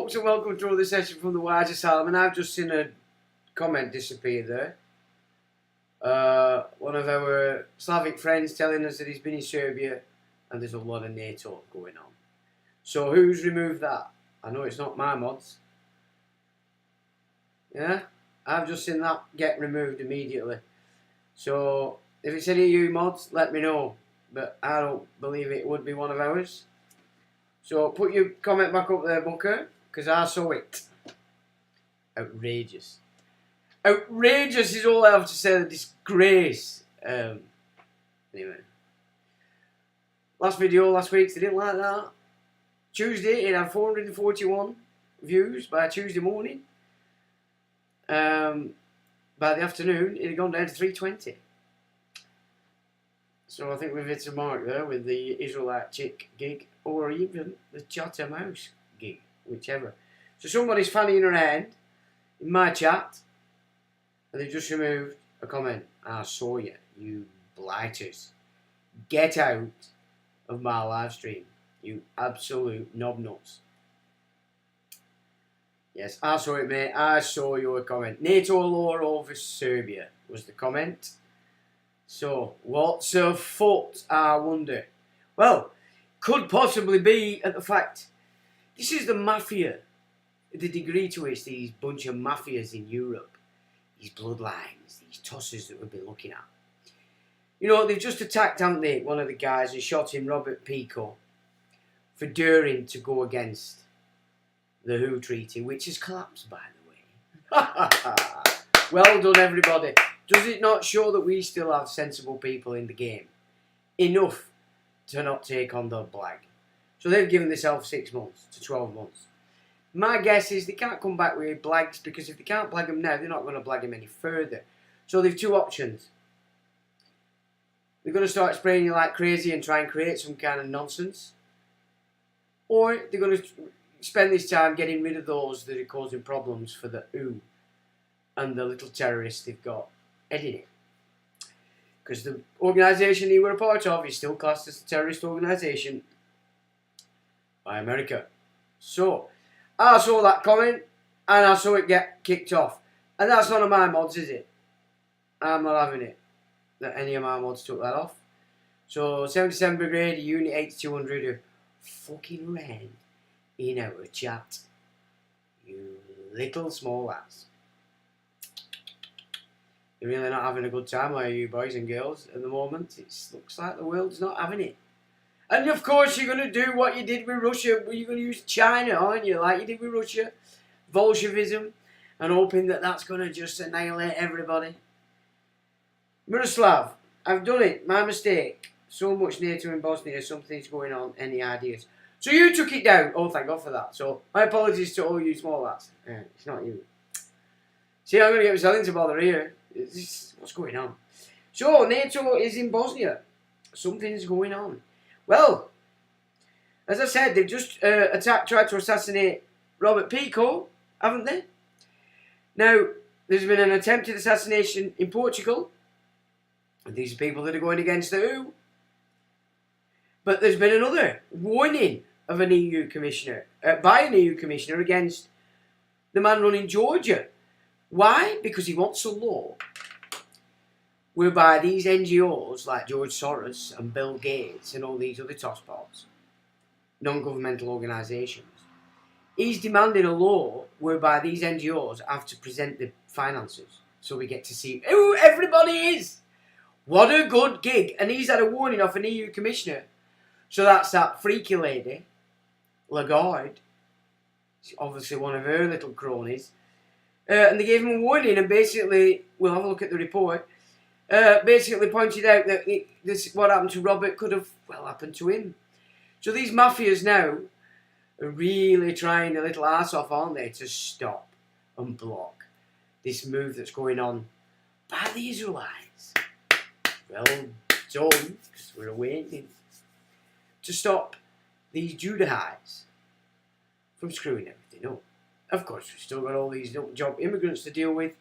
folks, and welcome to another session from the Wise Asylum. And I've just seen a comment disappear there. One of our Slavic friends telling us that he's been in Serbia and there's a lot of NATO going on. So who's removed that? I know it's not my mods. Yeah, I've just seen that get removed immediately. So if it's any of you mods, let me know. But I don't believe it would be one of ours. So put your comment back up there, Bunker, because I saw it. Outrageous. Outrageous is all I have to say. The disgrace. Anyway. Last video last week, they didn't like that. Tuesday, it had 441 views by Tuesday morning. By the afternoon, it had gone down to 320. So I think we've hit a mark there with the Israelite chick gig, or even the Chatter Mouse gig, whichever. So somebody's fanning around in my chat, and they just removed a comment. I saw you, you blighters. Get out of my live stream, you absolute knobnuts. Yes, I saw it, mate. I saw your comment. NATO law over Serbia was the comment. So, what's afoot, I wonder? Well, could possibly be at the fact this is the mafia, the degree to which these bunch of mafias in Europe, these bloodlines, these tossers that we've been looking at. You know, they've just attacked, haven't they, one of the guys and shot him, Robert Pico, for daring to go against the WHO Treaty, which has collapsed, by the way. Well done, everybody. Does it not show that we still have sensible people in the game? Enough to not take on the blag. So they've given themselves 6 months to 12 months. My guess is they can't come back with blags, because if they can't blag them now, they're not going to blag them any further. So they've two options. They're going to start spraying you like crazy and try and create some kind of nonsense. Or they're going to spend this time getting rid of those that are causing problems for the WHO and the little terrorists they've got heading it. Because the organisation they were a part of is still classed as a terrorist organisation by America. So, I saw that comment and I saw it get kicked off. And that's none of my mods, is it? I'm not having it that any of my mods took that off. So, 77 Brigade, Unit 8200 are fucking ran in our chat. You little small lads. You're really not having a good time, are you, boys and girls, at the moment? It looks like the world's not having it. And of course, you're going to do what you did with Russia. You're going to use China, aren't you? Like you did with Russia. Bolshevism. And hoping that that's going to just annihilate everybody. Miroslav, I've done it. My mistake. So much NATO in Bosnia. Something's going on. Any ideas? So you took it down. Oh, thank God for that. So my apologies to all you small lads. It's not you. See, I'm going to get myself into bother here. What's going on? So, NATO is in Bosnia. Something's going on. Well, as I said, they've just tried to assassinate Robert Pico, haven't they? Now, there's been an attempted assassination in Portugal. And these are people that are going against the WHO. But there's been another warning of an EU commissioner, by an EU commissioner against the man running Georgia. Why? Because he wants a law whereby these NGOs like George Soros and Bill Gates and all these other tosspots, non-governmental organisations, he's demanding a law whereby these NGOs have to present the finances so we get to see who everybody is. What a good gig. And he's had a warning off an EU commissioner. So that's that freaky lady, Lagarde, obviously one of her little cronies. And they gave him a warning, and basically, we'll have a look at the report, basically pointed out that what happened to Robert could have, well, happened to him. So these mafias now are really trying their little arse off, aren't they, to stop and block this move that's going on by the Israelites. Well done, because we're waiting to stop these Judahites from screwing everything up. Of course, we've still got all these job immigrants to deal with.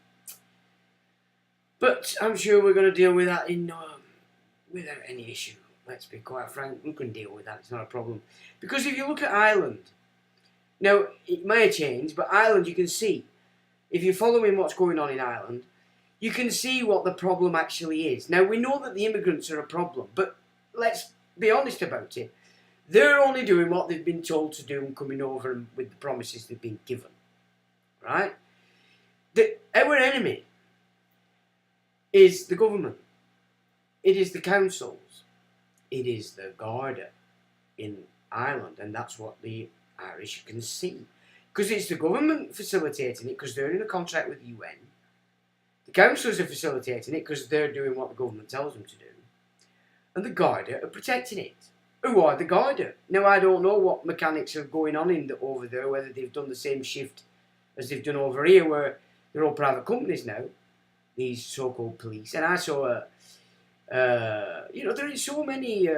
But I'm sure we're going to deal with that without any issue. Let's be quite frank, we can deal with that, it's not a problem. Because if you look at Ireland, Now, it may change, but Ireland, you can see, if you're following what's going on in Ireland, you can see what the problem actually is. Now, we know that the immigrants are a problem, but let's be honest about it. They're only doing what they've been told to do and coming over and with the promises they've been given. Right? Our enemy is the government. It is the councils. It is the Garda in Ireland, and that's what the Irish can see. Because it's the government facilitating it because they're in a contract with the UN. The councils are facilitating it because they're doing what the government tells them to do. And the Garda are protecting it. Who are the Garda? Now, I don't know what mechanics are going on over there, whether they've done the same shift as they've done over here, where they're all private companies now, these so-called police. And I saw, there is so many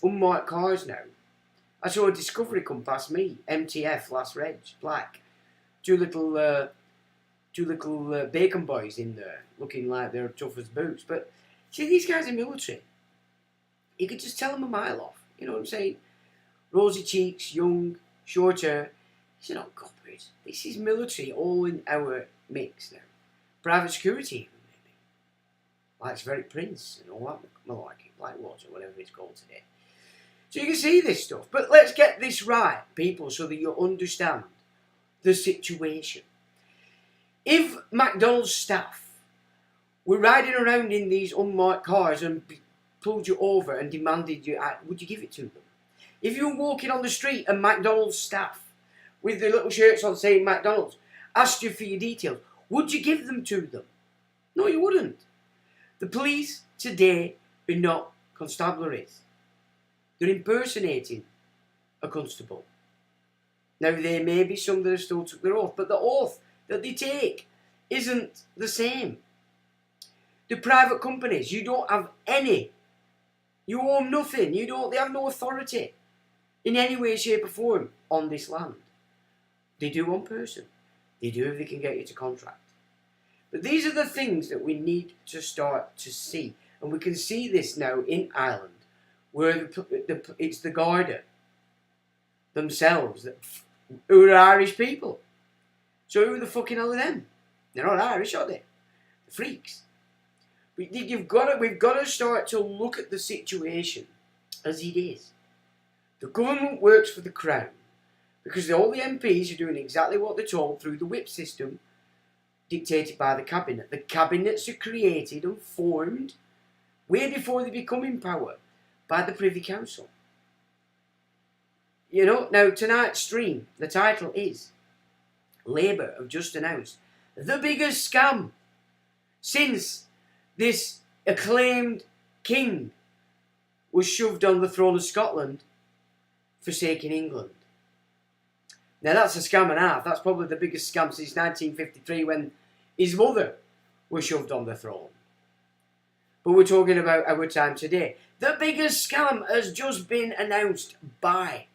unmarked cars now. I saw a Discovery come past me, MTF, last reg, black. Two little bacon boys in there, looking like they're tough as boots. But, see, these guys are military. You could just tell them a mile off. You know what I'm saying? Rosy cheeks, young, short hair. These are not coppers. This is military all in our mix now. Private security even, maybe. Like Sverick Prince and all that malarkey, Blackwater, whatever it's called today. So you can see this stuff. But let's get this right, people, so that you understand the situation. If McDonald's staff were riding around in these unmarked cars and pulled you over and demanded you, would you give it to them? If you were walking on the street and McDonald's staff with the little shirts on saying McDonald's asked you for your details, would you give them to them? No, you wouldn't. The police today are not constabularies. They're impersonating a constable. Now, there may be some that have still took their oath, but the oath that they take isn't the same. The private companies, you don't have any. You own nothing. They have no authority in any way, shape or form on this land. They do on person. They do if they can get you to contract. But these are the things that we need to start to see. And we can see this now in Ireland, where it's the Garda themselves who are Irish people. So who the fucking hell are them? They're not Irish, are they? The freaks. We've got to start to look at the situation as it is. The government works for the Crown because all the MPs are doing exactly what they're told through the whip system dictated by the Cabinet. The Cabinets are created and formed way before they become in power by the Privy Council. You know, now tonight's stream, the title is Labour have just announced the biggest scam since this acclaimed king was shoved on the throne of Scotland, forsaking England. Now that's a scam and a half. That's probably the biggest scam since 1953 when his mother was shoved on the throne. But we're talking about our time today. The biggest scam has just been announced by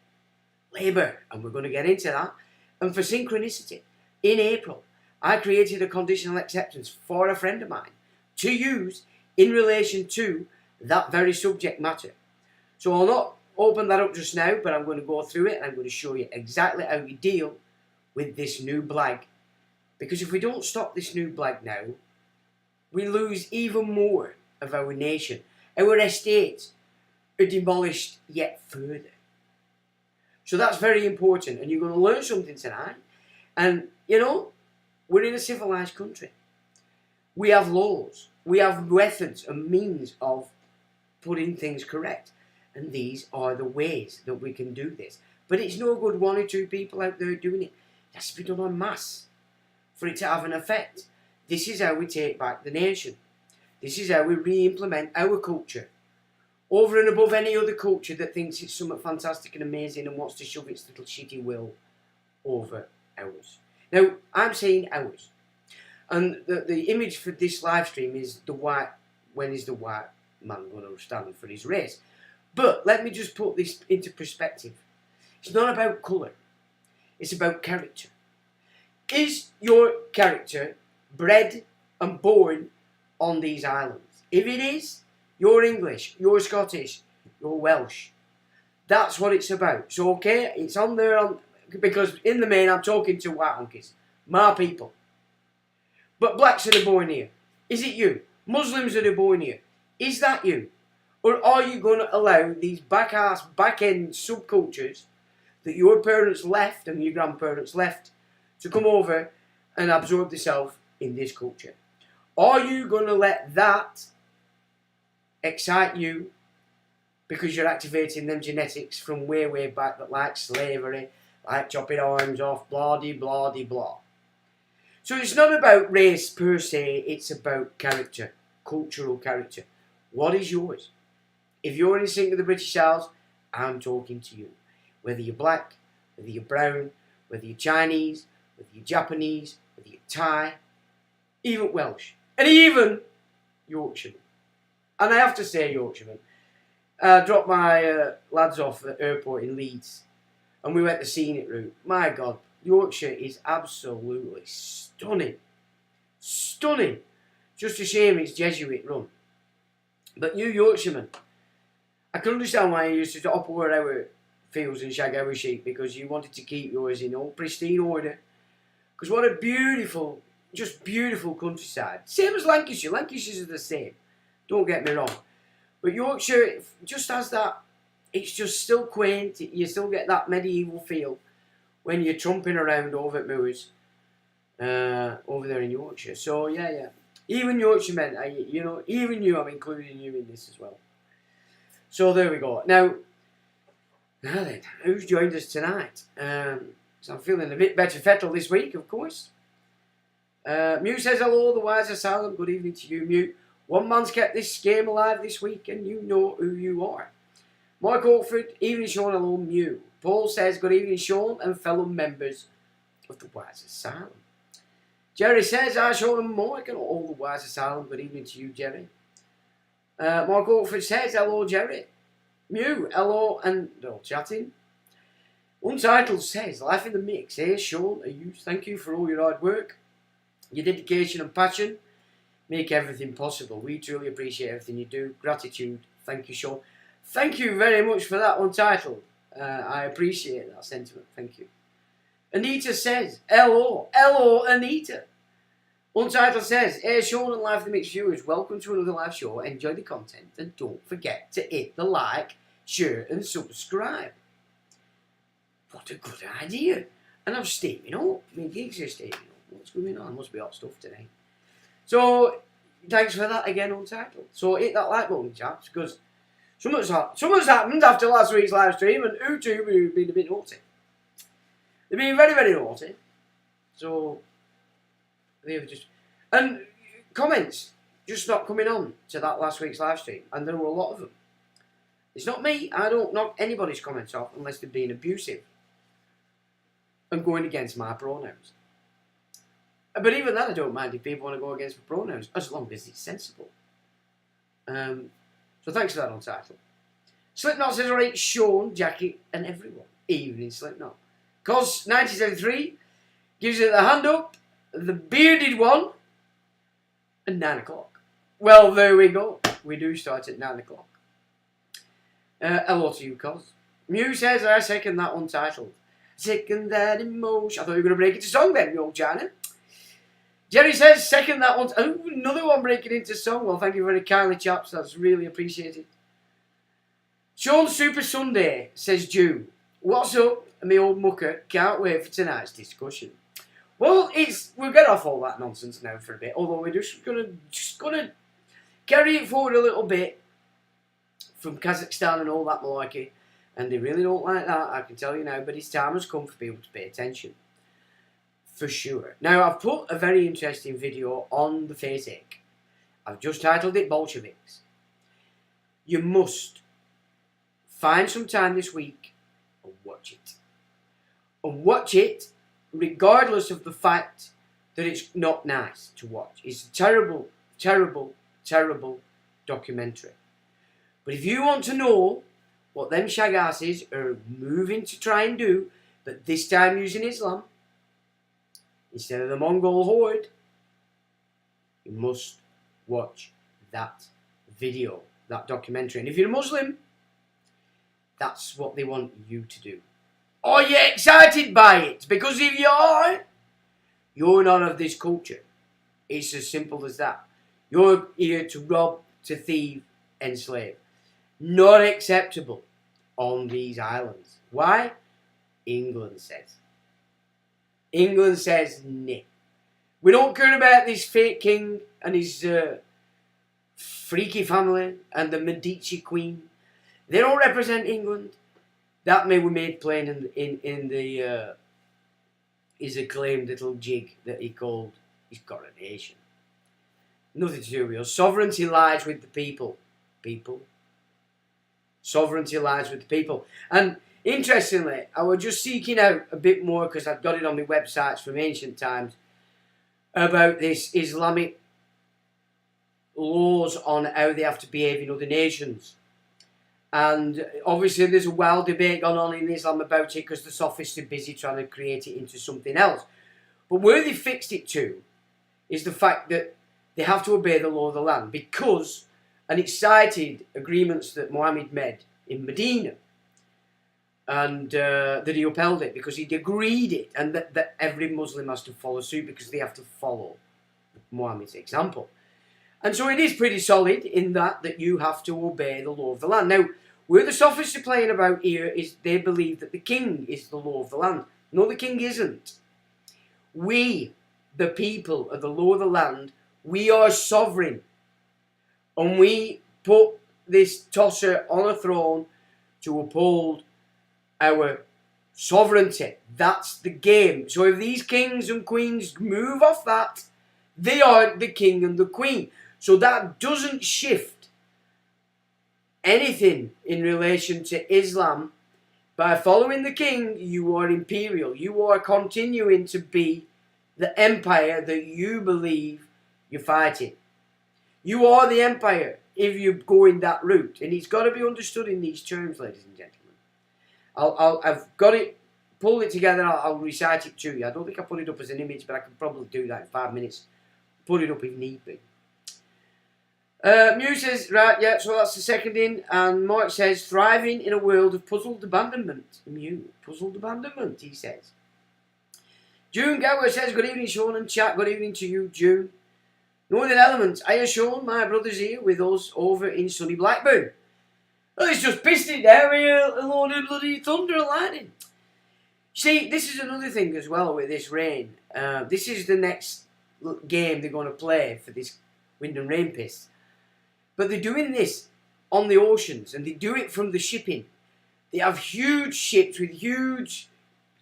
Labour, and we're going to get into that. And for synchronicity, in April, I created a conditional acceptance for a friend of mine to use in relation to that very subject matter. So I'll not open that up just now, but I'm going to go through it and I'm going to show you exactly how you deal with this new blag. Because if we don't stop this new blag now, we lose even more of our nation. Our estates are demolished yet further. So that's very important, and you're going to learn something tonight. And, you know, we're in a civilised country. We have laws. We have methods and means of putting things correct. And these are the ways that we can do this. But it's no good one or two people out there doing it. It has to be done en masse for it to have an effect. This is how we take back the nation. This is how we re-implement our culture. Over and above any other culture that thinks it's something fantastic and amazing and wants to shove its little shitty will over ours. Now, I'm saying ours. And the image for this live stream is when is the white man going to stand for his race? But let me just put this into perspective. It's not about colour. It's about character. Is your character bred and born on these islands? If it is, you're English, you're Scottish, you're Welsh. That's what it's about. So, okay, it's on there because in the main I'm talking to white honkies, my people. But blacks that are born here, is it you? Muslims that are born here, is that you? Or are you going to allow these back-ass, back-end subcultures that your parents left and your grandparents left to come over and absorb themselves in this culture? Are you going to let that excite you because you're activating them genetics from way back that like slavery, like chopping arms off, blah-de-blah-de-blah. So it's not about race per se, it's about character, cultural character. What is yours? If you're in sync with the British Isles, I'm talking to you. Whether you're black, whether you're brown, whether you're Chinese, whether you're Japanese, whether you're Thai, even Welsh, and even Yorkshireman. And I have to say Yorkshireman. I dropped my lads off at the airport in Leeds, and we went the scenic route. My God, Yorkshire is absolutely stunning. Stunning. Just a shame it's Jesuit run. But you Yorkshiremen, I can understand why you used to up over our fields and shag our sheep, because you wanted to keep yours in all pristine order. Because what a beautiful, just beautiful countryside. Same as Lancashire. Lancashire is the same. Don't get me wrong. But Yorkshire just has that, it's just still quaint. You still get that medieval feel when you're trumping around over at moors, over there in Yorkshire. So yeah. Even Yorkshiremen, even you, I'm including you in this as well. So there we go. Now then, who's joined us tonight? So I'm feeling a bit better fettle this week, of course. Mew says hello, the wise asylum. Good evening to you, Mew. One man's kept this game alive this week, and you know who you are. Mark Orford, evening Sean, hello, Mew. Paul says good evening, Sean, and fellow members of the Wise Asylum. Jerry says, hi, Sean and Mark, and all the Wise Asylum. Good evening to you, Jerry. Mark Orford says, hello, Jerry. Mew, hello, and no chatting. Untitled says, life in the mix. Hey, Sean, thank you for all your hard work, your dedication and passion. Make everything possible. We truly appreciate everything you do. Gratitude. Thank you, Sean. Thank you very much for that, Untitled. I appreciate that sentiment. Thank you. Anita says, hello. Hello, Anita. Untitled says, hey, Sean and Live the Mix viewers, welcome to another live show. Enjoy the content and don't forget to hit the like, share and subscribe. What a good idea. And I'm steaming up. My gigs are steaming up. What's going on? Must be hot stuff today. So, thanks for that again, Untitled. So, hit that like button, chaps, because something's happened after last week's live stream, and YouTube have been a bit naughty. They've been very, very naughty. So, they've just... And comments just not coming on to that last week's live stream, and there were a lot of them. It's not me. I don't knock anybody's comments off unless they're being abusive and going against my pronouns. But even that I don't mind if people want to go against my pronouns, as long as it's sensible. So thanks for that, Untitled. Slipknot says, alright, Sean, Jackie, and everyone. Evening, Slipknot. Cos 1973 gives it the hand up, the bearded one, and 9 o'clock. Well, there we go. We do start at 9 o'clock. Hello to you, Cos. Mew says, I second that, Untitled. Second that emotion. I thought you were going to break into song then, you old China. Jerry says, second that one. Oh, another one breaking into song. Well, thank you very kindly, chaps. That's really appreciated. Sean Super Sunday says, Jew. What's up, me old mucker? Can't wait for tonight's discussion. Well, we'll get off all that nonsense now for a bit. Although we're just gonna carry it forward a little bit from Kazakhstan and all that malarkey. And they really don't like that, I can tell you now. But it's time has come for people to pay attention. For sure. Now, I've put a very interesting video on the Facebook. I've just titled it Bolsheviks. You must find some time this week and watch it. And watch it regardless of the fact that it's not nice to watch. It's a terrible, terrible, terrible documentary. But if you want to know what them shagasses are moving to try and do, but this time using Islam, instead of the Mongol horde, you must watch that video, that documentary. And if you're a Muslim, that's what they want you to do. Are you excited by it? Because if you are, you're not of this culture. It's as simple as that. You're here to rob, to thieve, enslave. Not acceptable on these islands. Why? England says. England says, nah. We don't care about this fake king and his freaky family and the Medici queen. They don't represent England. That may be made plain in the his acclaimed little jig that he called his coronation. Nothing to do with us. Sovereignty lies with the people. People. Sovereignty lies with the people. And interestingly, I was just seeking out a bit more, because I've got it on my websites from ancient times, about this Islamic laws on how they have to behave in other nations. And obviously there's a wild debate going on in Islam about it, because the sophists are busy trying to create it into something else. But where they fixed it to is the fact that they have to obey the law of the land, because, and it cited agreements that Muhammad made in Medina, and that he upheld it because he'd agreed it, and that every Muslim has to follow suit because they have to follow Muhammad's example. And so it is pretty solid in that you have to obey the law of the land. Now, where the sophists are playing about here is they believe that the king is the law of the land. No, the king isn't. We, the people, are the law of the land. We are sovereign. And we put this tosser on a throne to uphold our sovereignty. That's the game. So if these kings and queens move off that, they are the king and the queen. So that doesn't shift anything in relation to Islam. By following the king, you are imperial. You are continuing to be the empire that you believe you're fighting. You are the empire if you go in that route. And it's got to be understood in these terms, ladies and gentlemen. I've got it, pulled it together, I'll recite it to you. I don't think I put it up as an image, but I can probably do that in 5 minutes. Put it up if need be. Mew says, right, yeah, so that's the second in. And Mark says, thriving in a world of puzzled abandonment. Mew, puzzled abandonment, he says. June Gower says, good evening, Sean and chat. Good evening to you, June. Northern Elements, hiya, Sean. My brother's here with us over in sunny Blackburn. Well, it's just pissed it down with a load of bloody thunder and lightning. See, this is another thing as well with this rain. This is the next game they're going to play for this wind and rain piss. But they're doing this on the oceans, and they do it from the shipping. They have huge ships with huge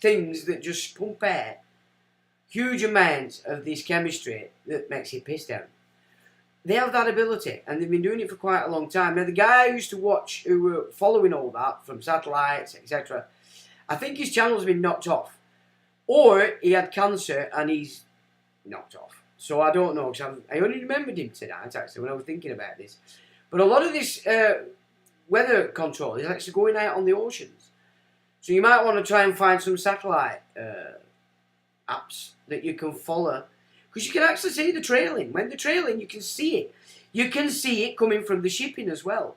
things that just pump air. Huge amounts of this chemistry that makes it piss down. They have that ability, and they've been doing it for quite a long time. Now, the guy I used to watch, who were following all that from satellites, etc., I think his channel's been knocked off. Or he had cancer and he's knocked off. So I don't know, because I only remembered him tonight, actually, when I was thinking about this. But a lot of this weather control is actually going out on the oceans. So you might want to try and find some satellite apps that you can follow. Because you can actually see the trailing. When they're trailing, you can see it. You can see it coming from the shipping as well.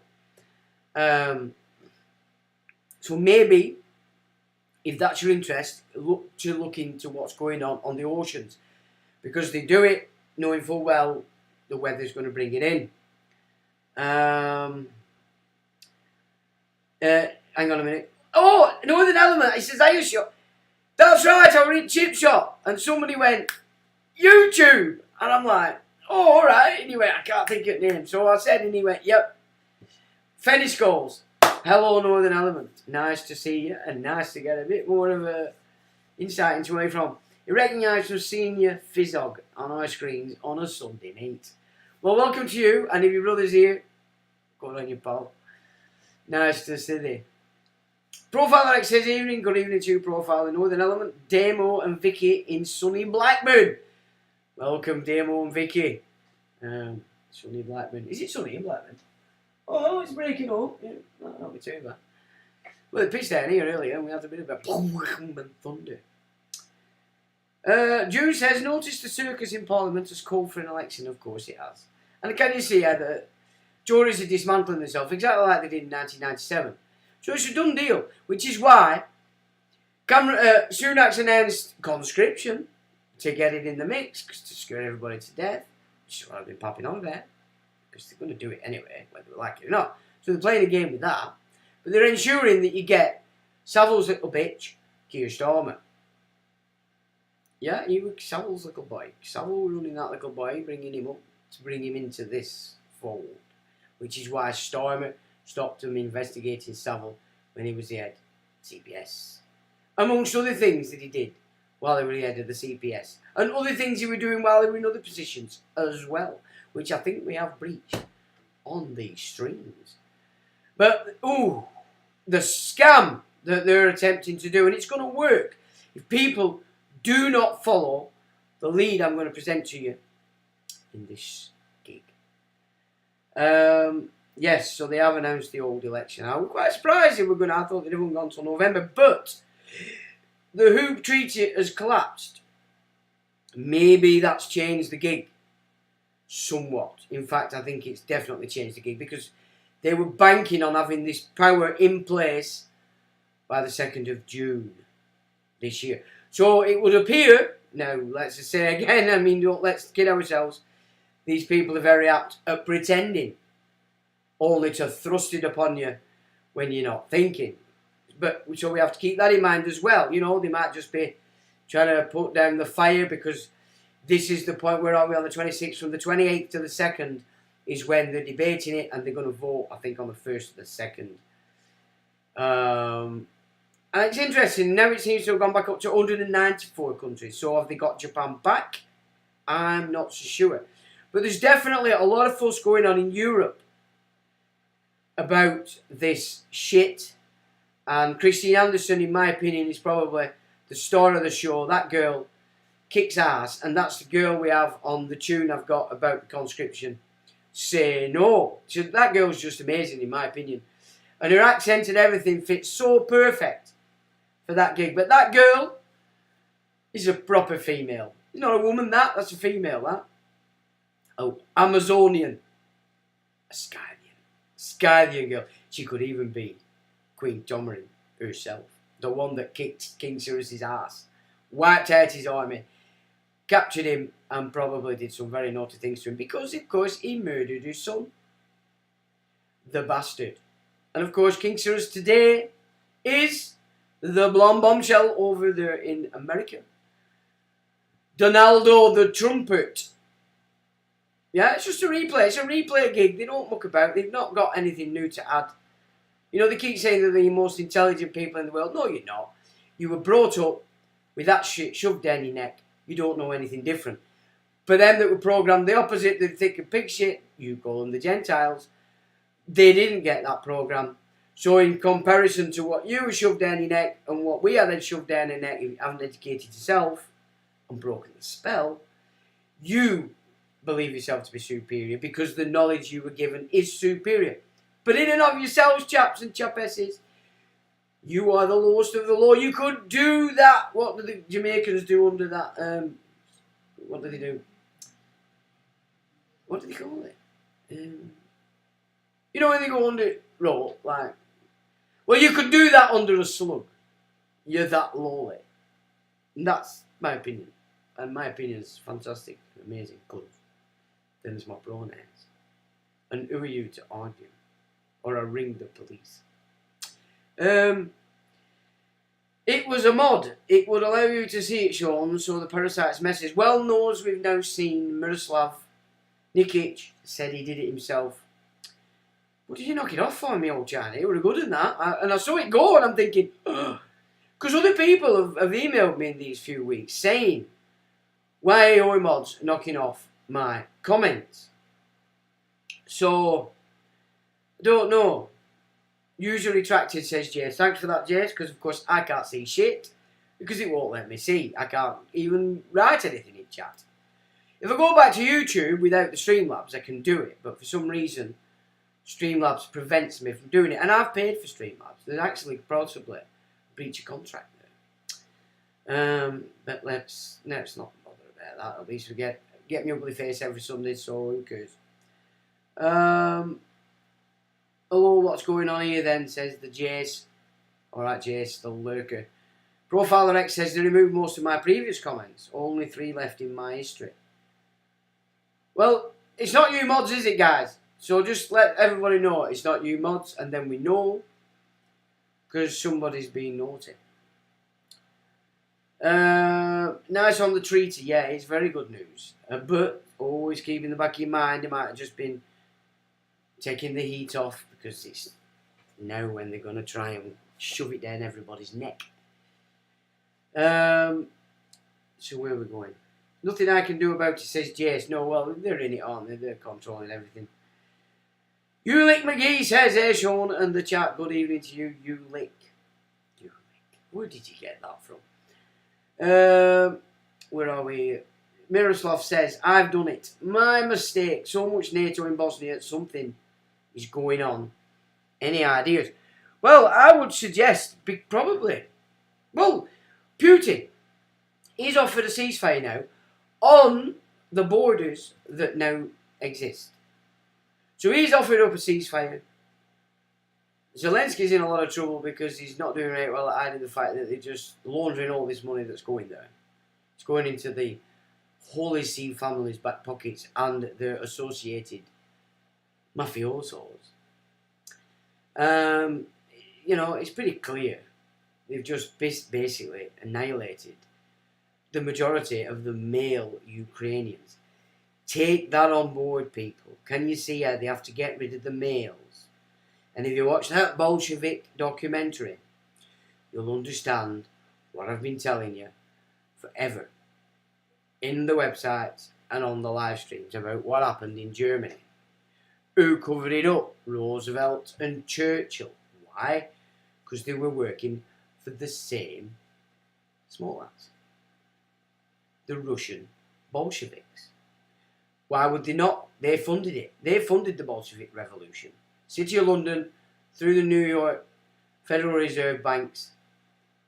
So maybe, if that's your interest, look into what's going on the oceans. Because they do it knowing full well the weather's going to bring it in. Hang on a minute. Oh, Northern Element. He says, "Are shop?" That's right, I were in Chip Shop. And somebody went, YouTube. And I'm like, oh, alright. Anyway, I can't think of the name. So I said, anyway, yep. Fenny Skulls. Hello, Northern Element. Nice to see you. And nice to get a bit more of a insight into where you're from. You recognise from seeing your Fizzog on our screens on a Sunday night. Well, welcome to you. And if your brother's here, good on you, pal. Nice to see you. Profile Alex says, evening, good evening to you, Profile, the Northern Element, Damo and Vicky in sunny Blackburn. Welcome, Damo and Vicky. Sunny Blackburn. Is it sunny in Blackburn? Oh, it's breaking up. Yeah, not be too bad. Well, it pitched down here earlier, and we had a bit of a thunder. June says, notice the circus in Parliament has called for an election. Of course it has. And can you see how the Tories are dismantling themselves, exactly like they did in 1997. So it's a done deal, which is why Sunak's announced conscription to get it in the mix, to scare everybody to death, which is what I've been popping on about, because they're going to do it anyway, whether they like it or not. So they're playing a game with that, but they're ensuring that you get Savile's little bitch, Keir Starmer. Yeah, he was Savile's little boy. Savile running that little boy, bringing him up to bring him into this fold, which is why Starmer stopped him investigating Savile when he was the head of CPS. Amongst other things that he did while he was the head of the CPS. And other things he was doing while he was in other positions as well, which I think we have breached on these streams. But, the scam that they're attempting to do, and it's going to work if people do not follow the lead I'm going to present to you in this gig. Yes, so they have announced the old election. I was quite surprised I thought they'd have gone till November, but the Hoop Treaty has collapsed. Maybe that's changed the gig somewhat. In fact, I think it's definitely changed the gig, because they were banking on having this power in place by the 2nd of June this year. So it would appear, now let's just say again, let's kid ourselves, these people are very apt at pretending, only to thrust it upon you when you're not thinking. But so we have to keep that in mind as well. They might just be trying to put down the fire, because this is the point. Where are we on the 26th? From the 28th to the 2nd is when they're debating it, and they're going to vote, I think, on the 1st or the 2nd. And it's interesting. Now it seems to have gone back up to 194 countries. So have they got Japan back? I'm not so sure. But there's definitely a lot of fuss going on in Europe about this shit. And Christine Anderson, in my opinion, is probably the star of the show. That girl kicks ass, and that's the girl we have on the tune I've got about the conscription. Say no. So that girl's just amazing, in my opinion. And her accent and everything fits so perfect for that gig. But that girl is a proper female. It's not a woman, that's a female, that. Oh, Amazonian. A Scythian girl. She could even be Queen Tomarin herself, the one that kicked King Cyrus's ass, wiped out his army, captured him, and probably did some very naughty things to him, because of course he murdered his son, the bastard. And of course King Cyrus today is the blonde bombshell over there in America, Donaldo the Trumpet. Yeah, it's just a replay. It's a replay gig. They don't muck about. They've not got anything new to add. They keep saying that they're the most intelligent people in the world. No, you're not. You were brought up with that shit shoved down your neck. You don't know anything different. For them that were programmed the opposite, they think of pig shit, you call them the Gentiles. They didn't get that program. So in comparison to what you were shoved down your neck and what we had shoved down your neck, if you haven't educated yourself and broken the spell, you believe yourself to be superior because the knowledge you were given is superior. But in and of yourselves, chaps and chapesses, you are the lowest of the low. You could do that. What do the Jamaicans do under that? What do they do? What do they call it? When they go under rope, like, well, you could do that under a slug. You're that lowly. And that's my opinion. And my opinion is fantastic, amazing, good. Then there's my pronouns. And who are you to argue? Or I ring the police. It was a mod. It would allow you to see it shown, so the parasite's message. Well knows we've now seen Miroslav Nikic said he did it himself. What did you knock it off for me, old Johnny? You were good in that. And I saw it go and I'm thinking, because other people have emailed me in these few weeks saying, why are mods knocking off my comments? So, I don't know. Usually retracted, says Jace. Thanks for that, Jace, because of course I can't see shit. Because it won't let me see. I can't even write anything in chat. If I go back to YouTube without the Streamlabs, I can do it. But for some reason, Streamlabs prevents me from doing it. And I've paid for Streamlabs. There's actually possibly a breach of contract there. But let's not bother about that. At least we get me ugly face every Sunday, so who cares? Hello, what's going on here then, says the Jace. Alright, Jace, the lurker. Profiler X says they removed most of my previous comments. Only 3 left in my history. Well, it's not you mods, is it, guys? So just let everybody know it's not you mods, and then we know because somebody's being naughty. Nice on the treaty. Yeah, it's very good news. But always keep in the back of your mind, it might have just been taking the heat off because it's now when they're going to try and shove it down everybody's neck. So where are we going? Nothing I can do about it, says Jace. No, well, they're in it, aren't they? They're controlling everything. Ulick McGee says, hey Sean and the chat, good evening to you, Ulick. Where did you get that from? Where are we? Miroslav says, I've done it. My mistake. So much NATO in Bosnia, something is going on. Any ideas? Well, I would suggest, probably. Well, Putin, he's offered a ceasefire now on the borders that now exist. So he's offered up a ceasefire. Zelensky's in a lot of trouble because he's not doing very well at hiding the fact that they're just laundering all this money that's going there. It's going into the Holy See family's back pockets and their associated mafiosos. You know, it's pretty clear. They've just basically annihilated the majority of the male Ukrainians. Take that on board, people. Can you see how they have to get rid of the males? And if you watch that Bolshevik documentary, you'll understand what I've been telling you forever in the websites and on the live streams about what happened in Germany. Who covered it up? Roosevelt and Churchill. Why? Because they were working for the same small lads. The Russian Bolsheviks. Why would they not? They funded it. They funded the Bolshevik Revolution. City of London, through the New York Federal Reserve banks,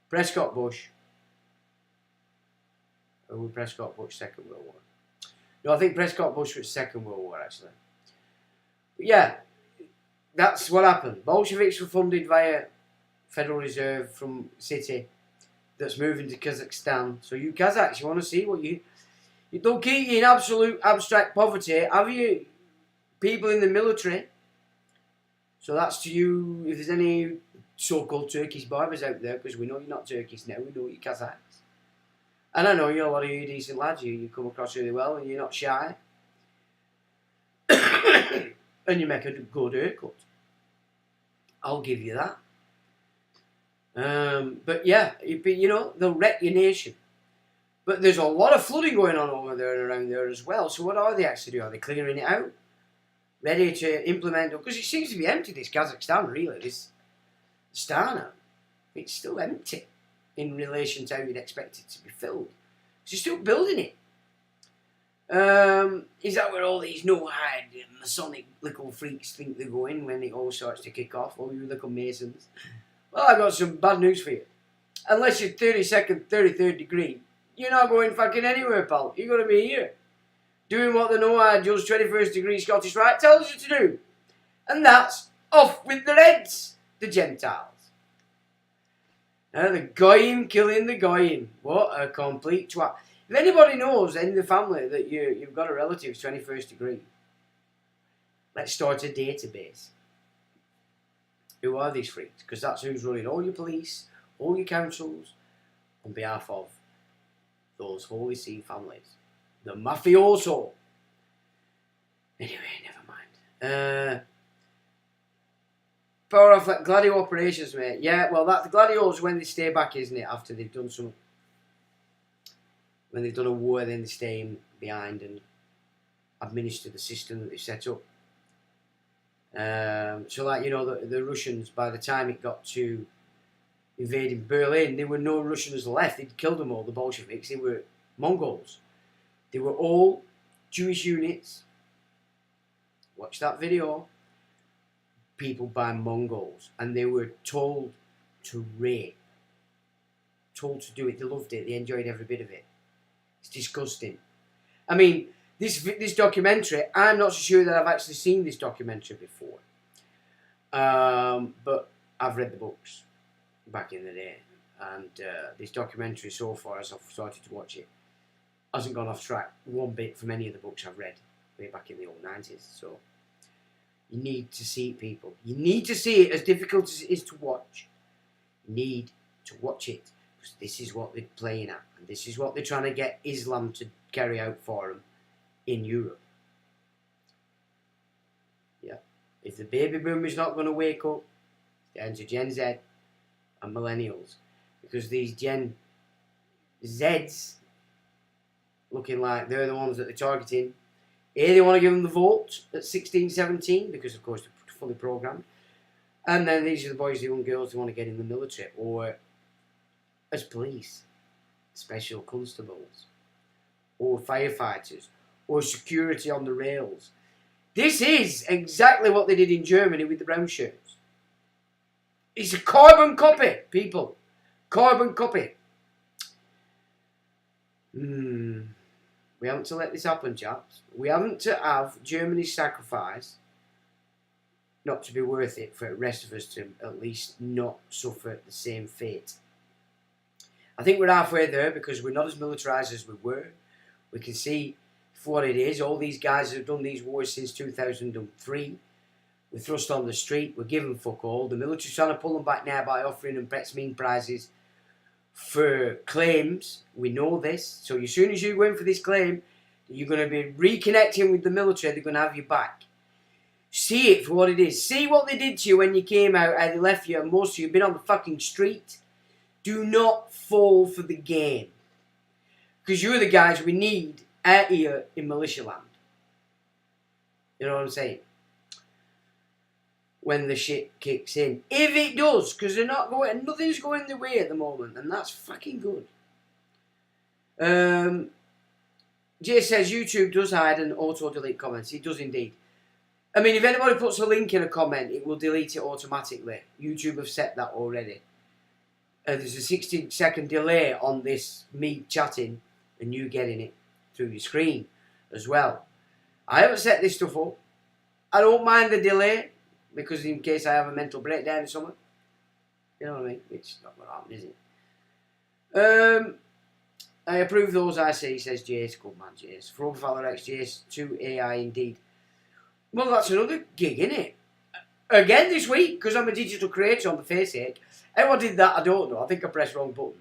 Prescott Bush. Or was Prescott Bush Second World War? No, I think Prescott Bush was Second World War, actually. But yeah, that's what happened. Bolsheviks were funded via Federal Reserve from City that's moving to Kazakhstan. So you Kazakhs, you want to see what you don't keep you in absolute abstract poverty. Have you people in the military? So that's to you, if there's any so-called Turkish barbers out there, because we know you're not Turkish now, we know you're Kazakhs. And I know you're a lot of you decent lads, you come across really well and you're not shy. And you make a good haircut. I'll give you that. But yeah, you know, they'll wreck your nation. But there's a lot of flooding going on over there and around there as well. So what are they actually doing? Are they clearing it out? Ready to implement? Because it seems to be empty, this Kazakhstan, really. This Astana. It's still empty in relation to how you'd expect it to be filled. So you're still building it. Is that where all these no-hide Masonic little freaks think they're going when it all starts to kick off? All you little Masons. Well, I've got some bad news for you. Unless you're 32nd, 33rd degree, you're not going fucking anywhere, pal. You're going to be here. Doing what the no-hide Judge 21st degree Scottish Rite tells you to do. And that's off with their heads, the Gentiles. Now, the Goyim killing the Goyim. What a complete twat. If anybody knows in the family that you've got a relative 21st degree, let's start a database. Who are these freaks? Because that's who's running all your police, all your councils, on behalf of those Holy See families. The mafioso. Anyway, never mind. Power off like Gladio operations, mate. Yeah, well, that the Gladios when they stay back, isn't it? After they've done some, when they've done a war, then they stay in behind and administer the system that they've set up. So, like, you know, the Russians, by the time it got to invading Berlin, there were no Russians left. They'd killed them all, the Bolsheviks. They were Mongols. They were all Jewish units. Watch that video. People by Mongols. And they were told to rape. Told to do it. They loved it. They enjoyed every bit of it. It's disgusting. I mean, this documentary, I'm not so sure that I've actually seen this documentary before. But I've read the books back in the day. And this documentary so far, as I've started to watch it, hasn't gone off track one bit from any of the books I've read way back in the old 90s. So you need to see it, people. You need to see it, as difficult as it is to watch. You need to watch it, because this is what they're playing at, and this is what they're trying to get Islam to carry out for them in Europe. Yeah. If the baby boomers not going to wake up, down to Gen Z and millennials, because these Gen Zs, looking like they're the ones that they're targeting. They want to give them the vote at 16, 17, because of course they're fully programmed. And then these are the boys, the young girls who want to get in the military, or as police, special constables, or firefighters, or security on the rails. This is exactly what they did in Germany with the brown shirts. It's a carbon copy, people. Carbon copy. We haven't to let this happen, chaps. We haven't to have Germany's sacrifice not to be worth it for the rest of us to at least not suffer the same fate. I think we're halfway there, because we're not as militarised as we were. We can see for what it is. All these guys have done these wars since 2003. We're thrust on the street. We're giving fuck all. The military's trying to pull them back now by offering them mean prizes for claims. We know this. So as soon as you go in for this claim, you're going to be reconnecting with the military. They're going to have you back. See it for what it is. See what they did to you when you came out, how they left you, and most of you have been on the fucking street. Do not fall for the game. Because you're the guys we need out here in militia land. You know what I'm saying? When the shit kicks in. If it does, because they're not going, nothing's going their way at the moment, and that's fucking good. Jay says YouTube does hide and auto-delete comments. It does indeed. I mean, if anybody puts a link in a comment, it will delete it automatically. YouTube have set that already. There's a 60-second delay on this, me chatting, and you getting it through your screen as well. I haven't set this stuff up. I don't mind the delay, because in case I have a mental breakdown or something. You know what I mean? It's not going to happen, is it? I approve those I see, says Jace. Good man, Jace. Frog Father X, Jace, 2 AI indeed. Well, that's another gig, innit? Again this week, because I'm a digital creator on the face ache. How I did that, I don't know. I think I pressed the wrong button.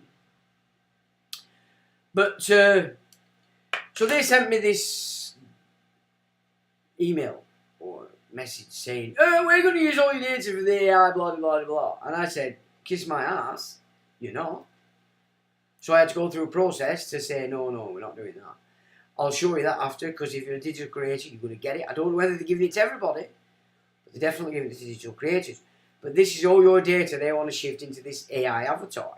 But, so they sent me this email or message saying, oh, we're going to use all your data for the AI, blah, blah, blah, blah. And I said, kiss my ass, you know. So I had to go through a process to say, no, we're not doing that. I'll show you that after, because if you're a digital creator, you're going to get it. I don't know whether they're giving it to everybody, but they're definitely giving it to digital creators. But this is all your data they want to shift into this AI avatar.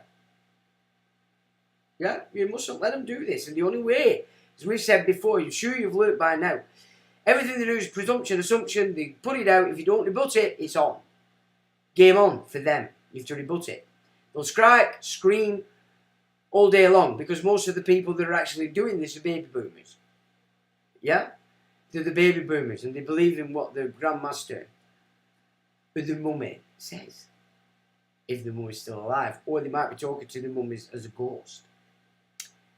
Yeah, you mustn't let them do this. And the only way, as we've said before, I'm sure you've learnt by now, everything they do is presumption, assumption. They put it out. If you don't rebut it, it's on. Game on for them. You have to rebut it. They'll strike, scream all day long, because most of the people that are actually doing this are baby boomers. Yeah? They're the baby boomers, and they believe in what the grandmaster or the mummy says. If the mummy's still alive. Or they might be talking to the mummies as a ghost.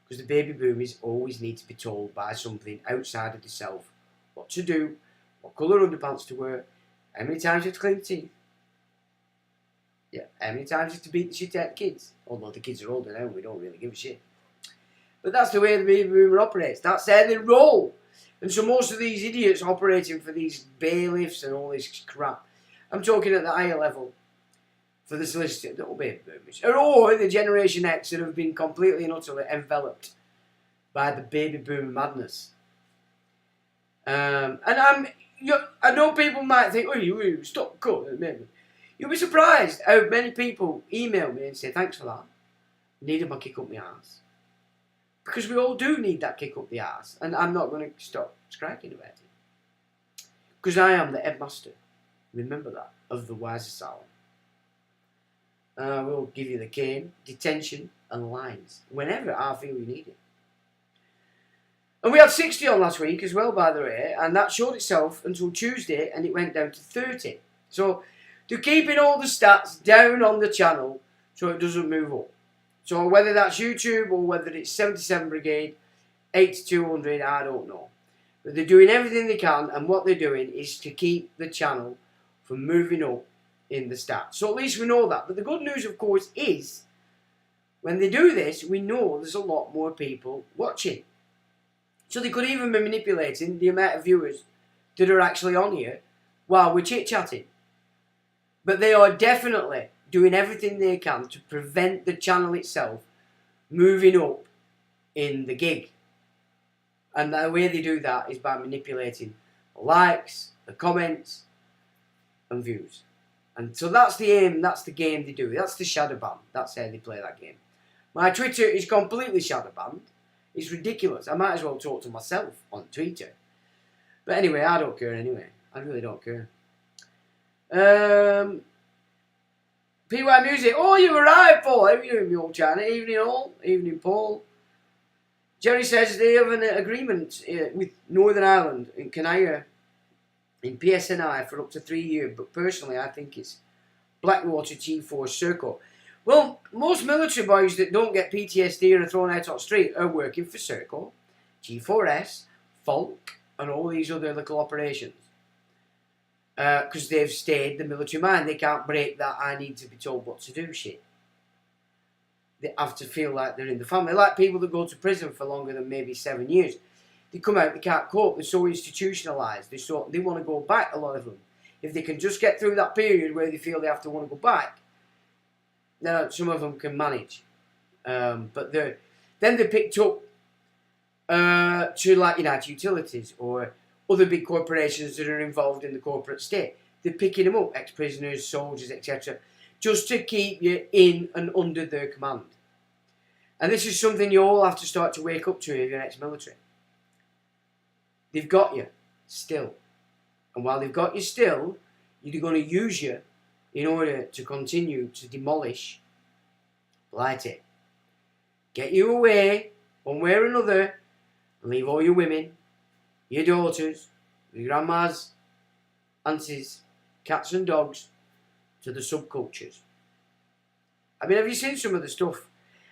Because the baby boomers always need to be told by something outside of the self what to do, what colour underpants to wear, how many times you have to clean the teeth. Yeah, how many times you have to beat the shit out of the kids. Although the kids are older now and we don't really give a shit. But that's the way the baby boomer operates. That's how they roll. And so most of these idiots operating for these bailiffs and all this crap, I'm talking at the higher level, for the solicitor, the baby boomers, or the Generation X that have been completely and utterly enveloped by the baby boomer madness. And I know people might think, oh, you stop calling. You'll be surprised how many people email me and say, thanks for that. Needed my kick up my arse. Because we all do need that kick up the arse. And I'm not going to stop striking about it. Because I am the headmaster. Remember that. Of the Wise Asylum. And I will give you the cane, detention and lines. Whenever I feel you need it. And we had 60 on last week as well, by the way. And that showed itself until Tuesday. And it went down to 30. So they're keeping all the stats down on the channel so it doesn't move up. So whether that's YouTube or whether it's 77 Brigade, 8200, I don't know. But they're doing everything they can, and what they're doing is to keep the channel from moving up in the stats. So at least we know that. But the good news, of course, is when they do this, we know there's a lot more people watching. So they could even be manipulating the amount of viewers that are actually on here while we're chit-chatting. But they are definitely doing everything they can to prevent the channel itself moving up in the gig. And the way they do that is by manipulating the likes, the comments, and views. And so that's the aim, that's the game they do. That's the shadow ban. That's how they play that game. My Twitter is completely shadow banned. It's ridiculous. I might as well talk to myself on Twitter. But anyway, I don't care anyway. I really don't care. PY Music. Oh, you've arrived, Paul. How are you doing, my old China? Evening all. Evening, Paul. Jerry says they have an agreement with Northern Ireland in Canaya in PSNI for up to 3 years. But personally, I think it's Blackwater G4 Circle. Well, most military boys that don't get PTSD and are thrown out on the street are working for Circle, G4S, Falk, and all these other little operations. Because they've stayed the military mind. They can't break that I need to be told what to do shit. They have to feel like they're in the family. Like people that go to prison for longer than maybe 7 years. They come out, they can't cope, they're so institutionalized. They want to go back, a lot of them. If they can just get through that period where they feel they have to want to go back, then some of them can manage. But then they're picked up to like United Utilities or other big corporations that are involved in the corporate state. They're picking them up, ex-prisoners, soldiers, etc., just to keep you in and under their command. And this is something you all have to start to wake up to if you're ex-military. They've got you still. And while they've got you still, you're going to use you in order to continue to demolish Blighty. Get you away, one way or another, and leave all your women, your daughters, your grandmas, aunties, cats and dogs to the subcultures. I mean, have you seen some of the stuff?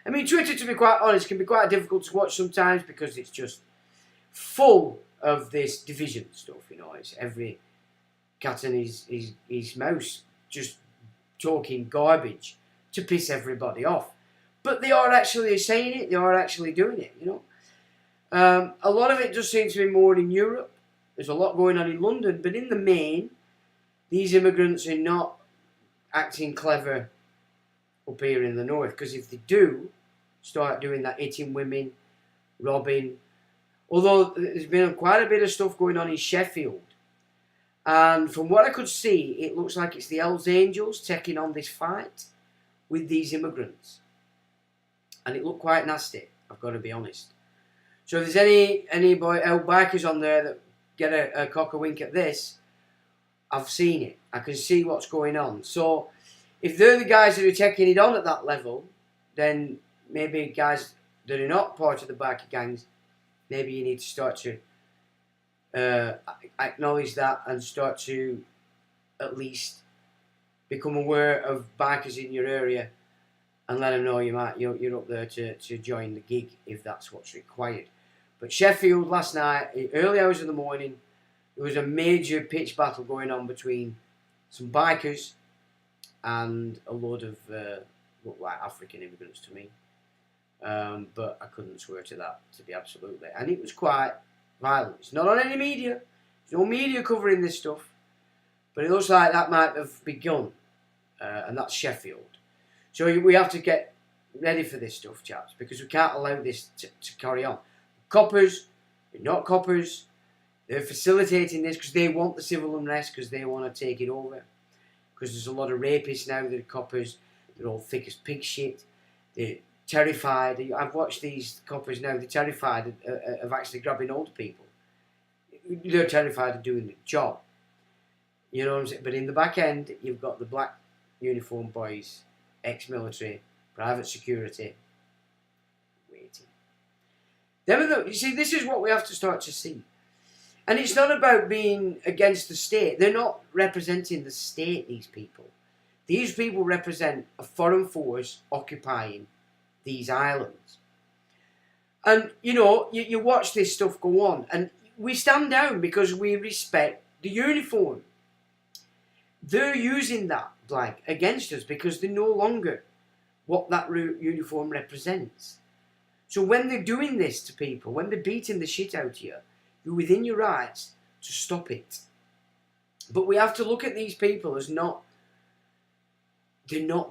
I mean, Twitter, to be quite honest, can be quite difficult to watch sometimes because it's just full of this division stuff, you know. It's every cat and his mouse just talking garbage to piss everybody off. But they are actually saying it, they are actually doing it, you know. A lot of it just seems to be more in Europe. There's a lot going on in London, but in the main, these immigrants are not acting clever up here in the north, because if they do start doing that, hitting women, robbing, although there's been quite a bit of stuff going on in Sheffield, and from what I could see, it looks like it's the Hells Angels taking on this fight with these immigrants, and it looked quite nasty, I've got to be honest. So if there's any bikers on there that get a cock a wink at this, I've seen it. I can see what's going on. So if they're the guys that are taking it on at that level, then maybe guys that are not part of the biker gangs, maybe you need to start to acknowledge that and start to at least become aware of bikers in your area and let them know you're up there to join the gig if that's what's required. But Sheffield last night, early hours of the morning, there was a major pitch battle going on between some bikers and a load of looked like African immigrants to me. But I couldn't swear to that, to be absolutely. And it was quite violent. It's not on any media. There's no media covering this stuff. But it looks like that might have begun. And that's Sheffield. So we have to get ready for this stuff, chaps, because we can't allow this to carry on. Coppers, they're not coppers. They're facilitating this because they want the civil unrest, because they want to take it over. Because there's a lot of rapists now that are coppers. They're all thick as pig shit. They're terrified. I've watched these coppers now. They're terrified of actually grabbing older people. They're terrified of doing the job. You know what I'm saying? But in the back end, you've got the black uniform boys, ex-military, private security, waiting. You see, this is what we have to start to see. And it's not about being against the state. They're not representing the state, these people. These people represent a foreign force occupying these islands. And, you know, you watch this stuff go on, and we stand down because we respect the uniform. They're using that flag against us because they're no longer what that uniform represents. So when they're doing this to people, when they're beating the shit out of you, you're within your rights to stop it. But we have to look at these people as they're not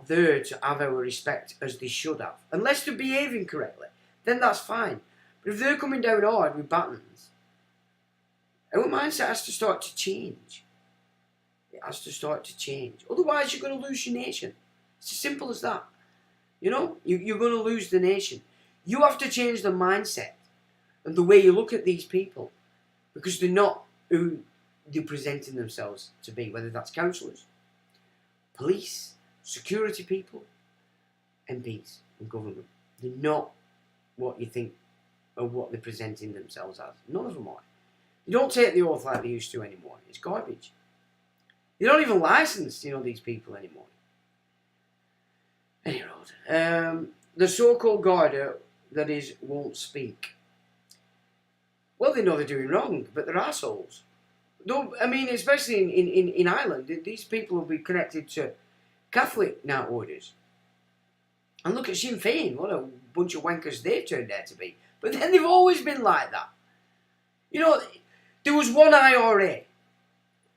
there to have our respect as they should have. Unless they're behaving correctly, then that's fine. But if they're coming down hard with batons, our mindset has to start to change. It has to start to change. Otherwise, you're going to lose your nation. It's as simple as that. You know, you're going to lose the nation. You have to change the mindset and the way you look at these people, because they're not who they're presenting themselves to be, whether that's councillors, police, security people, MPs and government. They're not what you think or what they're presenting themselves as. None of them are. They don't take the oath like they used to anymore. It's garbage. They don't even license, you know, these people anymore. Anyway, the so-called Garda, that is, won't speak. Well, they know they're doing wrong, but they're assholes. No, I mean, especially in Ireland, these people will be connected to Catholic now orders. And look at Sinn Féin, what a bunch of wankers they've turned out to be. But then they've always been like that. You know, there was one IRA,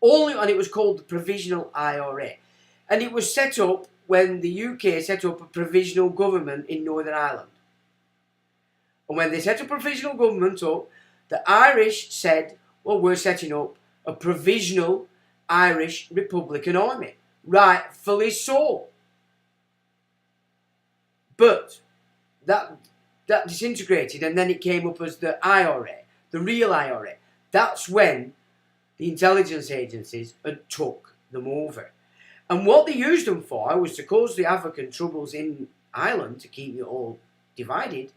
and it was called the Provisional IRA. And it was set up when the UK set up a provisional government in Northern Ireland. And when they set a provisional government up, the Irish said, well, we're setting up a provisional Irish Republican Army. Rightfully so. But that disintegrated, and then it came up as the IRA, the real IRA. That's when the intelligence agencies had took them over. And what they used them for was to cause the African troubles in Ireland, to keep it all divided.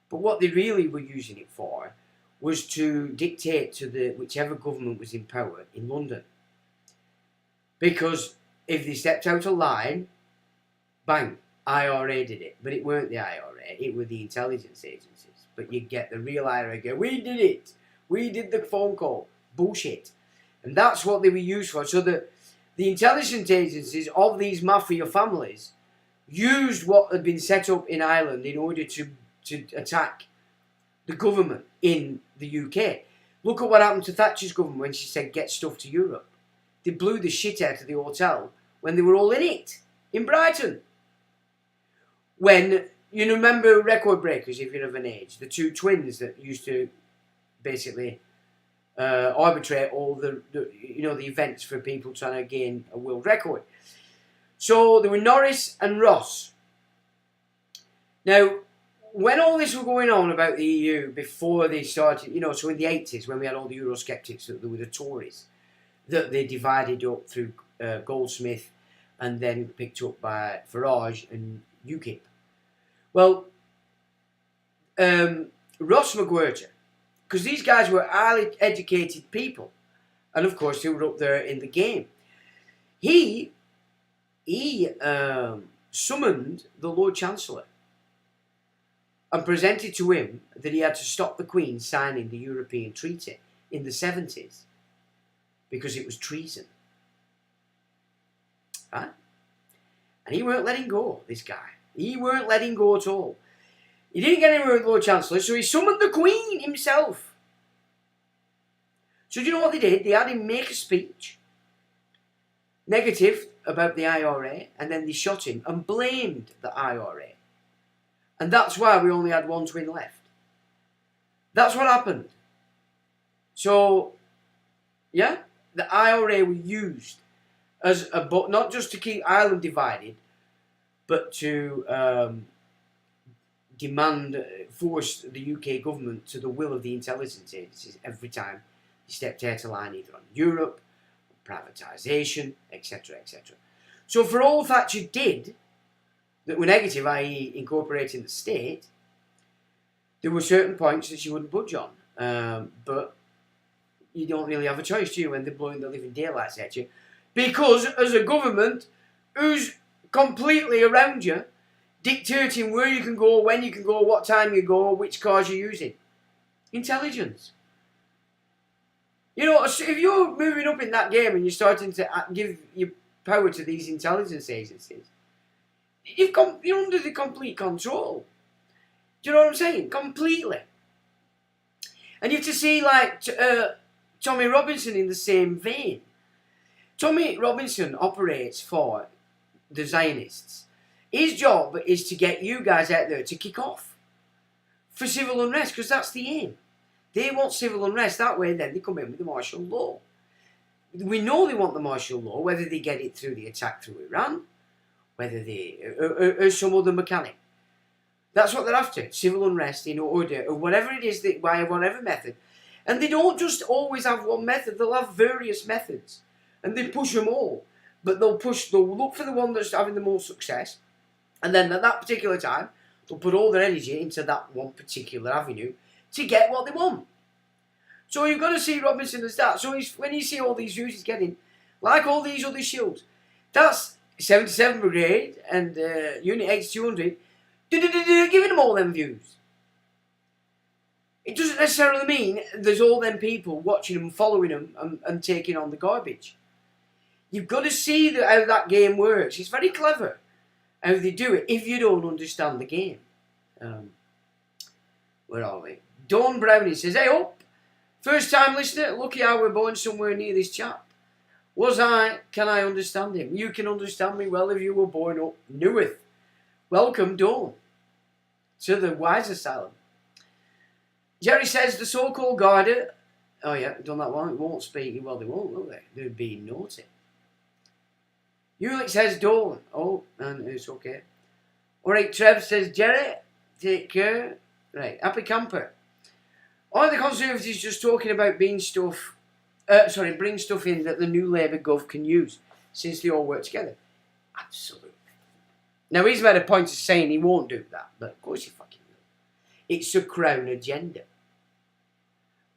But what they really were using it for was to dictate to whichever government was in power in London. Because if they stepped out of line, bang, IRA did it. But it weren't the IRA, it were the intelligence agencies. But you get the real IRA go, we did it. We did the phone call. Bullshit. And that's what they were used for. So the intelligence agencies of these mafia families used what had been set up in Ireland in order to attack the government in the UK. Look at what happened to Thatcher's government when she said, get stuff to Europe. They blew the shit out of the hotel when they were all in it, in Brighton. When, you remember Record Breakers, if you're of an age, the two twins that used to basically arbitrate all the events for people trying to gain a world record. So there were Norris and Ross. Now, when all this was going on about the EU before they started, so in the 80s when we had all the Eurosceptics, that there were the Tories, that they divided up through Goldsmith and then picked up by Farage and UKIP. Well, Ross McGuirter, because these guys were highly educated people, and of course they were up there in the game. He summoned the Lord Chancellor and presented to him that he had to stop the Queen signing the European Treaty in the 70s because it was treason. Right? And he weren't letting go, this guy. He weren't letting go at all. He didn't get anywhere with the Lord Chancellor, so he summoned the Queen himself. So do you know what they did? They had him make a speech, negative about the IRA, and then they shot him and blamed the IRA. And that's why we only had one twin left. That's what happened. So, yeah, the IRA were used as not just to keep Ireland divided, but to force the UK government to the will of the intelligence agencies every time they stepped out of line, either on Europe, privatisation, etc., etc. So for all Thatcher did that were negative, i.e. incorporating the state, there were certain points that she wouldn't budge on. But you don't really have a choice, do you, when they're blowing the living daylights at you? Because as a government who's completely around you, dictating where you can go, when you can go, what time you go, which cars you're using. Intelligence. You know, if you're moving up in that game and you're starting to give your power to these intelligence agencies, you're under the complete control. Do you know what I'm saying? Completely. And you have to see, like, Tommy Robinson in the same vein. Tommy Robinson operates for the Zionists. His job is to get you guys out there to kick off for civil unrest, because that's the aim. They want civil unrest. That way, then they come in with the martial law. We know they want the martial law, whether they get it through the attack through Iran, whether they or some other mechanic. That's what they're after: civil unrest in order, or whatever it is, that by whatever method. And they don't just always have one method; they'll have various methods, and they push them all. But they'll look for the one that's having the most success, and then at that particular time, they'll put all their energy into that one particular avenue to get what they want. So you've got to see Robinson as that. So when you see all these views he's getting, like all these other shields, that's 77 Brigade and Unit H200, giving them all them views. It doesn't necessarily mean there's all them people watching them, following them, and taking on the garbage. You've got to see how that game works. It's very clever how they do it if you don't understand the game. Where are we? Dawn Brownie says, "Hey up, first time listener, lucky I were born somewhere near this chap. Can I understand him? You can understand me well if you were born up north. Welcome, Dawn, to the Wise Asylum." Jerry says, "The so-called Garda," oh yeah, done that one, won't speak. Well, they won't, will they? They're being naughty. Ulrich says, "Dawn." Oh, and it's okay. Alright, Trev says, "Jerry, take care." Right, Happy Camper. Are the Conservatives just talking about bring stuff in that the new Labour Gov can use, since they all work together? Absolutely. Now, he's made a point of saying he won't do that, but of course he fucking will. It's a Crown agenda.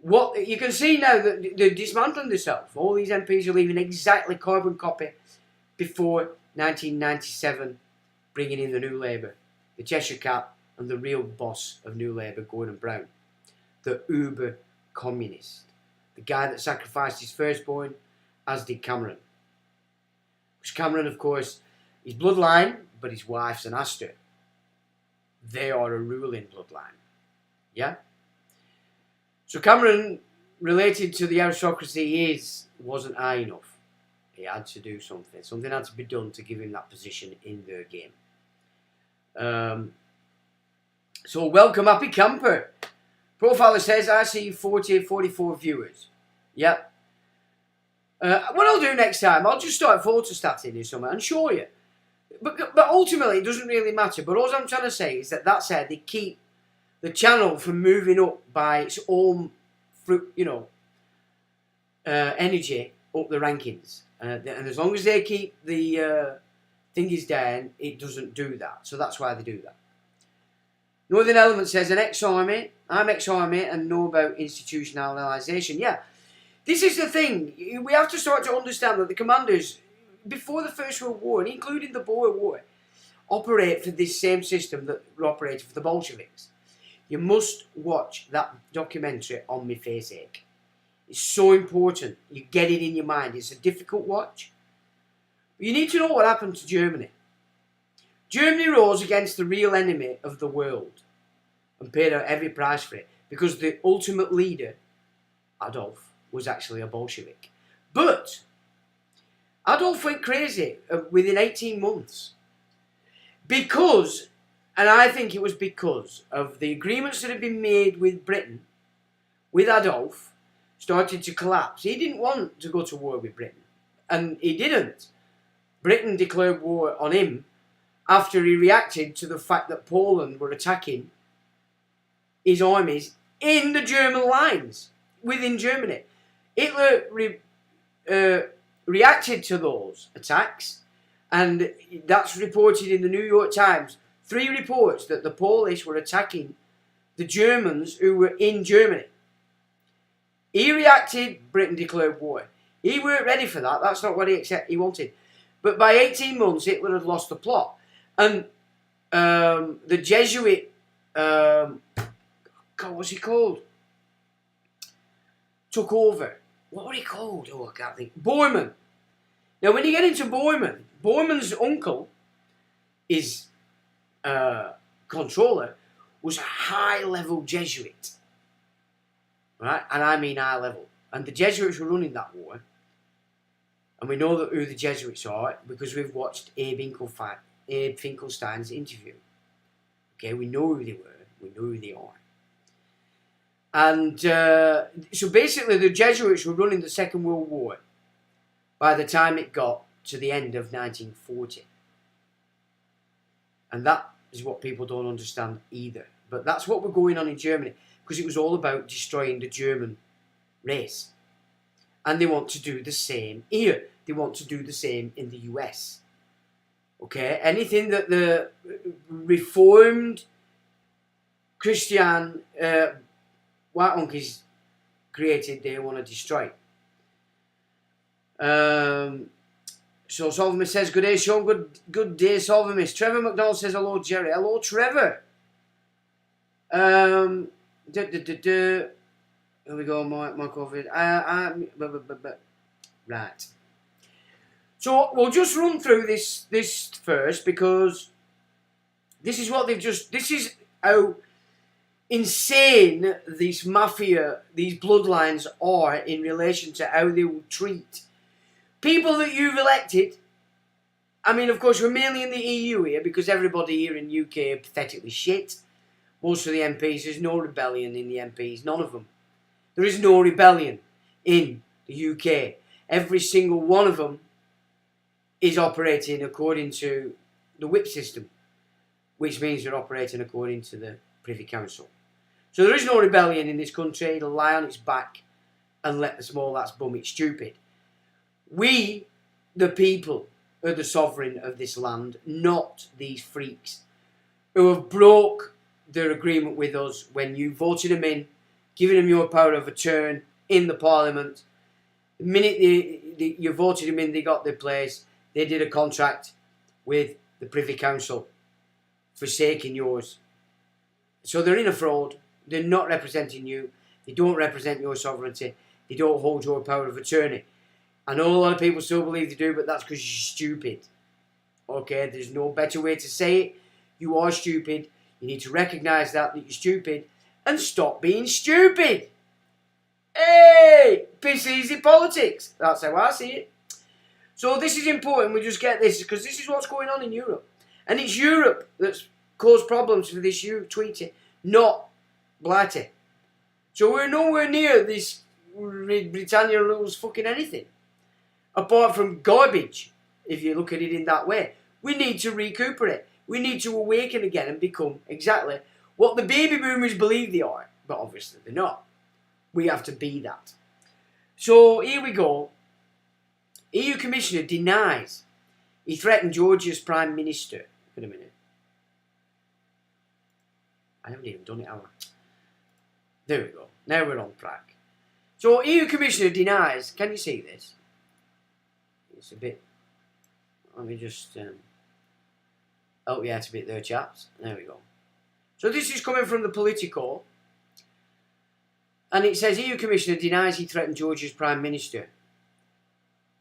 What you can see now that they're dismantling themselves. All these MPs are leaving exactly carbon copy before 1997, bringing in the new Labour, the Cheshire Cat, and the real boss of New Labour, Gordon Brown, the uber communist, the guy that sacrificed his firstborn, as did Cameron. Because Cameron, of course, his bloodline, but his wife's an Astor. They are a ruling bloodline. Yeah? So Cameron, related to the aristocracy, wasn't high enough. He had to do something. Something had to be done to give him that position in their game. So welcome, Happy Camper. Profiler says, "I see 44 viewers." Yep. What I'll do next time, I'll just start photostating or something and show you. But ultimately, it doesn't really matter. But all I'm trying to say is that said, they keep the channel from moving up by its own, energy up the rankings. And as long as they keep the thingies down, it doesn't do that. So that's why they do that. Northern Element says, I'm ex-army and know about institutionalization. Yeah, this is the thing. We have to start to understand that the commanders, before the First World War, and including the Boer War, operate for this same system that operated for the Bolsheviks. You must watch that documentary on My Face Ache. It's so important. You get it in your mind. It's a difficult watch. But you need to know what happened to Germany. Germany rose against the real enemy of the world and paid a heavy price for it, because the ultimate leader, Adolf, was actually a Bolshevik. But Adolf went crazy within 18 months because, and I think it was because of the agreements that had been made with Britain, with Adolf, started to collapse. He didn't want to go to war with Britain, and he didn't. Britain declared war on him after he reacted to the fact that Poland were attacking his armies in the German lines within Germany. Hitler reacted to those attacks, and that's reported in the New York Times. 3 reports that the Polish were attacking the Germans who were in Germany. He reacted, Britain declared war. He weren't ready for that. That's not what he wanted. But by 18 months, Hitler had lost the plot. And the Jesuit, God, what's he called? Took over. What were he called? Oh, I can't think. Bormann. Now, when you get into Bormann, Bormann's uncle, his controller, was a high-level Jesuit. Right? And I mean high-level. And the Jesuits were running that war. And we know who the Jesuits are because we've watched Abe Finkelstein's interview. Okay, we know who they were. We know who they are. And so basically the Jesuits were running the Second World War by the time it got to the end of 1940. And that is what people don't understand either. But that's what we're going on in Germany, because it was all about destroying the German race. And they want to do the same here. They want to do the same in the US. Okay? Anything that the reformed Christian white monkeys created, they want to destroy. So Solvermiss says, good day, Sean. Good day, Solvermiss. Trevor McDonald says, hello, Jerry. Hello, Trevor. Here we go, my COVID. Right. So we'll just run through this first, because this is what they've just. This is how insane these mafia, these bloodlines are in relation to how they will treat people that you've elected. I mean, of course, we're mainly in the EU here, because everybody here in the UK are pathetically shit. Most of the MPs, there's no rebellion in the MPs, none of them. There is no rebellion in the UK. Every single one of them is operating according to the whip system, which means they're operating according to the Privy Council. So there is no rebellion in this country. It'll lie on its back and let the small lads bum it stupid. We, the people, are the sovereign of this land, not these freaks who have broke their agreement with us when you voted them in, giving them your power of attorney in the Parliament. The minute you voted them in, they got their place. They did a contract with the Privy Council, forsaking yours. So they're in a fraud. They're not representing you. They don't represent your sovereignty. They don't hold your power of attorney. I know a lot of people still believe they do, but that's because you're stupid. Okay, there's no better way to say it. You are stupid. You need to recognise that you're stupid and stop being stupid. Hey, piss easy politics. That's how I see it. So this is important. We just get this, because this is what's going on in Europe. And it's Europe that's caused problems for this tweeting, not Blighty. So we're nowhere near this Britannia rules fucking anything. Apart from garbage, if you look at it in that way. We need to recuperate. We need to awaken again and become exactly what the baby boomers believe they are. But obviously they're not. We have to be that. So here we go. EU Commissioner denies he threatened Georgia's Prime Minister. Wait a minute. I haven't even done it, have I? There we go. Now we're on track. So EU Commissioner denies. Can you see this? It's a bit. Let me just. Oh yeah, it's a bit there, chaps. There we go. So this is coming from the Politico, and it says EU Commissioner denies he threatened Georgia's Prime Minister.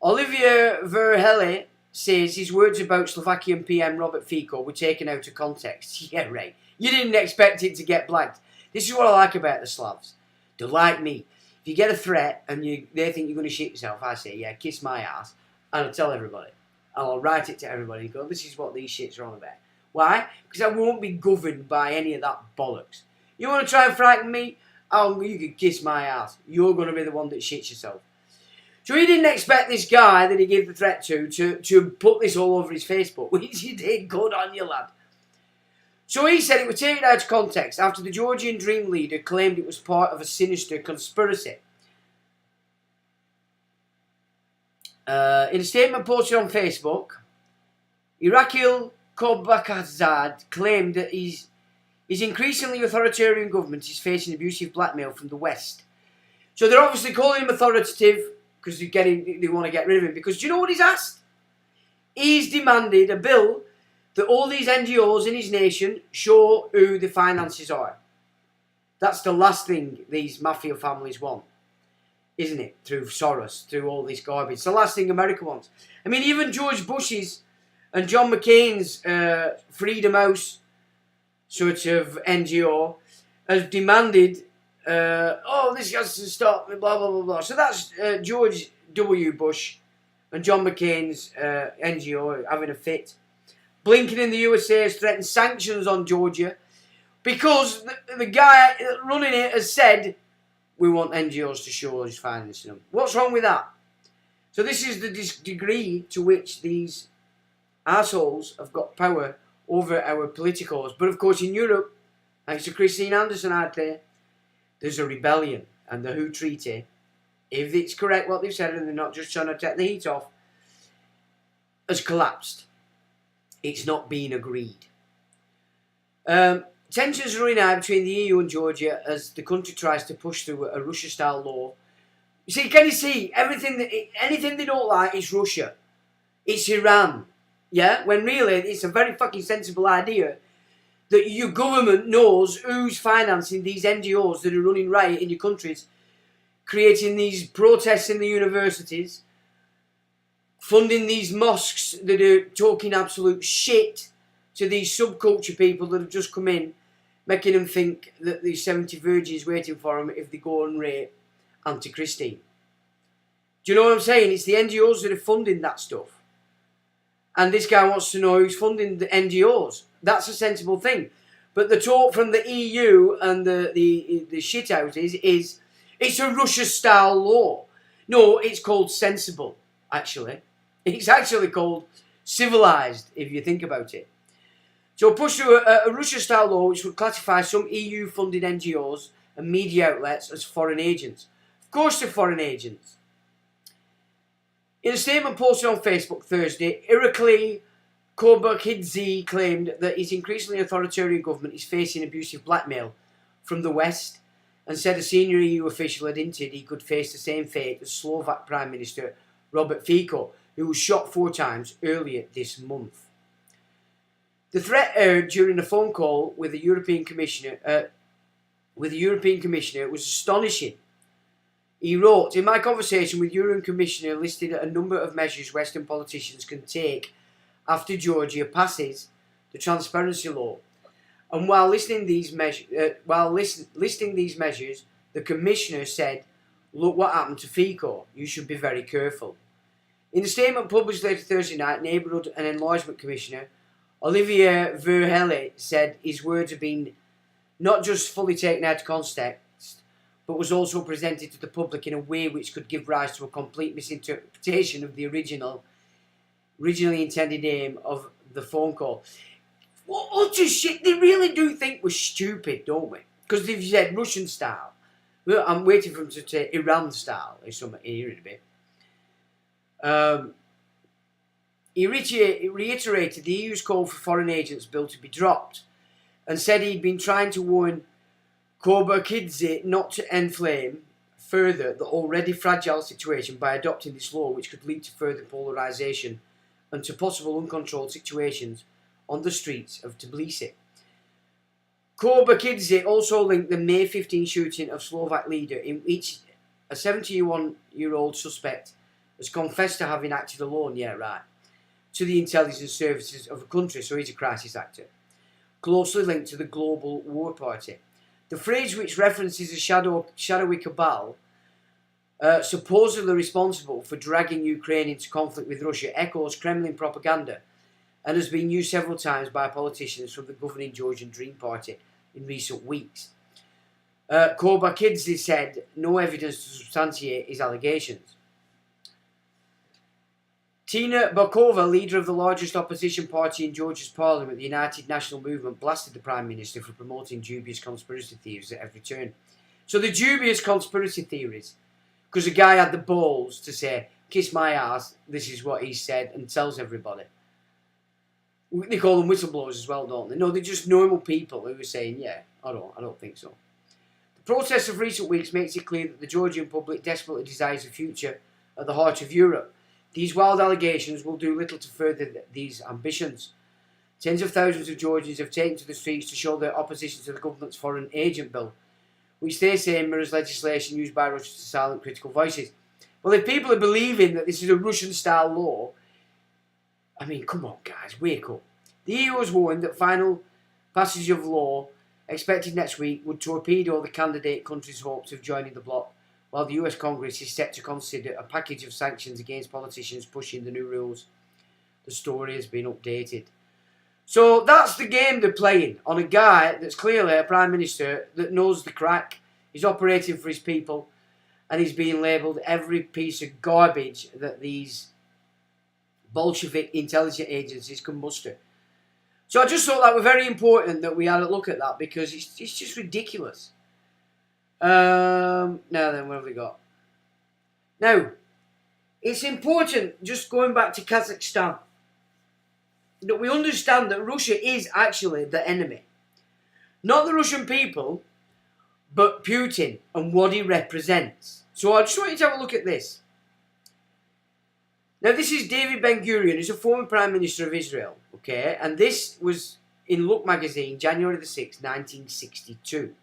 Olivier Verhelle says his words about Slovakian PM Robert Fico were taken out of context. Yeah, right. You didn't expect it to get blagged. This is what I like about the Slavs. They're like me. If you get a threat and they think you're going to shit yourself, I say, yeah, kiss my ass. And I'll tell everybody. And I'll write it to everybody and go, this is what these shits are on about. Why? Because I won't be governed by any of that bollocks. You want to try and frighten me? Oh, you can kiss my ass. You're going to be the one that shits yourself. So he didn't expect this guy that he gave the threat to put this all over his Facebook, which he did. Good on you, lad. So he said it was taken out of context after the Georgian Dream leader claimed it was part of a sinister conspiracy. In a statement posted on Facebook, Irakil Kobakazad claimed that his increasingly authoritarian government is facing abusive blackmail from the West. So they're obviously calling him authoritative because they want to get rid of him. Because do you know what he's asked? He's demanded a bill that all these NGOs in his nation show who the finances are. That's the last thing these mafia families want, isn't it? Through Soros, through all this garbage. It's the last thing America wants. I mean, even George Bush's and John McCain's Freedom House sort of NGO has demanded, this has to stop, blah, blah, blah, blah. So that's George W. Bush and John McCain's NGO having a fit. Blinken in the USA has threatened sanctions on Georgia because the guy running it has said, we want NGOs to show us financing them. What's wrong with that? So this is the degree to which these assholes have got power over our politicals. But of course in Europe, thanks to Christine Anderson out there, there's a rebellion. And the WHO Treaty, if it's correct what they've said and they're not just trying to take the heat off, has collapsed. It's not been agreed. Tensions are running high between the EU and Georgia as the country tries to push through a Russia-style law. You see, can you see, anything they don't like is Russia. It's Iran. Yeah? When really, it's a very fucking sensible idea that your government knows who's financing these NGOs that are running riot in your countries, creating these protests in the universities, funding these mosques that are talking absolute shit to these subculture people that have just come in, making them think that there's 70 virgins waiting for them if they go and rape Auntie Christine. Do you know what I'm saying? It's the NGOs that are funding that stuff. And this guy wants to know who's funding the NGOs. That's a sensible thing. But the talk from the EU and the shithouses is it's a Russia-style law. No, it's called sensible, actually. It's actually called civilized, if you think about it. So push through a Russia-style law which would classify some EU-funded NGOs and media outlets as foreign agents. Of course they're foreign agents. In a statement posted on Facebook Thursday, Irakli Korbakidze claimed that his increasingly authoritarian government is facing abusive blackmail from the West and said a senior EU official had hinted he could face the same fate as Slovak Prime Minister Robert Fico, who was shot 4 times earlier this month. The threat aired during a phone call with the European Commissioner was astonishing. He wrote, in my conversation with European Commissioner listed a number of measures Western politicians can take after Georgia passes the transparency law. And while listing these measures, the Commissioner said, look what happened to Fico. You should be very careful. In a statement published later Thursday night, Neighbourhood and Enlargement Commissioner Olivier Verhelle said his words have been not just fully taken out of context, but was also presented to the public in a way which could give rise to a complete misinterpretation of the originally intended aim of the phone call. What utter shit, they really do think we're stupid, don't we? Because they've said Russian style. Well, I'm waiting for them to say Iran style or something here in a bit. He reiterated the EU's call for foreign agents bill to be dropped and said he'd been trying to warn Korbakidze not to enflame further the already fragile situation by adopting this law which could lead to further polarisation and to possible uncontrolled situations on the streets of Tbilisi. Korbakidze also linked the May 15 shooting of Slovak leader in which a 71-year-old suspect has confessed to having acted alone, to the intelligence services of the country, so he's a crisis actor, closely linked to the Global War Party. The phrase which references a shadowy cabal supposedly responsible for dragging Ukraine into conflict with Russia echoes Kremlin propaganda and has been used several times by politicians from the governing Georgian Dream Party in recent weeks. Korbakidze said no evidence to substantiate his allegations. Tina Bakova, leader of the largest opposition party in Georgia's parliament, the United National Movement, blasted the Prime Minister for promoting dubious conspiracy theories at every turn. So the dubious conspiracy theories, because the guy had the balls to say, kiss my ass, this is what he said, and tells everybody. They call them whistleblowers as well, don't they? No, they're just normal people who are saying, yeah, I don't think so. The process of recent weeks makes it clear that the Georgian public desperately desires a future at the heart of Europe. These wild allegations will do little to further these ambitions. Tens of thousands of Georgians have taken to the streets to show their opposition to the government's foreign agent bill, which they say mirrors legislation used by Russia to silence critical voices. Well, if people are believing that this is a Russian-style law, I mean, come on, guys, wake up. The EU has warned that final passage of law expected next week would torpedo the candidate country's hopes of joining the bloc, while the US Congress is set to consider a package of sanctions against politicians pushing the new rules. The story has been updated. So that's the game they're playing on a guy that's clearly a Prime Minister that knows the crack. He's operating for his people, and he's being labelled every piece of garbage that these Bolshevik intelligence agencies can muster. So I just thought that was very important that we had a look at that, because it's just ridiculous. Now then, what have we got? Now, it's important, just going back to Kazakhstan, that we understand that Russia is actually the enemy. Not the Russian people, but Putin and what he represents. So I just want you to have a look at this. Now, this is David Ben-Gurion, who's a former Prime Minister of Israel, okay? And this was in Look magazine, January the 6th, 1962.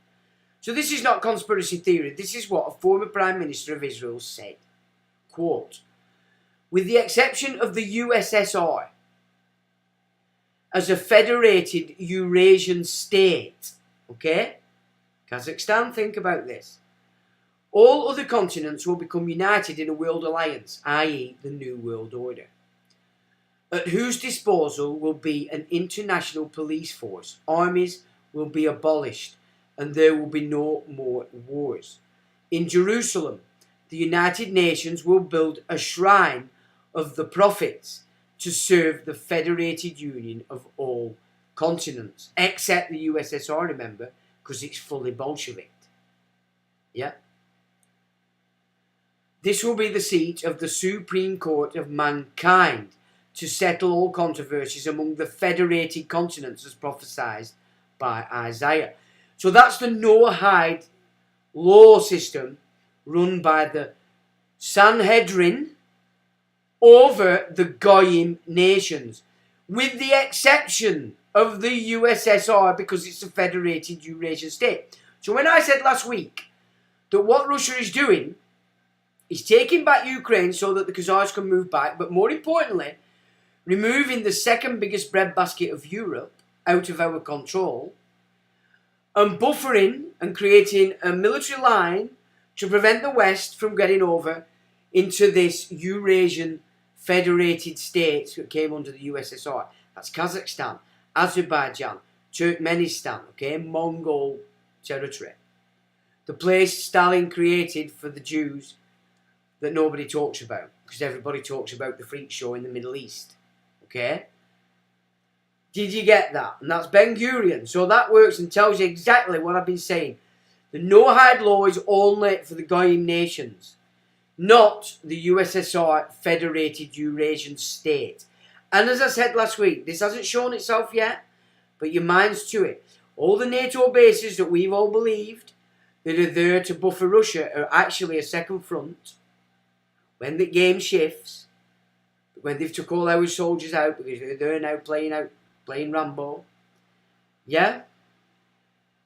So this is not conspiracy theory. This is what a former Prime Minister of Israel said. Quote, "With the exception of the USSR, as a federated Eurasian state," okay? Kazakhstan, think about this. "All other continents will become united in a world alliance, i.e. the New World Order, at whose disposal will be an international police force. Armies will be abolished, and there will be no more wars. In Jerusalem, the United Nations will build a shrine of the prophets to serve the federated union of all continents," except the USSR, remember, because it's fully Bolshevik. Yeah? "This will be the seat of the Supreme Court of mankind to settle all controversies among the federated continents as prophesied by Isaiah." So that's the no-hide law system run by the Sanhedrin over the Goyim nations, with the exception of the USSR, because it's a federated Eurasian state. So when I said last week that what Russia is doing is taking back Ukraine so that the Khazars can move back, but more importantly, removing the second biggest breadbasket of Europe out of our control, and buffering and creating a military line to prevent the West from getting over into this Eurasian federated states that came under the USSR. That's Kazakhstan, Azerbaijan, Turkmenistan, okay, Mongol territory. The place Stalin created for the Jews that nobody talks about, because everybody talks about the freak show in the Middle East, okay? Did you get that? And that's Ben-Gurion. So that works and tells you exactly what I've been saying. The no-hide law is only for the Goyim nations, not the USSR federated Eurasian state. And as I said last week, this hasn't shown itself yet, but your mind's to it. All the NATO bases that we've all believed that are there to buffer Russia are actually a second front. When the game shifts, when they've took all our soldiers out because they're now playing Rambo, yeah?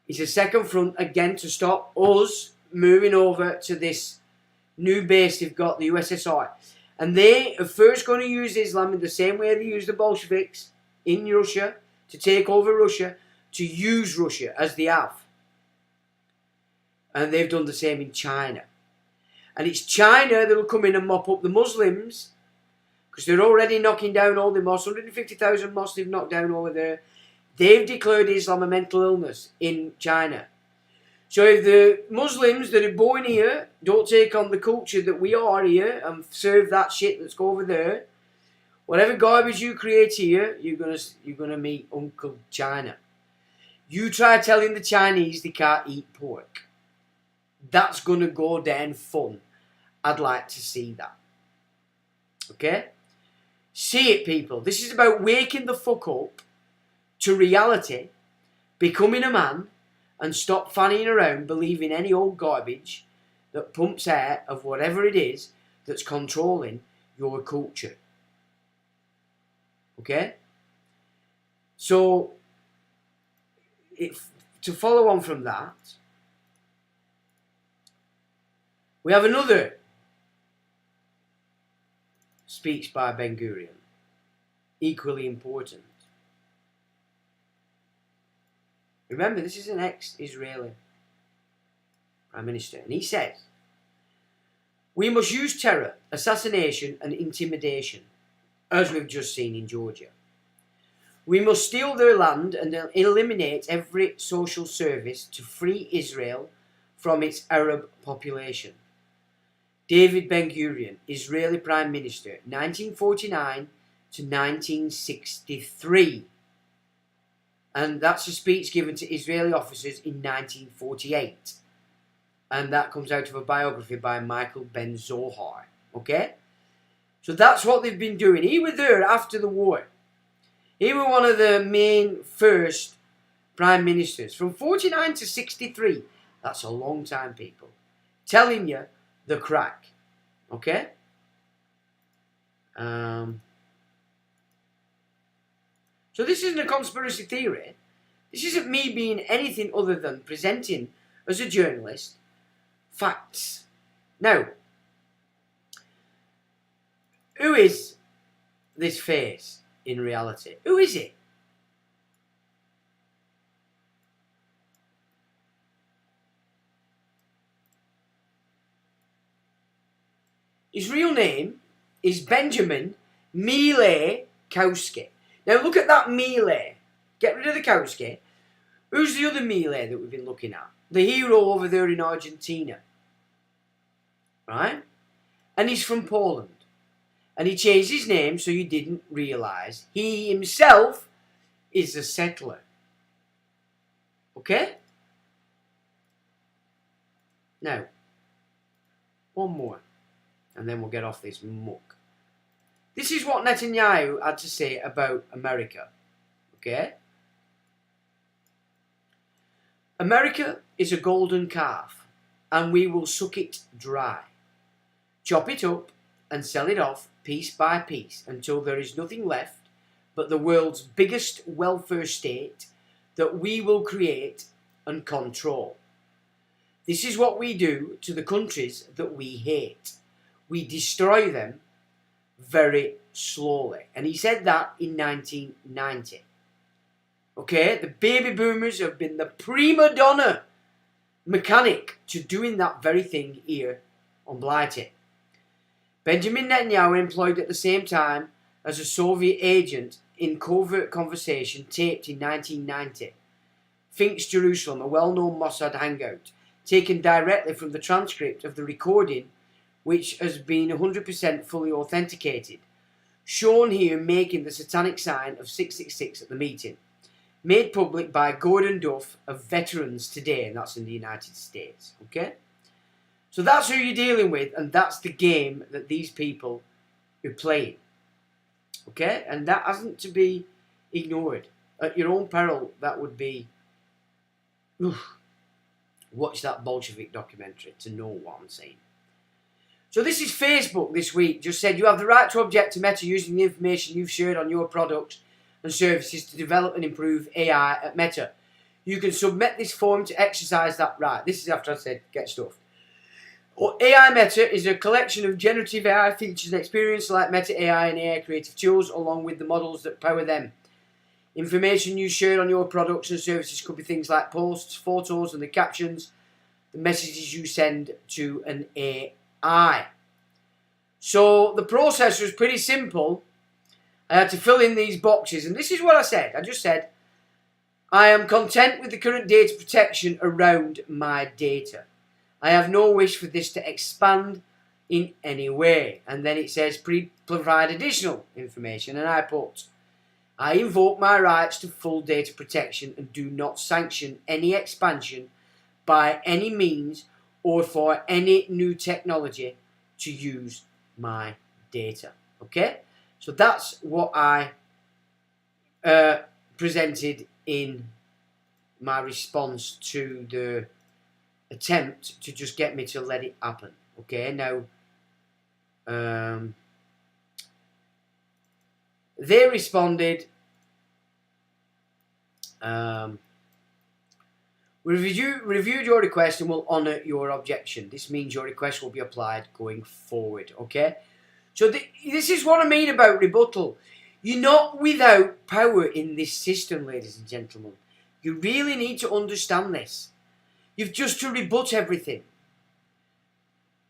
It's a second front again to stop us moving over to this new base they've got, the USSR. And they are first going to use Islam in the same way they used the Bolsheviks in Russia to take over Russia, to use Russia as they have. And they've done the same in China. And it's China that will come in and mop up the Muslims, because they're already knocking down all the mosques. 150,000 mosques they've knocked down over there. They've declared Islam a mental illness in China. So if the Muslims that are born here don't take on the culture that we are here and serve that shit that's over there, whatever garbage you create here, you're gonna meet Uncle China. You try telling the Chinese they can't eat pork. That's gonna go down fun. I'd like to see that. Okay? See it, people. This is about waking the fuck up to reality, becoming a man, and stop fanning around believing any old garbage that pumps out of whatever it is that's controlling your culture. Okay? So, to follow on from that, we have another speech by Ben Gurion, equally important. Remember, this is an ex-Israeli Prime Minister, and he says, "We must use terror, assassination and intimidation, as we've just seen in Georgia. We must steal their land and eliminate every social service to free Israel from its Arab population." David Ben Gurion, Israeli Prime Minister, 1949 to 1963. And that's a speech given to Israeli officers in 1948. And that comes out of a biography by Michael Ben Zohar. Okay? So that's what they've been doing. He was there after the war. He was one of the main first prime ministers. From 49 to 63. That's a long time, people. Telling you the crack. Okay? So this isn't a conspiracy theory. This isn't me being anything other than presenting, as a journalist, facts. Now, who is this face in reality? Who is it? His real name is Benjamin Milei-Kowski. Now look at that Milei. Get rid of the Kowski. Who's the other Milei that we've been looking at? The hero over there in Argentina. Right? And he's from Poland. And he changed his name so you didn't realise he himself is a settler. Okay? Now, one more. And then we'll get off this muck. This is what Netanyahu had to say about America. Okay? America is a golden calf, and we will suck it dry. Chop it up and sell it off piece by piece until there is nothing left but the world's biggest welfare state that we will create and control. This is what we do to the countries that we hate. We destroy them very slowly. And he said that in 1990. Okay, the baby boomers have been the prima donna mechanic to doing that very thing here on Blighty. Benjamin Netanyahu, employed at the same time as a Soviet agent in covert conversation taped in 1990, thinks Jerusalem, a well-known Mossad hangout, taken directly from the transcript of the recording, which has been 100% fully authenticated, shown here making the satanic sign of 666 at the meeting, made public by Gordon Duff of Veterans Today, and that's in the United States. Okay? So that's who you're dealing with, and that's the game that these people are playing. Okay? And that hasn't to be ignored. At your own peril, that would be... watch that Bolshevik documentary to know what I'm saying. So this is Facebook this week. Just said, you have the right to object to Meta using the information you've shared on your products and services to develop and improve AI at Meta. You can submit this form to exercise that right. This is after I said, get stuff. AI Meta is a collection of generative AI features and experience like Meta AI and AI creative tools, along with the models that power them. Information you share on your products and services could be things like posts, photos and the captions, the messages you send to an AI. So the process was pretty simple. I had to fill in these boxes, and this is what I said. I just said, I am content with the current data protection around my data. I have no wish for this to expand in any way. And then it says, provide additional information, and I put, I invoke my rights to full data protection and do not sanction any expansion by any means or for any new technology to use my data. Okay? So that's what I presented in my response to the attempt to just get me to let it happen. Okay? Now, they responded We reviewed your request and will honour your objection. This means your request will be applied going forward, okay? So this is what I mean about rebuttal. You're not without power in this system, ladies and gentlemen. You really need to understand this. You've just to rebut everything.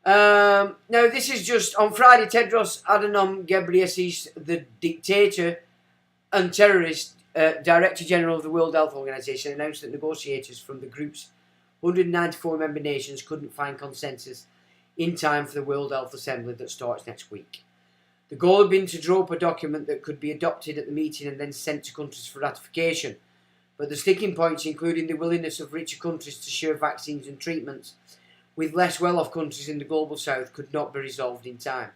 Now, this is just on Friday. Tedros Adhanom Ghebreyesus, the dictator and terrorist Director General of the World Health Organization, announced that negotiators from the group's 194 member nations couldn't find consensus in time for the World Health Assembly that starts next week. The goal had been to draw up a document that could be adopted at the meeting and then sent to countries for ratification. But the sticking points, including the willingness of richer countries to share vaccines and treatments with less well-off countries in the global south, could not be resolved in time.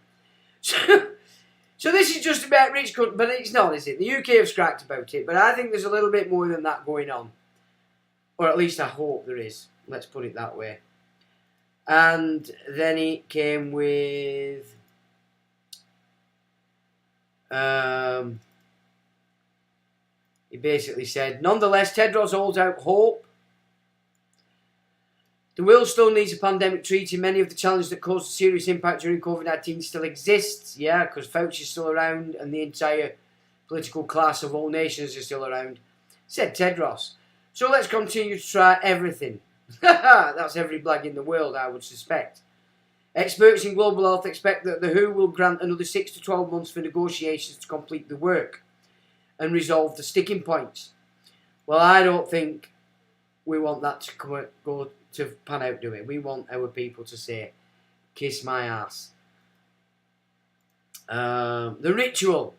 So this is just about rich countries, but it's not, is it? The UK have scracked about it, but I think there's a little bit more than that going on. Or at least I hope there is. Let's put it that way. And then it came with... he basically said, nonetheless, Tedros holds out hope. The world still needs a pandemic treaty. Many of the challenges that caused a serious impact during COVID-19 still exist. Yeah, because Fauci's still around and the entire political class of all nations are still around, said Tedros. So let's continue to try everything. That's every blag in the world, I would suspect. Experts in global health expect that the WHO will grant another 6 to 12 months for negotiations to complete the work and resolve the sticking points. Well, I don't think we want that to go to pan out, do we? We want our people to say, kiss my ass. The ritual.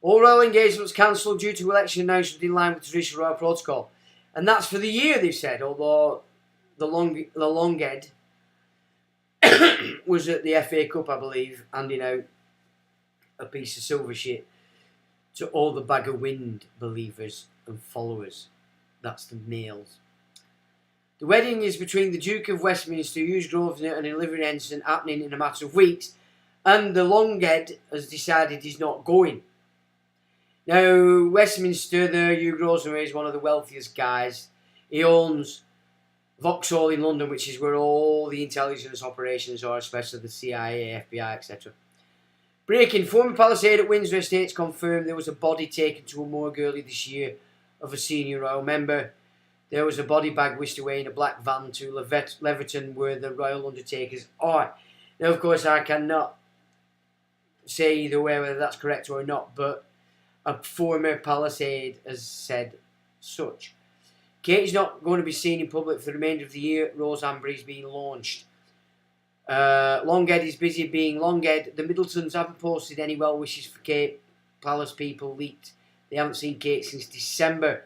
All royal engagements cancelled due to election announcement in line with traditional royal protocol. And that's for the year, they've said, although the long head was at the FA Cup, I believe, handing out a piece of silver shit to all the bag of wind believers and followers. That's the males. The wedding is between the Duke of Westminster, Hughes Grosvenor and Olivia Ensign, happening in a matter of weeks, and the longhead has decided he's not going. Now, Westminster, the Hugh Grosvenor is one of the wealthiest guys. He owns Vauxhall in London, which is where all the intelligence operations are, especially the CIA, FBI, etc. Breaking. Former Palisade at Windsor Estates confirmed there was a body taken to a morgue early this year of a senior royal member. There was a body bag whisked away in a black van to Leverton, where the royal undertakers are. Now, of course, I cannot say either way whether that's correct or not, but a former Palisade has said such. Kate's not going to be seen in public for the remainder of the year. Rose Ambury is being launched. Longhead is busy being Longhead. The Middletons haven't posted any well wishes for Kate. Palace people leaked they haven't seen Kate since December.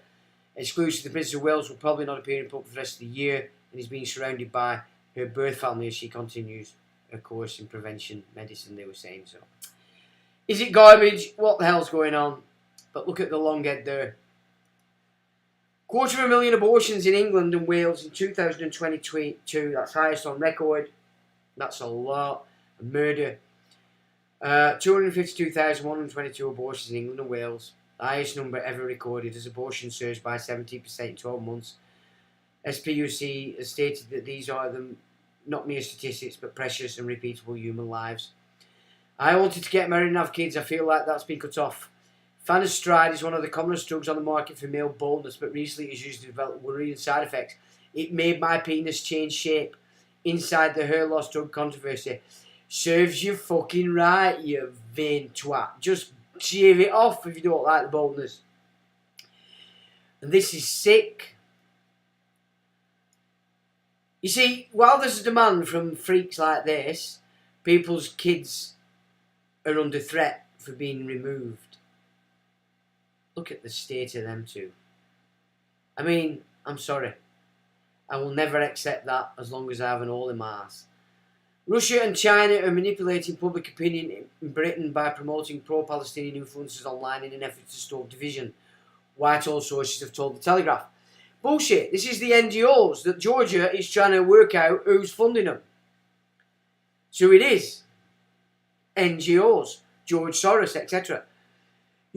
Exclusive, the Princess of Wales will probably not appear in public for the rest of the year, and is being surrounded by her birth family as she continues her course in prevention medicine, they were saying. So, is it garbage? What the hell's going on? But look at the Longhead there. 250,000 abortions in England and Wales in 2022. That's highest on record. That's a lot. A murder. 252,122 abortions in England and Wales. The highest number ever recorded as abortion surged by 70% in 12 months. SPUC has stated that these are not mere statistics but precious and repeatable human lives. I wanted to get married and have kids. I feel like that's been cut off. Finasteride is one of the commonest drugs on the market for male baldness, but recently it is used to develop worrying side effects. It made my penis change shape inside the hair loss drug controversy. Serves you fucking right, you vain twat. Just shave it off if you don't like the baldness. And this is sick. You see, while there's a demand from freaks like this, people's kids are under threat for being removed. Look at the state of them two. I mean, I'm sorry. I will never accept that as long as I have an hole in my ass. Russia and China are manipulating public opinion in Britain by promoting pro-Palestinian influences online in an effort to stoke division, Whitehall sources have told The Telegraph. Bullshit. This is the NGOs that Georgia is trying to work out who's funding them. So it is NGOs, George Soros, etc.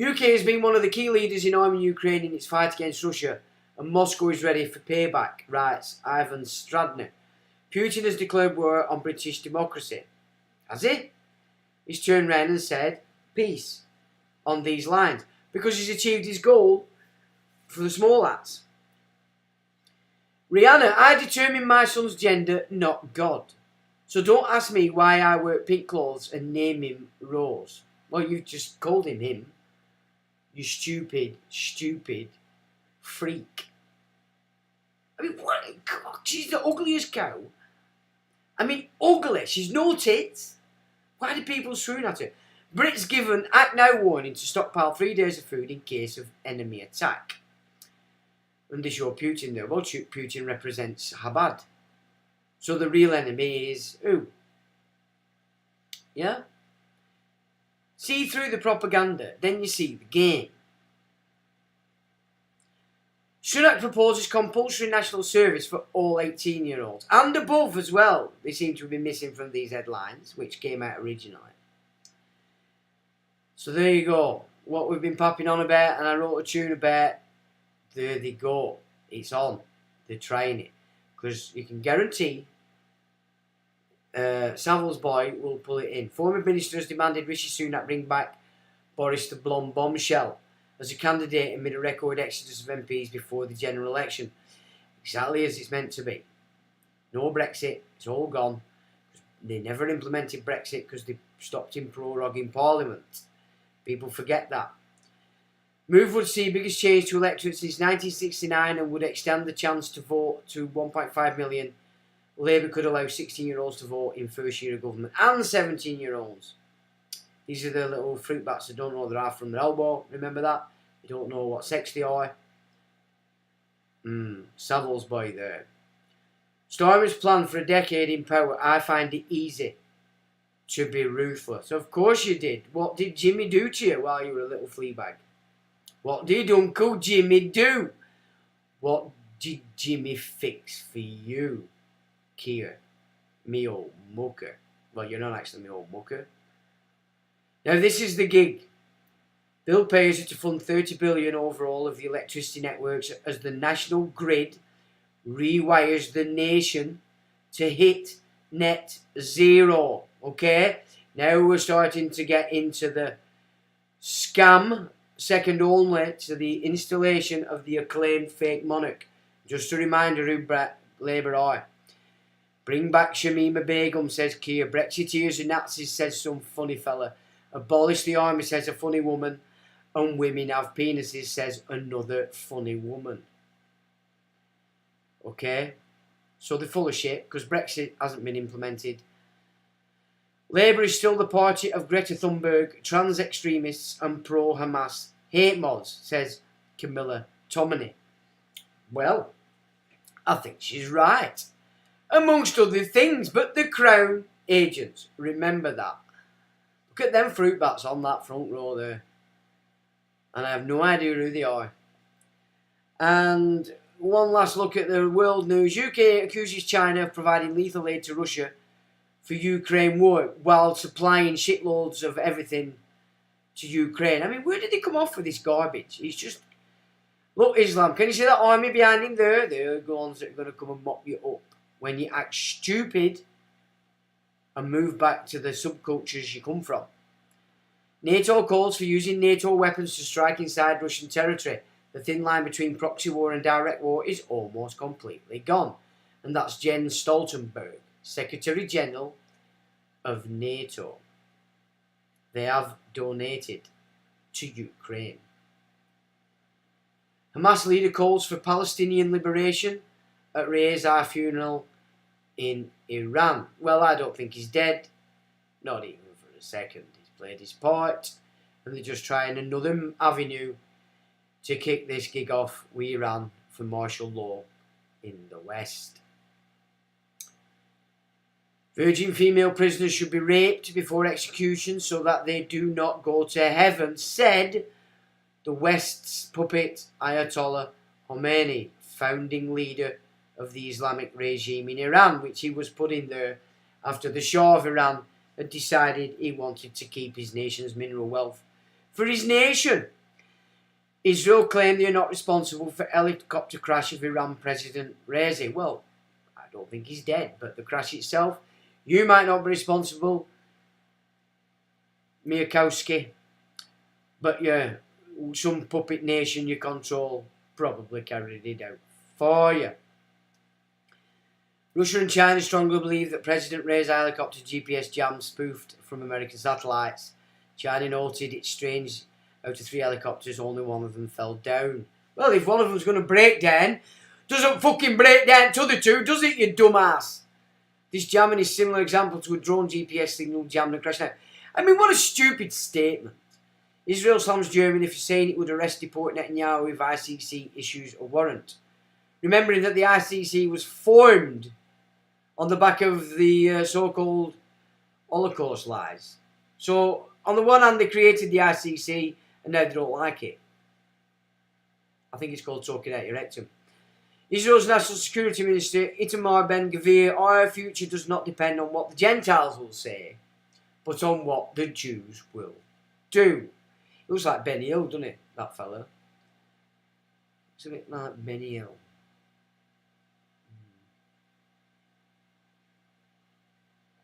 UK has been one of the key leaders in arming Ukraine in its fight against Russia, and Moscow is ready for payback, writes Ivan Stradner. Putin has declared war on British democracy. Has he? He's turned round and said peace on these lines because he's achieved his goal for the small lads. Rihanna, I determine my son's gender, not God. So don't ask me why I wear pink clothes and name him Rose. Well, you've just called him him. You stupid freak. I mean, what? God, she's the ugliest cow. I mean, ugly. She's no tits. Why do people swoon at her? Brits given act now warning to stockpile 3 days of food in case of enemy attack. And they show Putin there. Well, Putin represents Chabad. So the real enemy is who? Yeah? See through the propaganda, then you see the game. Sunak proposes compulsory national service for all 18-year-olds. And above as well. They seem to have been missing from these headlines, which came out originally. So there you go. What we've been popping on about, and I wrote a tune about, there they go. It's on. They're trying it. Because you can guarantee Savills boy will pull it in. Former ministers demanded Rishi Sunak bring back Boris the Blonde bombshell as a candidate amid a record exodus of MPs before the general election. Exactly as it's meant to be. No Brexit. It's all gone. They never implemented Brexit because they stopped him proroguing Parliament. People forget that. Move would see biggest change to electorate since 1969 and would extend the chance to vote to 1.5 million. Labour could allow 16-year-olds to vote in first year of government and 17-year-olds. These are the little fruit bats that don't know their half from their elbow. Remember that? They don't know what sex they are. Savills boy there. Starmer's plan for a decade in power. I find it easy to be ruthless. Of course you did. What did Jimmy do to you while you were a little flea bag? What did Uncle Jimmy do? What did Jimmy fix for you? Kia, me old mucker. Well, you're not actually me old mucker. Now this is the gig. Bill pays you to fund 30 billion over all of the electricity networks as the national grid rewires the nation to hit net zero. Okay? Now we're starting to get into the scam, second only to the installation of the acclaimed fake monarch. Just a reminder who Labour are. Bring back Shamima Begum, says Keir. Brexiteers and Nazis, says some funny fella. Abolish the army, says a funny woman. And women have penises, says another funny woman. Okay? So they're full of shit, because Brexit hasn't been implemented. Labour is still the party of Greta Thunberg, trans extremists and pro-Hamas hate mods, says Camilla Tominey. Well, I think she's right. Amongst other things, but the Crown agents, remember that. Look at them fruit bats on that front row there. And I have no idea who they are. And one last look at the world news. UK accuses China of providing lethal aid to Russia for Ukraine war while supplying shitloads of everything to Ukraine. I mean, where did they come off with this garbage? He's just... Look, Islam, can you see that army behind him there? They're the ones that are going to come and mop you up when you act stupid and move back to the subcultures you come from. NATO calls for using NATO weapons to strike inside Russian territory. The thin line between proxy war and direct war is almost completely gone. And that's Jens Stoltenberg, Secretary General of NATO. They have donated to Ukraine. Hamas leader calls for Palestinian liberation at Reza funeral in Iran. Well, I don't think he's dead. Not even for a second. He's played his part. And they're just trying another avenue to kick this gig off with Iran for martial law in the West. Virgin female prisoners should be raped before execution so that they do not go to heaven, said the West's puppet Ayatollah Khomeini, founding leader of the Islamic regime in Iran, which he was put in there after the Shah of Iran had decided he wanted to keep his nation's mineral wealth for his nation. Israel claimed they are not responsible for helicopter crash of Iran President Raisi. Well, I don't think he's dead, but the crash itself, you might not be responsible, Miyakowski, but yeah, some puppet nation you control probably carried it out for you. Russia and China strongly believe that President Rai's helicopter GPS jam spoofed from American satellites. China noted it's strange out of 3 helicopters, only one of them fell down. Well, if one of them's going to break down, doesn't fucking break down to the 2, does it, you dumbass? This jamming is a similar example to a drone GPS signal jammed and crashing out. I mean, what a stupid statement. Israel slams Germany for saying it would arrest deport Netanyahu if ICC issues a warrant. Remembering that the ICC was formed on the back of the so-called Holocaust lies. So, on the one hand, they created the ICC, and now they don't like it. I think it's called talking out your rectum. Israel's National Security Minister, Itamar Ben-Gvir, our future does not depend on what the Gentiles will say, but on what the Jews will do. It looks like Benny Hill, doesn't it, that fella? It's a bit like Benny Hill.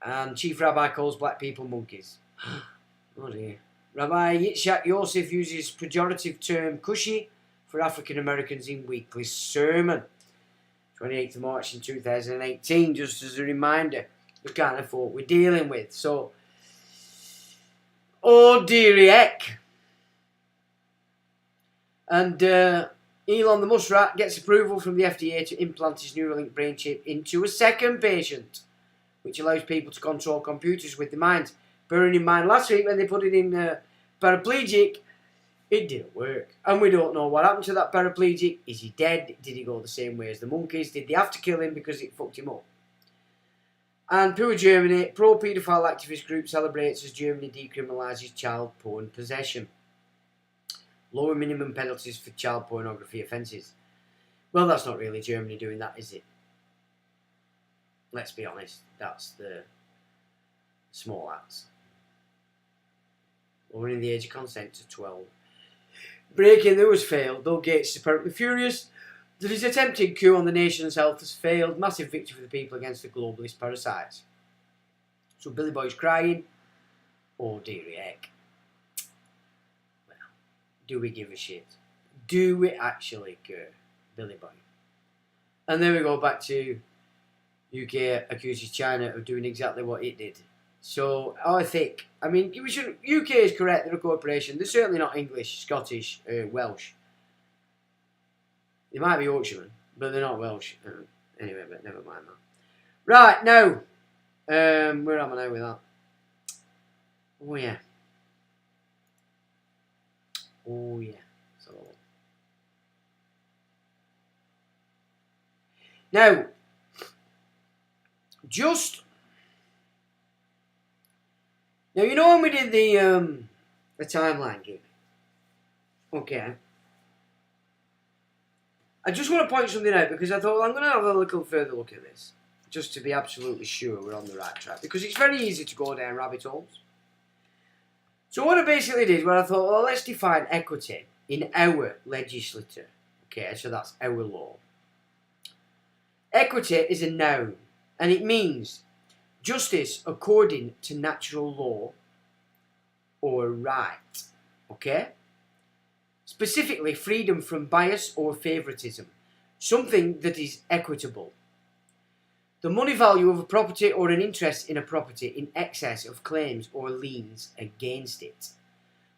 And Chief Rabbi calls black people monkeys. Oh dear. Rabbi Yitzhak Yosef uses pejorative term cushy for African Americans in weekly sermon. 28th of March in 2018, just as a reminder, the kind of folk we're dealing with. So, oh dearie heck. And Elon the Muskrat gets approval from the FDA to implant his Neuralink brain chip into a second patient, which allows people to control computers with their minds. Bearing in mind, last week when they put it in paraplegic, it didn't work. And we don't know what happened to that paraplegic. Is he dead? Did he go the same way as the monkeys? Did they have to kill him because it fucked him up? And poor Germany, pro-paedophile activist group celebrates as Germany decriminalises child porn possession. Lower minimum penalties for child pornography offences. Well, that's not really Germany doing that, is it? Let's be honest, that's the small acts. Lowering the age of consent to 12. Breaking the news failed, though Gates is apparently furious that his attempted coup on the nation's health has failed. Massive victory for the people against the globalist parasites. So Billy Boy's crying. Oh dearie heck. Well, do we give a shit? Do we actually care, Billy Boy? And then we go back to UK accuses China of doing exactly what it did. So I think, I mean, UK is correct, they're a corporation. They're certainly not English, Scottish, Welsh. They might be Yorkshiremen, but they're not Welsh. Anyway, but never mind that. Right, now, where am I now with that? Oh yeah. Oh yeah. So now, now you know when we did the timeline gig. Okay. I just want to point something out because I thought, well, I'm going to have a little further look at this just to be absolutely sure we're on the right track, because it's very easy to go down rabbit holes. So what I basically did, I thought, well, let's define equity in our legislature. Okay, so that's our law. Equity is a noun, and it means justice according to natural law or right. Okay? Specifically, freedom from bias or favouritism. Something that is equitable. The money value of a property or an interest in a property in excess of claims or liens against it.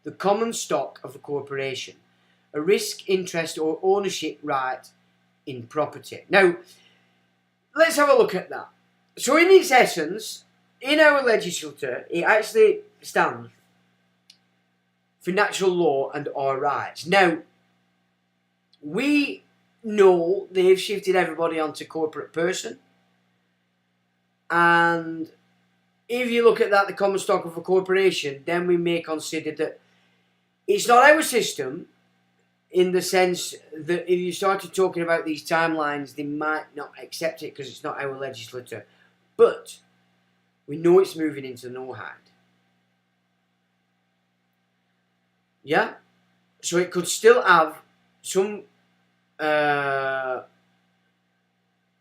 The common stock of a corporation. A risk, interest or ownership right in property. Now, let's have a look at that. So in its essence, in our legislature, it actually stands for natural law and our rights. Now, we know they've shifted everybody onto corporate person. And if you look at that, the common stock of a corporation, then we may consider that it's not our system, in the sense that if you started talking about these timelines, they might not accept it because it's not our legislature. But we know it's moving into no-hide. Yeah? So it could still have some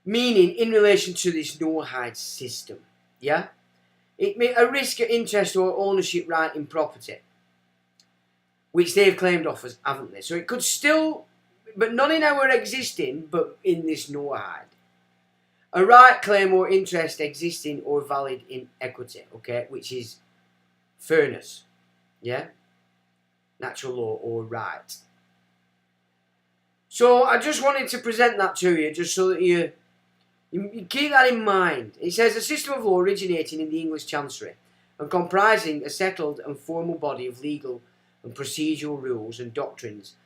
meaning in relation to this no-hide system. Yeah? It may a risk of interest or ownership right in property, which they've claimed off us, haven't they? So it could still, but not in our existing, but in this no-hide. A right, claim or interest existing or valid in equity, okay, which is fairness, yeah? Natural law or right. So I just wanted to present that to you, just so that you keep that in mind. It says a system of law originating in the English Chancery and comprising a settled and formal body of legal and procedural rules and doctrines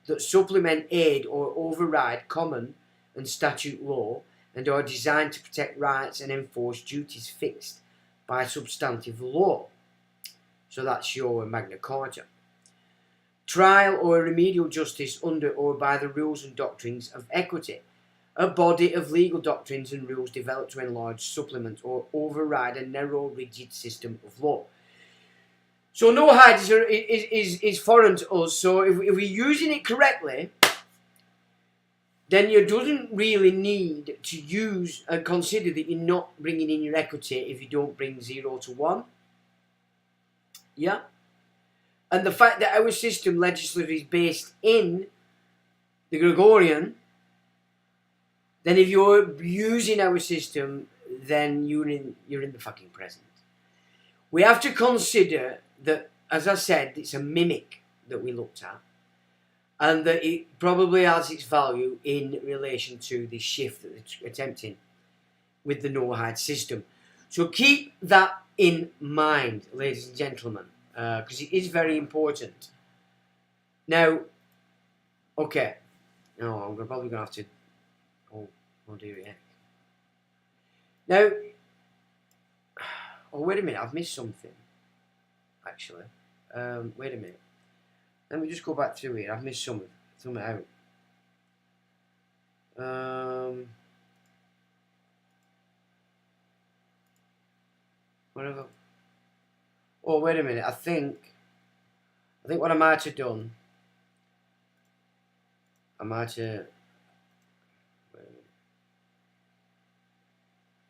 that supplement, aid or override common and statute law and are designed to protect rights and enforce duties fixed by substantive law. So that's your Magna Carta. Trial or remedial justice under or by the rules and doctrines of equity. A body of legal doctrines and rules developed to enlarge, supplement or override a narrow, rigid system of law. So no hide is foreign to us. So if we're using it correctly, then you doesn't really need to use and consider that you're not bringing in your equity if you don't bring 0 to 1. Yeah? And the fact that our system legislature is based in the Gregorian, then if you're using our system, then you're in the fucking present. We have to consider that, as I said, it's a mimic that we looked at, and that it probably has its value in relation to the shift that they're attempting with the no-hide system. So keep that in mind, ladies and gentlemen, because it is very important. Now, okay, no, I'm probably going to have to, oh dear, yeah. Now, oh, wait a minute, I've missed something, actually. Wait a minute. Let me just go back through here. I've missed something out. Whatever. Oh, wait a minute. I think what I might have done,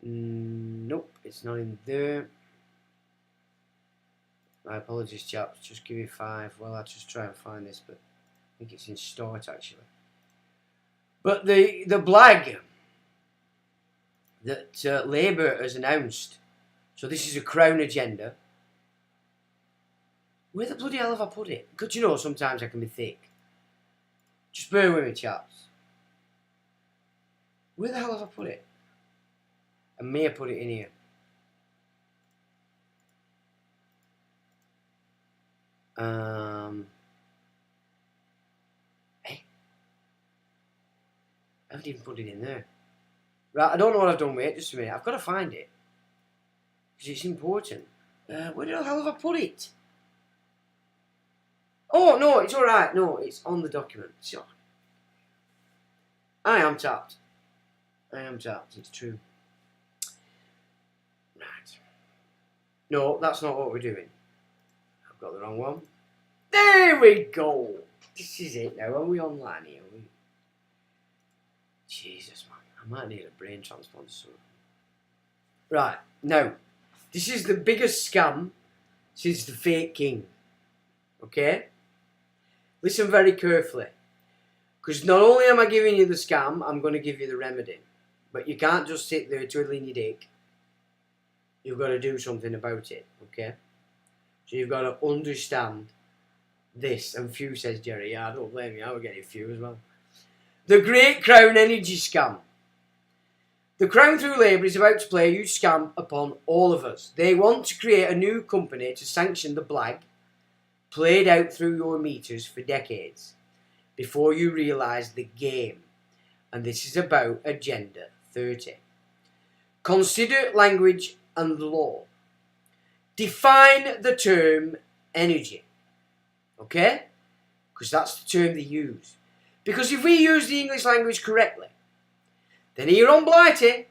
nope, it's not in there. My apologies, chaps. Just give me 5. Well, I'll just try and find this, but I think it's in start, actually. But the blag that Labour has announced, so this is a Crown agenda. Where the bloody hell have I put it? Because you know, sometimes I can be thick. Just bear with me, chaps. Where the hell have I put it? I may have put it in here. Hey, I haven't even put it in there. Right, I don't know what I've done with it. Just a minute. I've got to find it. Because it's important. Where the hell have I put it? Oh, no, it's alright. No, it's on the document. So, I am tapped. It's true. Right. No, that's not what we're doing. I've got the wrong one. There we go. This is it now. Are we online here? Jesus, man. I might need a brain transplant or something. Right. Now, this is the biggest scam since the fake king. Okay? Listen very carefully. Because not only am I giving you the scam, I'm going to give you the remedy. But you can't just sit there twiddling your dick. You've got to do something about it. Okay? So you've got to understand this. And few says, Jerry, yeah, I don't blame you. I would get a few as well. The Great Crown Energy Scam. The Crown through Labour is about to play a huge scam upon all of us. They want to create a new company to sanction the blag played out through your meters for decades before you realise the game. And this is about Agenda 30. Consider language and law. Define the term energy. Okay? Because that's the term they use. Because if we use the English language correctly, then here on Blighty,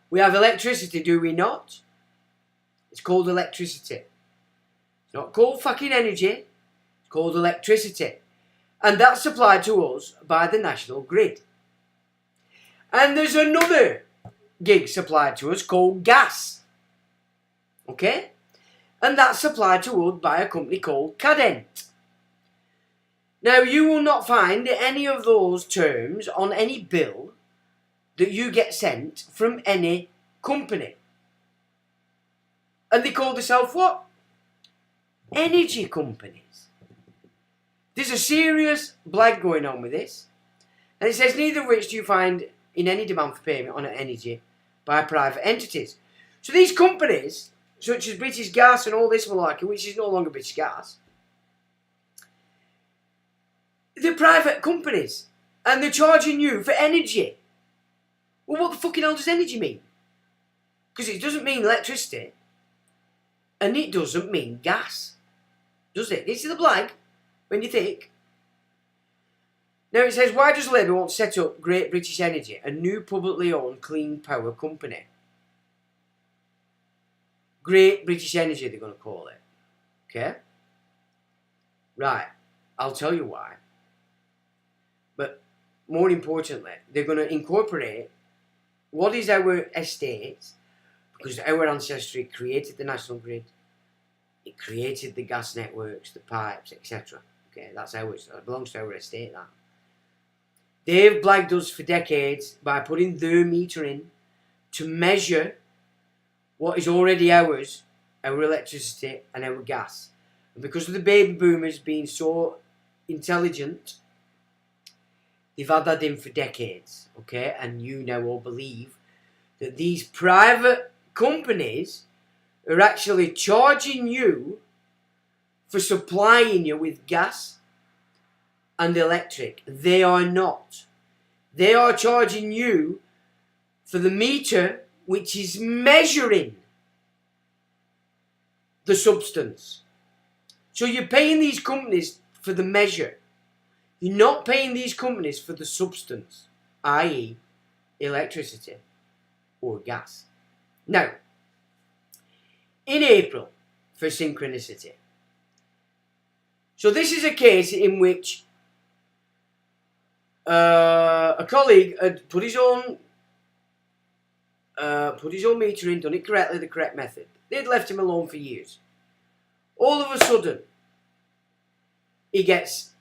we have electricity, do we not? It's called electricity. It's not called fucking energy. It's called electricity. And that's supplied to us by the national grid. And there's another gig supplied to us called gas. Okay? And that's supplied to us by a company called Cadent. Now, you will not find any of those terms on any bill that you get sent from any company. And they call themselves what? Energy companies. There's a serious blag going on with this. And it says, neither of which do you find in any demand for payment on energy by private entities. So these companies, such as British Gas and all this malarkey, which is no longer British Gas, they're private companies. And they're charging you for energy. Well, what the fucking hell does energy mean? Because it doesn't mean electricity. And it doesn't mean gas. Does it? This is the blag when you think. Now it says, why does Labour want to set up Great British Energy, a new publicly owned clean power company? Great British Energy, they're going to call it. Okay? Right. I'll tell you why. But more importantly, they're going to incorporate what is our estate, because our ancestry created the national grid. It created the gas networks, the pipes, etc. Okay, that's ours. It belongs to our estate, that. They've blagged us for decades by putting their meter in to measure what is already ours, our electricity and our gas. And because of the baby boomers being so intelligent, they've had that in for decades, okay? And you now all believe that these private companies are actually charging you for supplying you with gas and electric. They are not. They are charging you for the meter which is measuring the substance. So you're paying these companies for the measure. You're not paying these companies for the substance, i.e. electricity or gas. Now, in April, for synchronicity. So this is a case in which a colleague had put his own meter in, done it correctly, the correct method. They'd left him alone for years. All of a sudden, he gets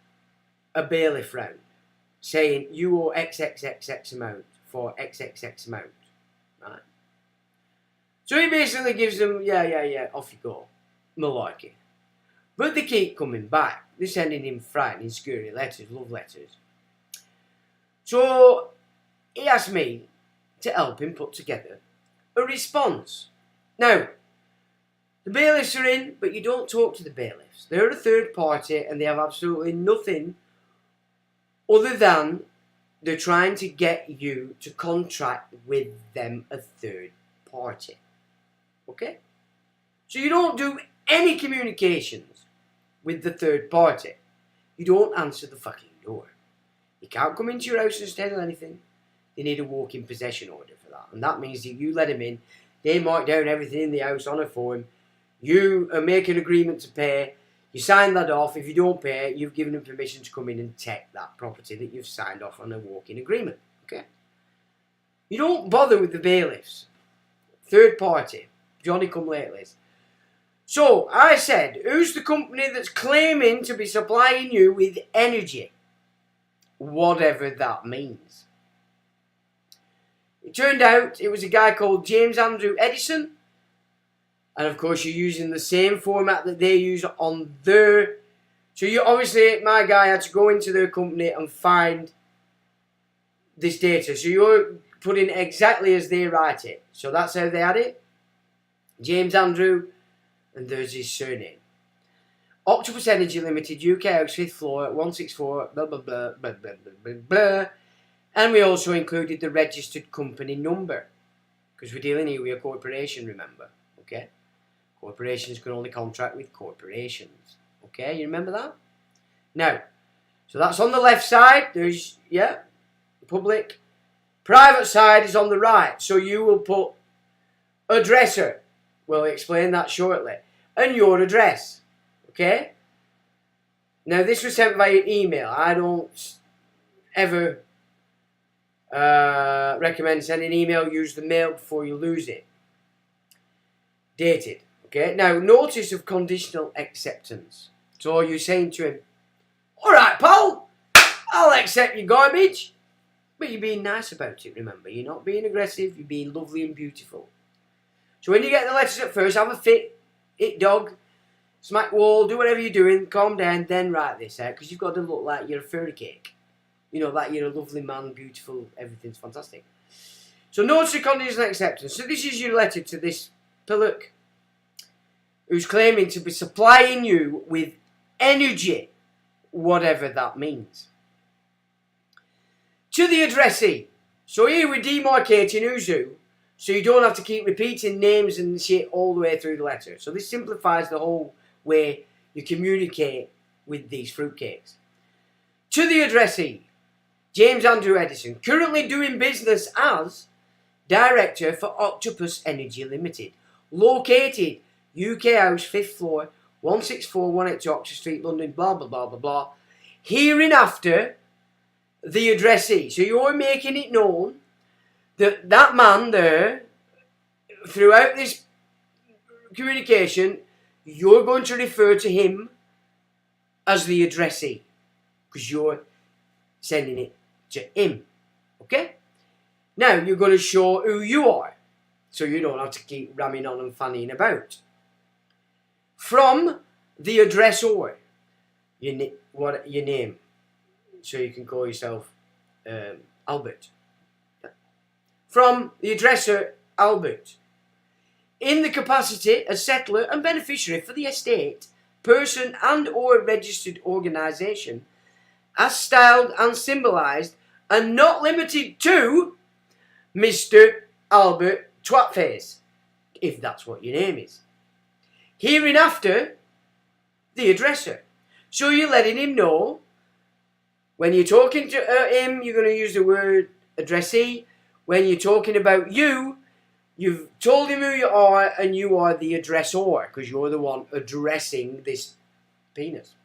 a bailiff round saying, you owe XXXX amount for XXX amount. Right? So he basically gives them, yeah, off you go. Malarkey. But they keep coming back. They're sending him frightening, scary letters, love letters. So he asked me to help him put together a response. Now, the bailiffs are in, but you don't talk to the bailiffs. They're a third party and they have absolutely nothing other than they're trying to get you to contract with them, a third party. Okay? So you don't do any communications with the third party. You don't answer the fucking door. You can't come into your house and steal anything. They need a walk-in possession order for that. And that means that you let them in, they mark down everything in the house on a form, you make an agreement to pay, you sign that off. If you don't pay, you've given them permission to come in and take that property that you've signed off on a walk-in agreement. Okay? You don't bother with the bailiffs. Third party. Johnny come latelys. So, I said, who's the company that's claiming to be supplying you with energy? Whatever that means. It turned out it was a guy called James Andrew Edison. And of course you're using the same format that they use on their... So you obviously, my guy had to go into their company and find this data. So you're putting it exactly as they write it. So that's how they had it. James Andrew, and there's his surname. Octopus Energy Limited, UK House, 5th floor, 164, blah, blah, blah, blah, blah, blah, blah, blah. And we also included the registered company number. Because we're dealing here with a corporation, remember. Okay? Corporations can only contract with corporations. Okay, you remember that? Now, so that's on the left side. There's, public. Private side is on the right. So you will put addresser. We'll explain that shortly. And your address. Okay? Now, this was sent via email. I don't ever recommend sending an email. Use the mail before you lose it. Dated. Okay. Now, notice of conditional acceptance. So you're saying to him, all right, pal, I'll accept your garbage. But you're being nice about it, remember. You're not being aggressive. You're being lovely and beautiful. So when you get the letters at first, have a fit, hit dog, smack wall, do whatever you're doing, calm down, then write this out. Because you've got to look like you're a fairy cake. You know, like you're a lovely man, beautiful, everything's fantastic. So notice of conditional acceptance. So this is your letter to this pillock who's claiming to be supplying you with energy, whatever that means. To the addressee. So here we're demarcating who's who, so you don't have to keep repeating names and shit all the way through the letter. So this simplifies the whole way you communicate with these fruitcakes. To the addressee, James Andrew Edison, currently doing business as Director for Octopus Energy Limited, located UK House, 5th floor, 16418 Oxford Street, London, blah, blah, blah, blah, blah. Hereinafter, the addressee. So you're making it known that that man there, throughout this communication, you're going to refer to him as the addressee. Because you're sending it to him. Okay? Now, you're going to show who you are. So you don't have to keep ramming on and fanning about. From the addressor, your name. So you can call yourself Albert. From the addressor, Albert. In the capacity as settler and beneficiary for the estate, person and or registered organisation, as styled and symbolised, and not limited to Mr. Albert Twatface, if that's what your name is. Hereinafter, the addressor. So you're letting him know, when you're talking to him, you're going to use the word addressee. When you're talking about you, you've told him who you are, and you are the addressor, because you're the one addressing this penis.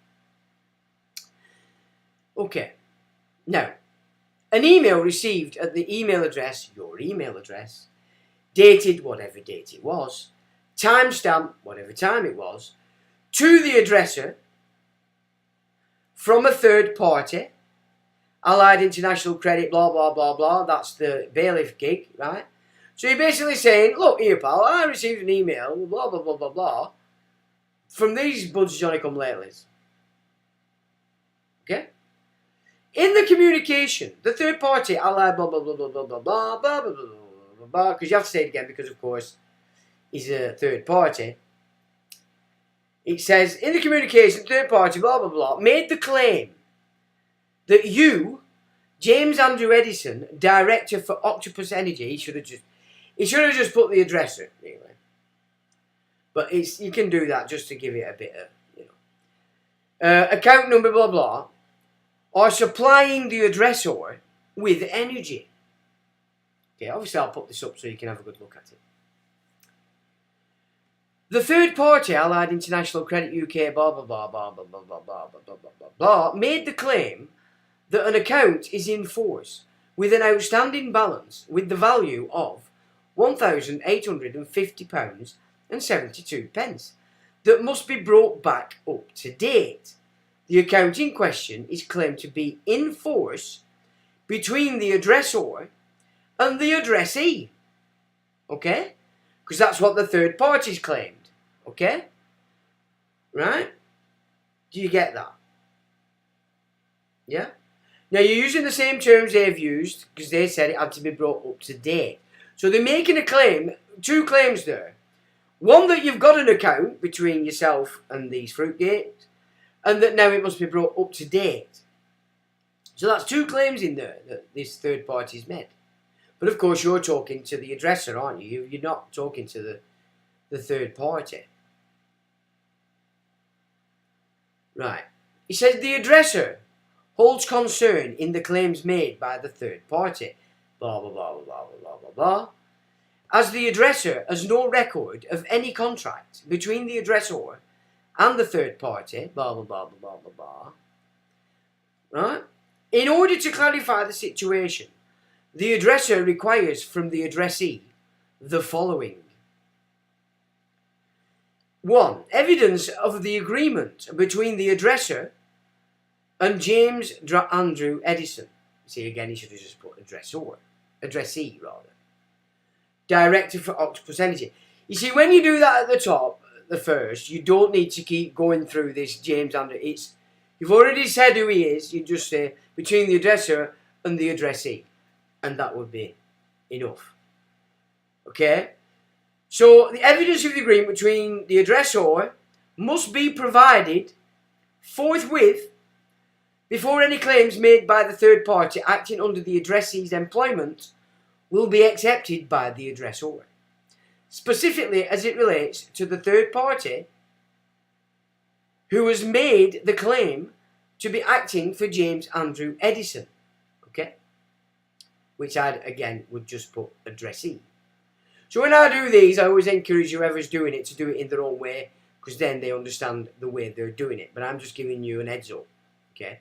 Okay. Now, an email received at the email address, your email address, dated whatever date it was, timestamp whatever time it was, to the addressor, from a third party, Allied International Credit, blah, blah, blah, blah. That's the bailiff gig, right? So you're basically saying, look here, pal, I received an email, blah, blah, blah, blah, blah, from these buds Johnny-come-latelys. Okay? In the communication, the third party, Allied, blah, blah, blah, blah, blah, blah, blah, blah, blah, blah, blah, blah, because you have to say it again, because, of course, he's a third party. It says, in the communication, third party, blah, blah, blah, made the claim that you, James Andrew Edison, Director for Octopus Energy, he should have just put the address in, anyway. But you can do that just to give it a bit of, account number, blah, blah, are supplying the addressor with energy. Okay, obviously I'll put this up so you can have a good look at it. The third party, Allied International Credit UK, blah, blah, blah, blah, blah, blah, blah, blah, blah, blah, blah, blah, made the claim that an account is in force with an outstanding balance with the value of £1,850.72 that must be brought back up to date. The account in question is claimed to be in force between the addressor and the addressee. Okay? Because that's what the third party's claimed. Okay? Right? Do you get that? Yeah? Now, you're using the same terms they've used, because they said it had to be brought up to date. So they're making a claim, two claims there. One, that you've got an account between yourself and these fruitcakes, and that now it must be brought up to date. So that's two claims in there that this third party's made. But of course, you're talking to the addressor, aren't you? You're not talking to the third party. Right. He says the addressor holds concern in the claims made by the third party, blah, blah, blah, blah, blah, blah, blah, blah, as the addressor has no record of any contract between the addressor and the third party, blah, blah, blah, blah, blah, blah, blah, right? In order to clarify the situation, the addresser requires from the addressee the following. 1. Evidence of the agreement between the addresser and James Andrew Edison. See, again, he should have just put addressee, rather. Director for Octopus Energy. You see, when you do that at the top, the first, you don't need to keep going through this James Andrew. You've already said who he is. You just say between the addresser and the addressee, and that would be enough. Okay? So, the evidence of the agreement between the addressor must be provided forthwith before any claims made by the third party acting under the addressee's employment will be accepted by the addressor, specifically as it relates to the third party who has made the claim to be acting for James Andrew Edison. Okay? Which I, again, would just put addressee. So when I do these, I always encourage whoever's doing it to do it in their own way, because then they understand the way they're doing it. But I'm just giving you an heads up. Okay?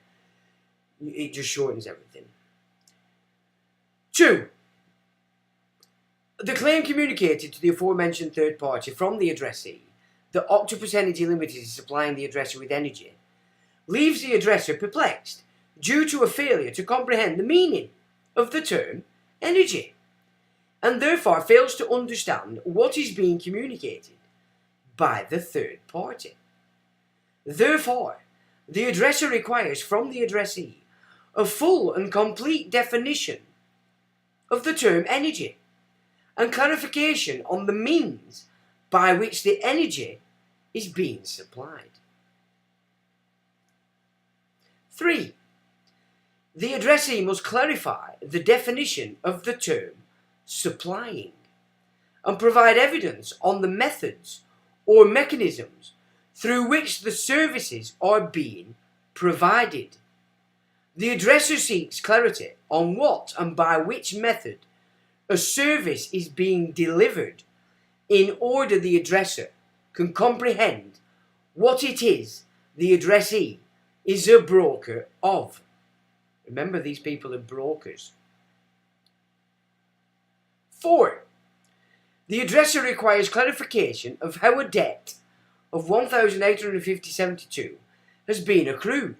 It just shortens everything. 2. The claim communicated to the aforementioned third party from the addressee that Octopus Energy Limited is supplying the addresser with energy leaves the addresser perplexed due to a failure to comprehend the meaning of the term energy, and therefore fails to understand what is being communicated by the third party. Therefore, the addresser requires from the addressee a full and complete definition of the term energy and clarification on the means by which the energy is being supplied. 3. The addressee must clarify the definition of the term supplying and provide evidence on the methods or mechanisms through which the services are being provided. The addresser seeks clarity on what and by which method a service is being delivered in order the addresser can comprehend what it is the addressee is a broker of. Remember, these people are brokers. 4. The addresser requires clarification of how a debt of 1,850.72 has been accrued,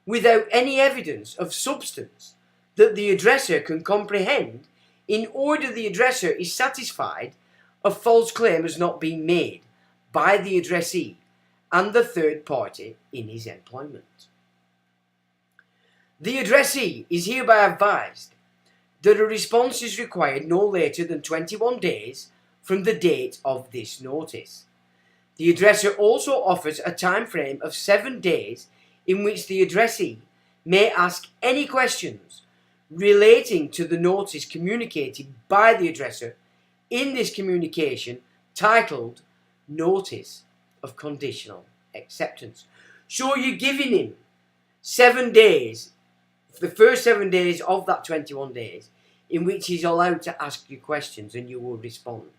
without any evidence of substance that the addresser can comprehend, in order the addresser is satisfied a false claim has not been made by the addressee and the third party in his employment. The addressee is hereby advised that a response is required no later than 21 days from the date of this notice. The addresser also offers a time frame of 7 days in which the addressee may ask any questions relating to the notice communicated by the addresser in this communication titled Notice of Conditional Acceptance. So you're giving him 7 days, the first 7 days of that 21 days, in which he's allowed to ask you questions and you will respond.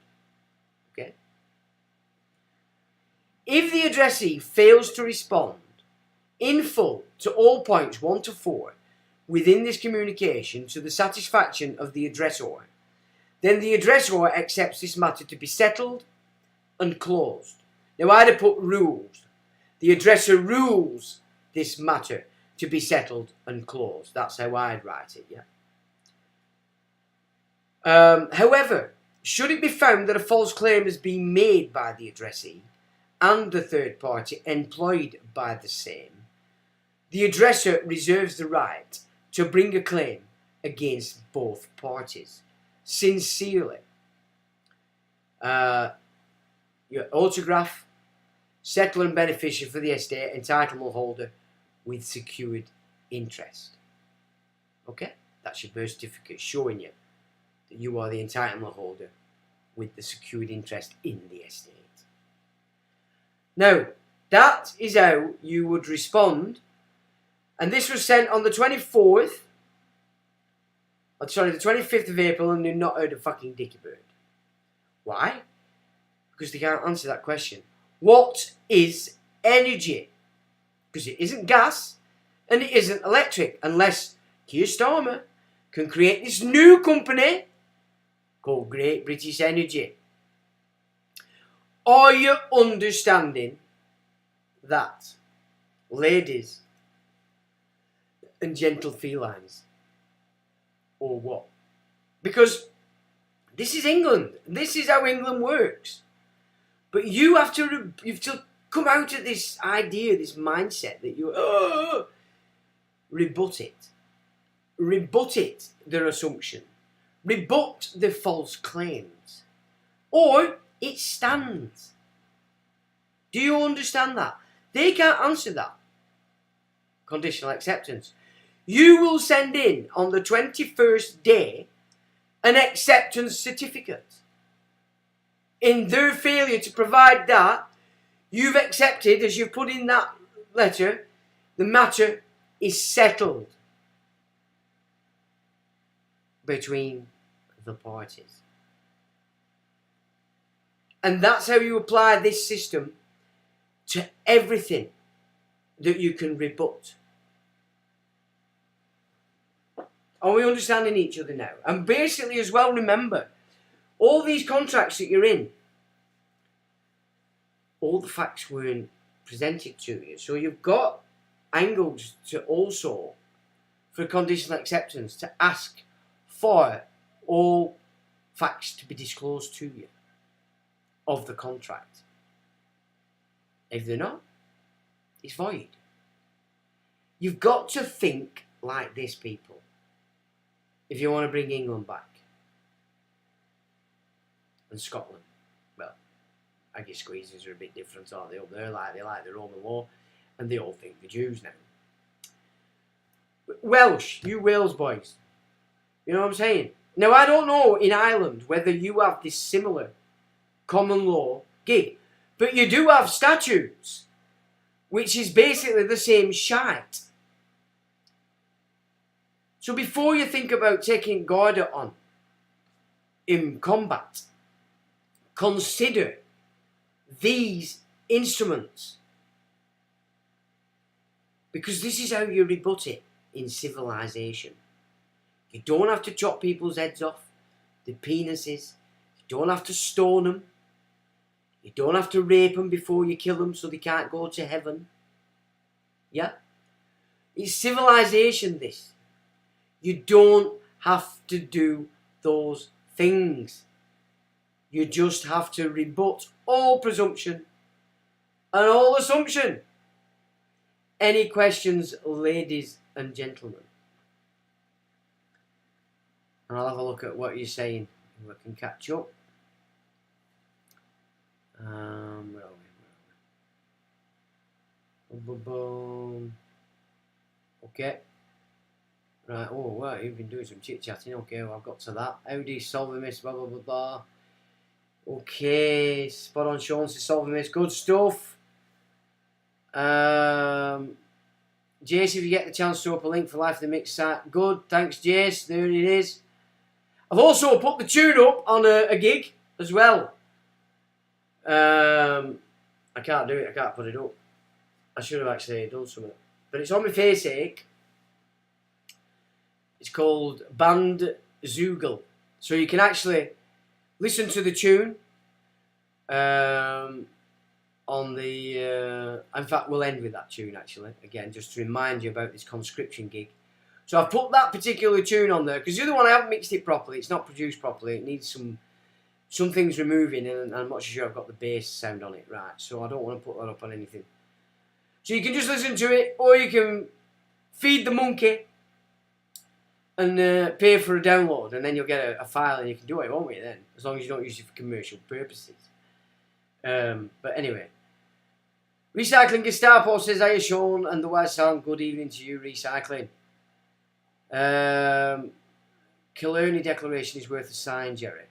Okay? If the addressee fails to respond in full to all points 1 to 4 within this communication to the satisfaction of the addressor, then the addressor accepts this matter to be settled and closed. Now I'd have put rules. The addressor rules this matter to be settled and closed. That's how I'd write it, yeah. However, should it be found that a false claim has been made by the addressee and the third party employed by the same, the addresser reserves the right to bring a claim against both parties. Sincerely, your autograph, settler and beneficiary for the estate, entitlement holder with secured interest. Okay? That's your birth certificate showing you that you are the entitlement holder with the secured interest in the estate. Now, that is how you would respond. And this was sent on the 24th. The 25th of April, and they've not heard a fucking dicky bird. Why? Because they can't answer that question. What is energy, because it isn't gas and it isn't electric, unless Keir Starmer can create this new company called Great British Energy. Are you understanding that, ladies and gentle felines? Or what? Because this is England. This is how England works. But you have to come out of this idea, this mindset that you rebut it. Rebut it, their assumption. Rebut the false claims. Or it stands. Do you understand that? They can't answer that. Conditional acceptance. You will send in on the 21st day an acceptance certificate. In their failure to provide that, you've accepted, as you've put in that letter, the matter is settled between the parties. And that's how you apply this system to everything that you can rebut. Are we understanding each other now? And basically as well, remember, all these contracts that you're in, all the facts weren't presented to you. So you've got angles to also, for conditional acceptance, to ask for all facts to be disclosed to you of the contract. If they're not, it's void. You've got to think like this, people, if you want to bring England back. And Scotland. Well, I guess squeezes are a bit different, aren't they, up there? They like the Roman law, and they all think the Jews now. But Welsh, you Wales boys, you know what I'm saying? Now, I don't know in Ireland whether you have this similar common law gig, but you do have statutes, which is basically the same shite. So before you think about taking Garda on in combat, consider these instruments. Because this is how you rebut it in civilization. You don't have to chop people's heads off, their penises. You don't have to stone them. You don't have to rape them before you kill them so they can't go to heaven. Yeah? It's civilization, this. You don't have to do those things. You just have to rebut all presumption and all assumption. Any questions, ladies and gentlemen? And I'll have a look at what you're saying. We can catch up. Where are we? Boom, boom, boom. Okay. Right, oh, well, you've been doing some chit-chatting. Okay, well, I've got to that. How do you solve this? Blah, blah, blah, blah. Okay, spot on, Sean, to solving this. Good stuff. Jace, if you get the chance to up a link for Life of the Mix site. Good, thanks, Jace. There it is. I've also put the tune up on a gig as well. I can't do it. I can't put it up. I should have actually done something. But it's on my face ache. It's called Band Zoogle. So you can actually listen to the tune on the... in fact, we'll end with that tune, actually. Again, just to remind you about this conscription gig. So I've put that particular tune on there, because the other one, I haven't mixed it properly. It's not produced properly. It needs some things removing, and I'm not sure I've got the bass sound on it right. So I don't want to put that up on anything. So you can just listen to it, or you can feed the monkey and pay for a download, and then you'll get a file and you can do it, won't you then? As long as you don't use it for commercial purposes. But anyway. Recycling Gestapo says, hiya Sean and the West Sound, good evening to you, Recycling. Killarney Declaration is worth a sign, Jerry.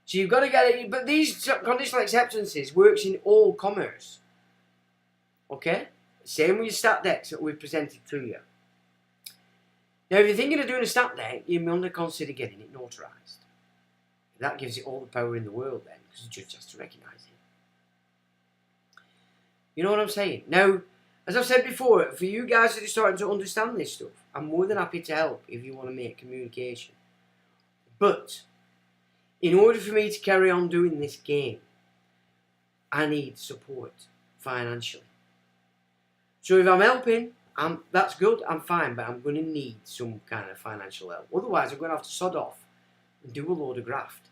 So you've got to get it, but these conditional acceptances works in all commerce. Okay? Same with your stat decks that we've presented to you. Now, if you're thinking of doing a stat deck, you may only consider getting it notarised. That gives it all the power in the world then, because the judge has to recognise You know what I'm saying? Now, as I've said before, for you guys that are starting to understand this stuff, I'm more than happy to help if you want to make communication. But in order for me to carry on doing this game, I need support financially. So if I'm helping, that's good, I'm fine, but I'm going to need some kind of financial help. Otherwise, I'm going to have to sod off and do a load of graft.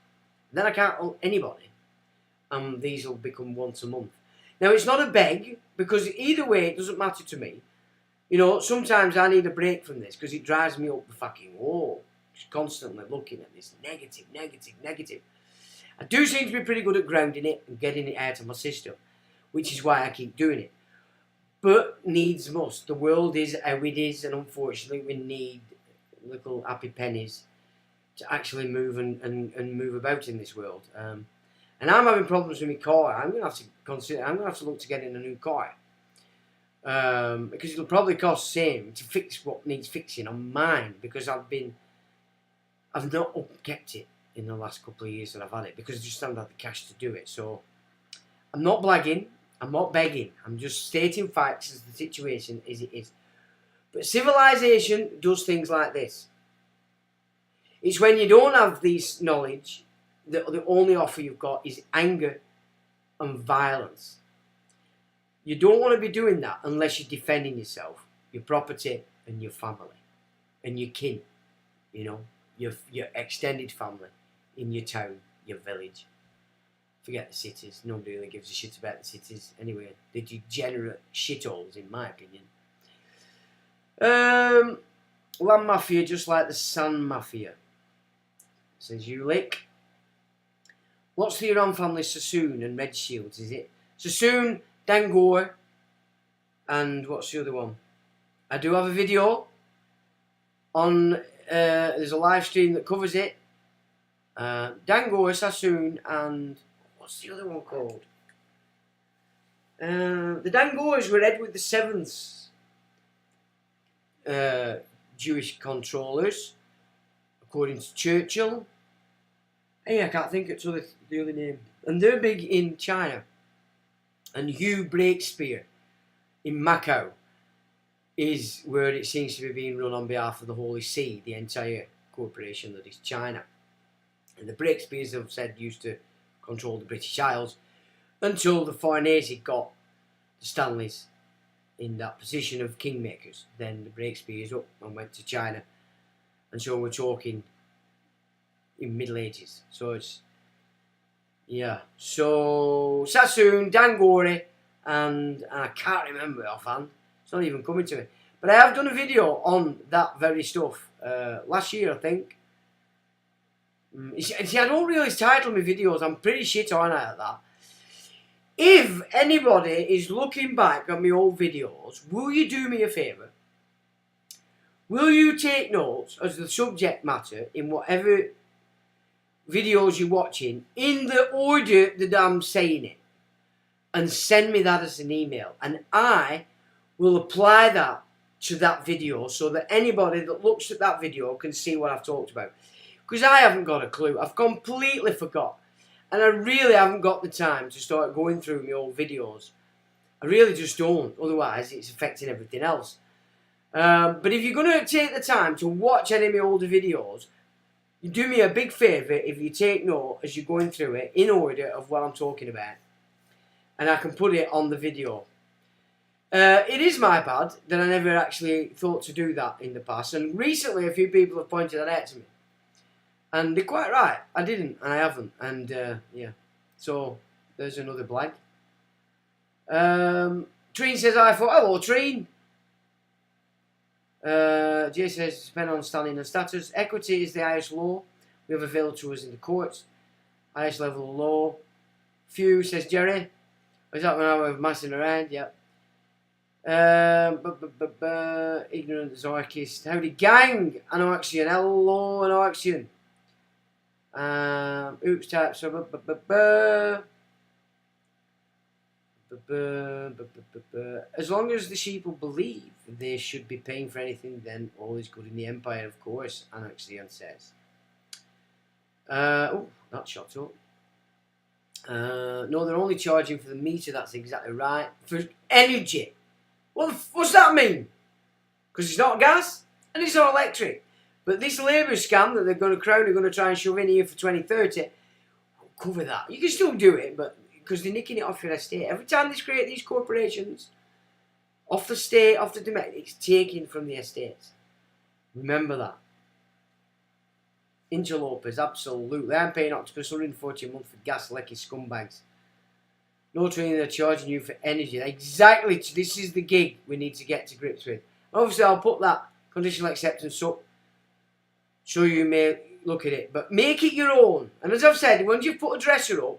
Then I can't help anybody. These will become once a month. Now, it's not a beg, because either way, it doesn't matter to me. You know, sometimes I need a break from this, because it drives me up the fucking wall. Just constantly looking at this negative, negative, negative. I do seem to be pretty good at grounding it and getting it out of my system, which is why I keep doing it. But needs must. The world is how it is, and unfortunately we need little happy pennies to actually move and move about in this world. And I'm having problems with my car. I'm going to have to look to getting a new car. Because it'll probably cost the same to fix what needs fixing on mine, because I've not upkept it in the last couple of years that I've had it, because I just haven't had the cash to do it. So I'm not blagging, I'm not begging, I'm just stating facts as the situation as it is. But civilization does things like this. It's when you don't have this knowledge that the only offer you've got is anger and violence. You don't want to be doing that unless you're defending yourself, your property and your family and your kin, you know, your extended family in your town, your village. Forget the cities. Nobody really gives a shit about the cities anyway. They're degenerate shitholes, in my opinion. Land mafia, just like the sand mafia. Says Ulick. What's the Iran family Sassoon and Red Shields, is it? Sassoon, Dangor, and what's the other one? I do have a video on, there's a live stream that covers it. Dangor, Sassoon, and what's the other one called? The Dangors were Edward VII's Jewish controllers, according to Churchill. Hey, I can't think of the other name. And they're big in China. And Hugh Breakspear in Macau is where it seems to be being run on behalf of the Holy See, the entire corporation that is China. And the Breakspears, have said, used to control the British Isles until the Farnese got the Stanleys in that position of kingmakers. Then the Breakspears up and went to China. And so we're talking in Middle Ages. So it's, yeah. So Sassoon, Dangori, and I can't remember offhand. It's not even coming to me. But I have done a video on that very stuff last year, I think. See, I don't really title my videos. I'm pretty shit on at that. If anybody is looking back at my old videos, will you do me a favour? Will you take notes as the subject matter in whatever videos you're watching in the order that I'm saying it, and send me that as an email, and I will apply that to that video so that anybody that looks at that video can see what I've talked about, because I haven't got a clue. I've completely forgot, and I really haven't got the time to start going through my old videos. I really just don't, otherwise it's affecting everything else. But if you're going to take the time to watch any of my older videos, you do me a big favour if you take note as you're going through it in order of what I'm talking about. And I can put it on the video. It is my bad that I never actually thought to do that in the past. And recently a few people have pointed that out to me. And they're quite right. I didn't and I haven't. And yeah. So there's another blag. Treen says, I thought, hello Treen. Jay says, depend on standing and status. Equity is the highest law we have available to us in the courts. Highest level of law. Few, says Jerry. Is that when I was messing around? Yep. Ignorant Zorkist. Howdy gang. Anoaxion. Hello Anoaxion. Oops type. So as long as the sheep will believe they should be paying for anything, then all is good in the empire, of course, Anaxion says. Oh, that shot up. No, they're only charging for the meter. That's exactly right. For energy. What's that mean? Because it's not gas and it's not electric. But this Labour scam that they're going to crown, are going to try and shove in here for 2030, will cover that. You can still do it, but because they're nicking it off your estate. Every time they create these corporations, off the state, off the domestic, it's taken from the estates. Remember that. Interlopers, absolutely. I'm paying Octopus 140 a month for gas lecky scumbags. No training, they're charging you for energy. Exactly, this is the gig we need to get to grips with. Obviously, I'll put that conditional acceptance up so you may look at it. But make it your own. And as I've said, once you've put a dresser up,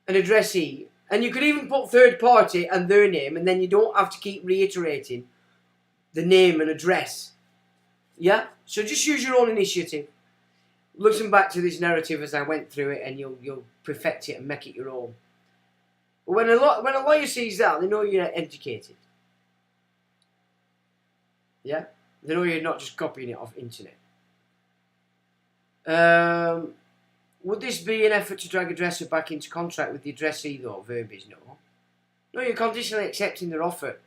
an addressee, and you could even put third party and their name, and then you don't have to keep reiterating the name and address. Yeah? So just use your own initiative. Listen back to this narrative as I went through it, and you'll perfect it and make it your own. But when a lawyer sees that, they know you're educated. Yeah? They know you're not just copying it off internet. Would this be an effort to drag a dresser back into contract with the addressee though? Verbiage, no. No, you're conditionally accepting their offer.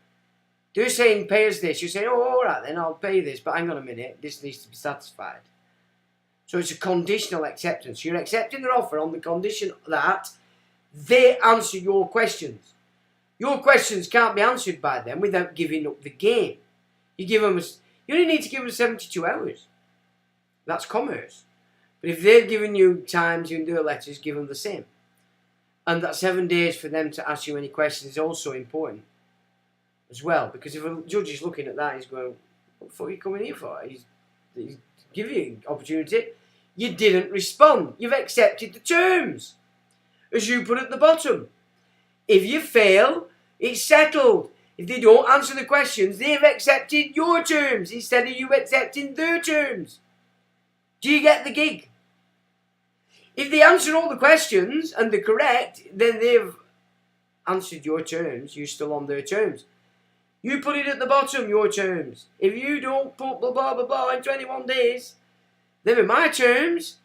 They're saying pay us this. You're saying, oh, alright then, I'll pay this, but hang on a minute, this needs to be satisfied. So it's a conditional acceptance. You're accepting their offer on the condition that they answer your questions. Your questions can't be answered by them without giving up the game. You only need to give them 72 hours. That's commerce. But if they've given you time to do letters, give them the same. And that 7 days for them to ask you any questions is also important as well. Because if a judge is looking at that, he's going, what the fuck are you coming here for? He's giving you an opportunity. You didn't respond. You've accepted the terms. As you put at the bottom. If you fail, it's settled. If they don't answer the questions, they've accepted your terms instead of you accepting their terms. Do you get the gig? If they answer all the questions and they're correct, then they've answered your terms. You're still on their terms. You put it at the bottom, your terms. If you don't put blah, blah, blah, blah in 21 days, they're my terms.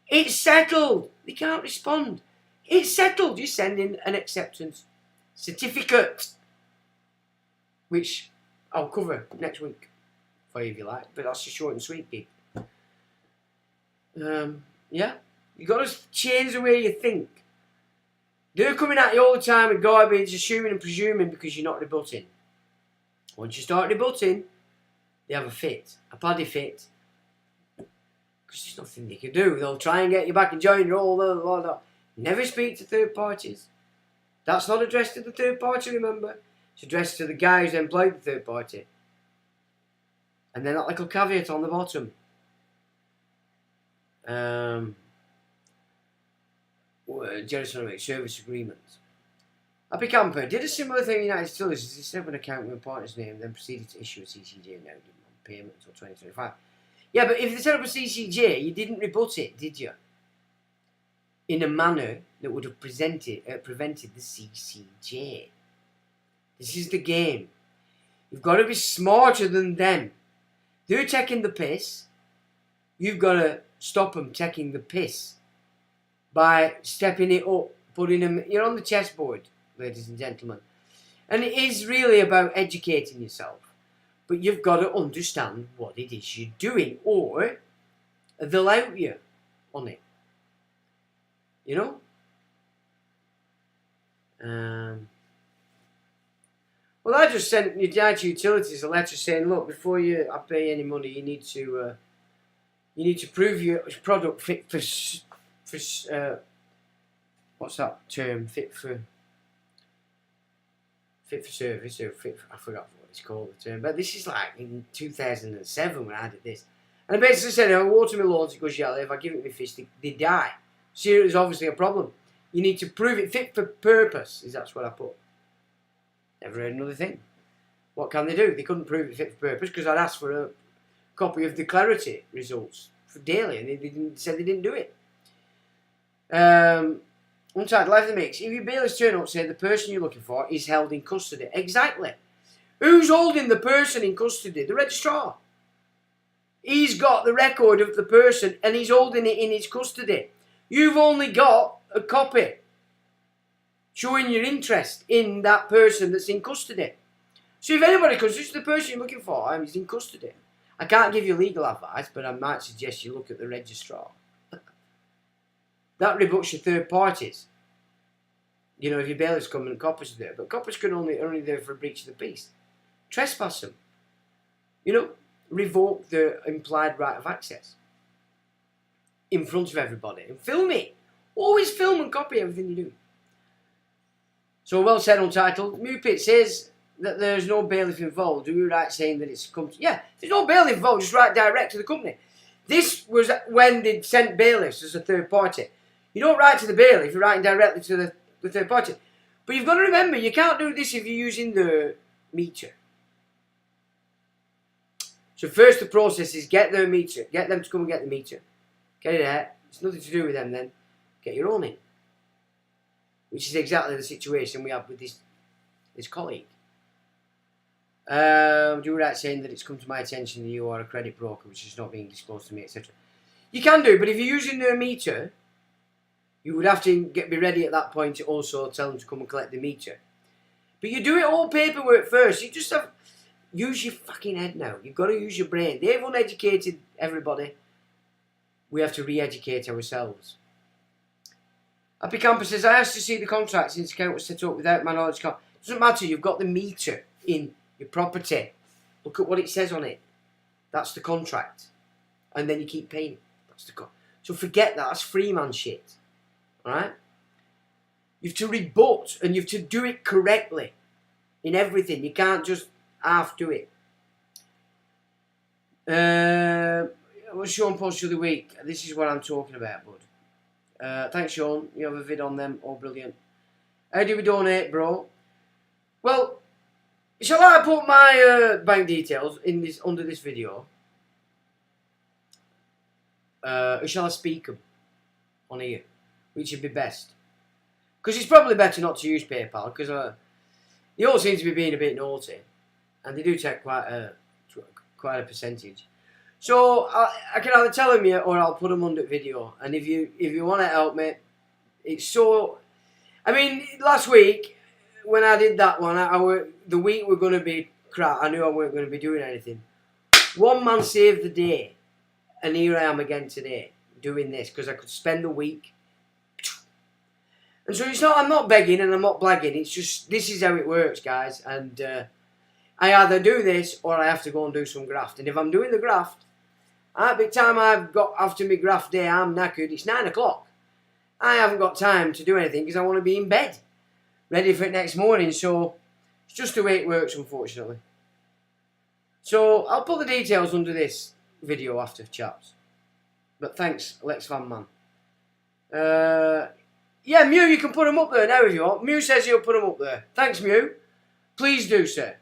It's settled. They can't respond. It's settled. You send in an acceptance certificate, which I'll cover next week for you if you like, but that's a short and sweet gig. Yeah, you got to change the way you think. They're coming at you all the time with garbage, assuming and presuming because you're not rebutting. Once you start rebutting, they have a fit, a paddy fit, because there's nothing they can do. They'll try and get you back and join you all that. Never speak to third parties. That's not addressed to the third party, remember. It's addressed to the guy who's employed the third party. And then that little caveat on the bottom. General service agreements. Happy Camper did a similar thing in United Utilities. He set up an account with a partner's name, then proceeded to issue a CCJ and now didn't want payment until 2025. Yeah, but if they set up a CCJ, you didn't rebut it, did you? In a manner that would have prevented the CCJ. This is the game. You've got to be smarter than them. They're taking the piss. You've got to stop them taking the piss by stepping it up, putting them. You're on the chessboard, ladies and gentlemen, and it is really about educating yourself. But you've got to understand what it is you're doing, or they'll out you on it. You know. Well, I just sent United Utilities a letter saying, look, before you pay any money, you need to prove your product fit for what's that term? Fit for service or fit for, I forgot what it's called, the term. But this is like in 2007 when I did this, and I basically said, if I water my lawns, it goes yellow. If I give it my fist, they die. So it's obviously a problem. You need to prove it fit for purpose. That's what I put. Never heard another thing. What can they do? They couldn't prove it fit for purpose because I'd asked for a copy of the clarity results for daily, and they said they didn't do it. Untitled Life of the Mix. If your bailiffs turn up, say the person you're looking for is held in custody. Exactly. Who's holding the person in custody? The registrar. He's got the record of the person and he's holding it in his custody. You've only got a copy showing your interest in that person that's in custody. So if anybody comes, this is the person you're looking for, and he's in custody. I can't give you legal advice, but I might suggest you look at the registrar. That rebuts your third parties. You know, if your bailiffs come and coppers are there, but coppers can only there for a breach of the peace. Trespass them. You know, revoke the implied right of access in front of everybody and film it. Always film and copy everything you do. So well said, Untitled. Mupit says that there's no bailiff involved. Do you right saying that it's come to... Yeah, there's no bailiff involved, just write direct to the company. This was when they sent bailiffs as a third party. You don't write to the bailiff, you're writing directly to the third party. But you've got to remember, you can't do this if you're using the meter. So first the process is get their meter. Get them to come and get the meter. Get it out. It's nothing to do with them then. Get your own in. Which is exactly the situation we have with this colleague. Do you right saying that it's come to my attention that you are a credit broker which is not being disclosed to me, etc. You can do, but if you're using their meter, you would have to be ready at that point to also tell them to come and collect the meter. But you do it all paperwork first. You just have... Use your fucking head now. You've got to use your brain. They've uneducated everybody. We have to re-educate ourselves. Happy Camper says, I asked to see the contract since the account was set up without my knowledge. It doesn't matter, you've got the meter in your property. Look at what it says on it. That's the contract. And then you keep paying. That's the So forget that. That's freeman shit. Alright? You have to rebut and you have to do it correctly. In everything. You can't just half do it. What's Sean post of the week? This is what I'm talking about, bud. Thanks, Sean. You have a vid on them. Oh, brilliant. How do we donate, bro? Well, shall I put my bank details in this under this video? Or shall I speak them on here? Which would be best? Because it's probably better not to use PayPal, because they all seem to be being a bit naughty. And they do take quite a percentage. So I can either tell them you or I'll put them under video. And if you want to help me, it's so... I mean, last week when I did that one, the week we're going to be crap. I knew I weren't going to be doing anything. One man saved the day, and here I am again today doing this because I could spend the week. And so it's not. I'm not begging and I'm not blagging. It's just this is how it works, guys. And I either do this or I have to go and do some graft. And if I'm doing the graft, by the time I've got after my graft day, I'm knackered. It's 9 o'clock. I haven't got time to do anything because I want to be in bed, ready for it next morning. So it's just the way it works, unfortunately. So I'll put the details under this video after, chaps. But thanks, Lex Van Man. Yeah, Mew, you can put them up there now if you want. Mew says he'll put them up there. Thanks, Mew. Please do, sir.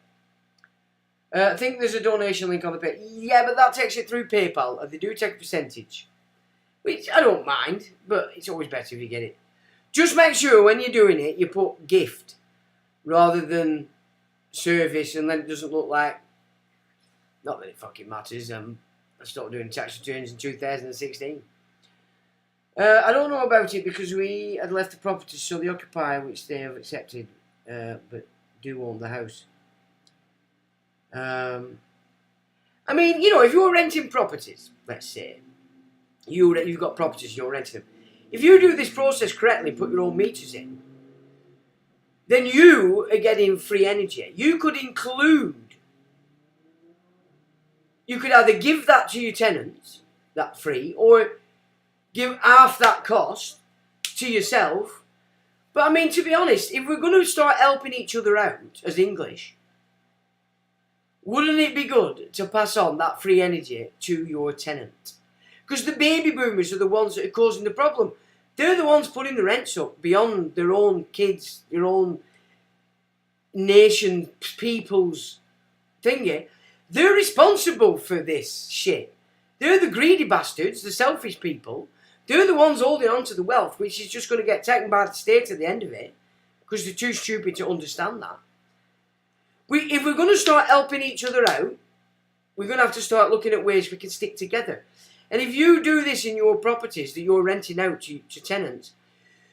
I think there's a donation link on the page. Yeah, but that takes it through PayPal, and they do take a percentage. Which I don't mind, but it's always better if you get it. Just make sure when you're doing it, you put gift rather than service, and then it doesn't look like... Not that it fucking matters. I stopped doing tax returns in 2016. I don't know about it because we had left the property, so the occupier, which they have accepted, but do own the house. I mean, you know, if you're renting properties, let's say, you've got properties, you're renting them. If you do this process correctly, put your own meters in, then you are getting free energy. You could either give that to your tenants, that free, or give half that cost to yourself. But I mean, to be honest, if we're going to start helping each other out as English, wouldn't it be good to pass on that free energy to your tenant? Because the baby boomers are the ones that are causing the problem. They're the ones putting the rents up beyond their own kids, their own nation, people's thingy. They're responsible for this shit. They're the greedy bastards, the selfish people. They're the ones holding on to the wealth, which is just going to get taken by the state at the end of it, because they're too stupid to understand that. If we're going to start helping each other out, we're going to have to start looking at ways we can stick together. And if you do this in your properties that you're renting out to tenants,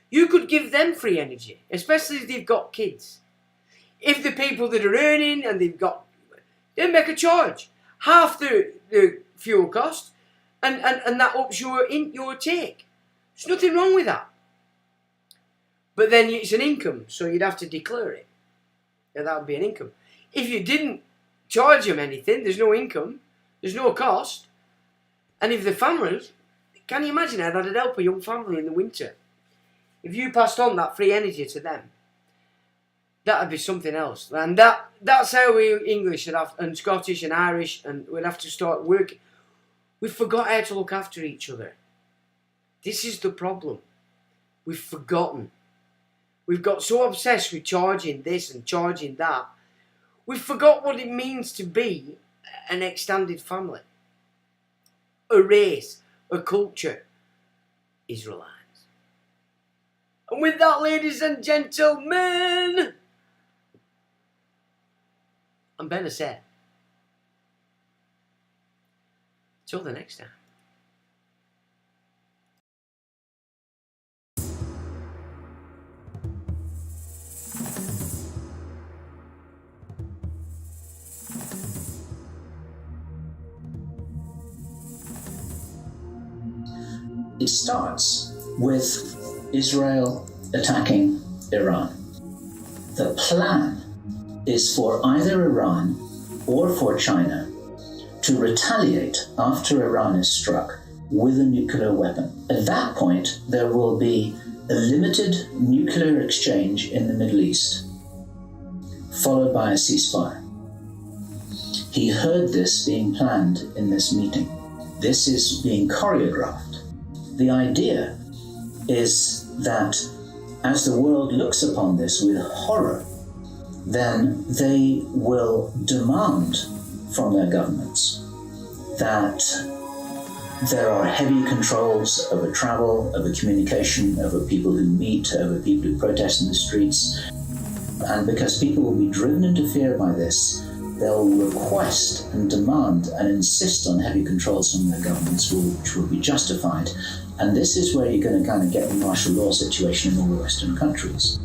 You could give them free energy, especially if they've got kids. If the people that are earning and they've got, they make a charge. Half the fuel cost, and that ups your take. There's nothing wrong with that. But then it's an income, so you'd have to declare it. And that would be an income. If you didn't charge them anything, there's no income, there's no cost. And if the families, can you imagine how that'd help a young family in the winter? If you passed on that free energy to them, that'd be something else. And that's how we English and Scottish and Irish, and we'll have to start working. We've forgot how to look after each other. This is the problem. We've forgotten. We've got so obsessed with charging this and charging that. We've forgot what it means to be an extended family. A race, a culture. Israelites. And with that, ladies and gentlemen, I'm better said. Till the next time. It starts with Israel attacking Iran. The plan is for either Iran or for China to retaliate after Iran is struck with a nuclear weapon. At that point, there will be a limited nuclear exchange in the Middle East, followed by a ceasefire. He heard this being planned in this meeting. This is being choreographed. The idea is that as the world looks upon this with horror, then they will demand from their governments that there are heavy controls over travel, over communication, over people who meet, over people who protest in the streets. And because people will be driven into fear by this, they'll request and demand and insist on heavy controls from their governments, which will be justified. And this is where you're going to kind of get the martial law situation in all the Western countries.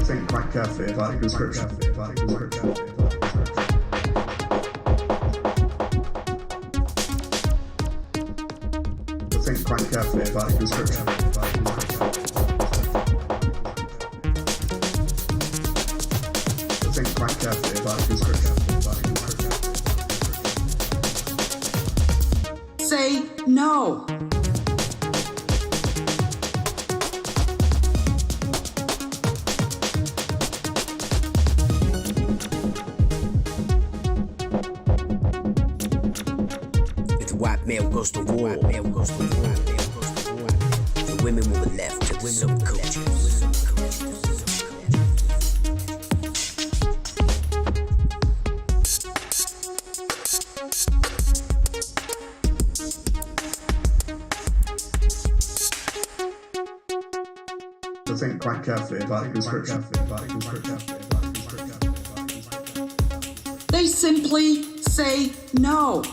Think quite carefully about the description. Think quite carefully about the description. Think quite carefully about the description. Say no. White male goes to war. The women will be left to the subcultures. So think quite carefully about the description. They simply say no.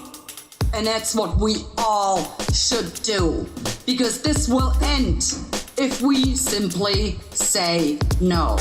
And that's what we all should do. Because this will end if we simply say no.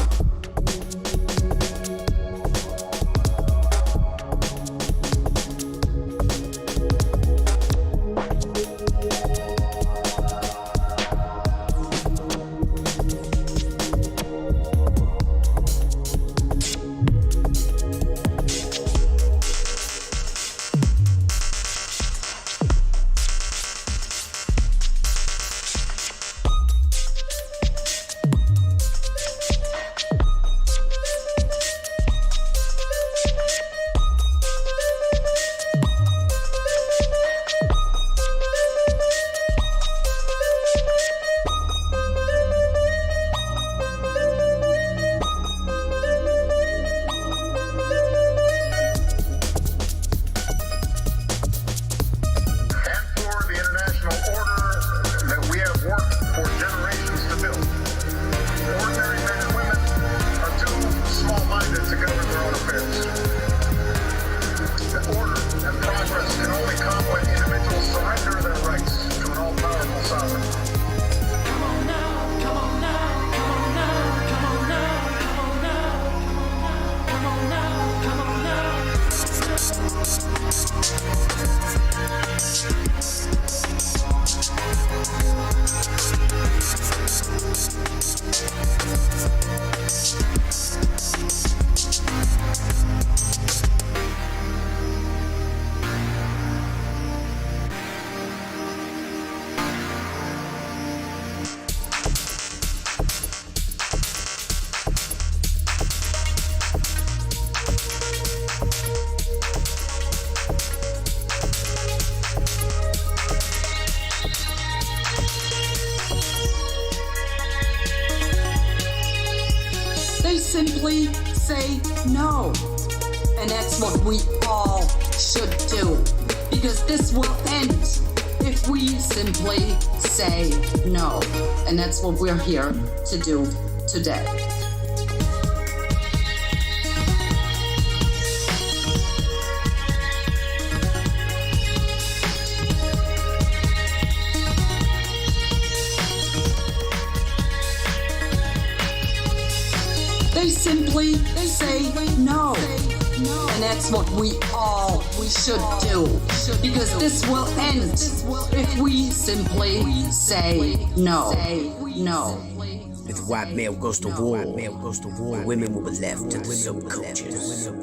Simply say no. And that's what we all should do. Because this will end if we simply say no. And that's what we're here to do today. They simply say no. And that's what we should do. Because this will end if we simply say no. No. If the white male goes to war, women will be left to the subcultures.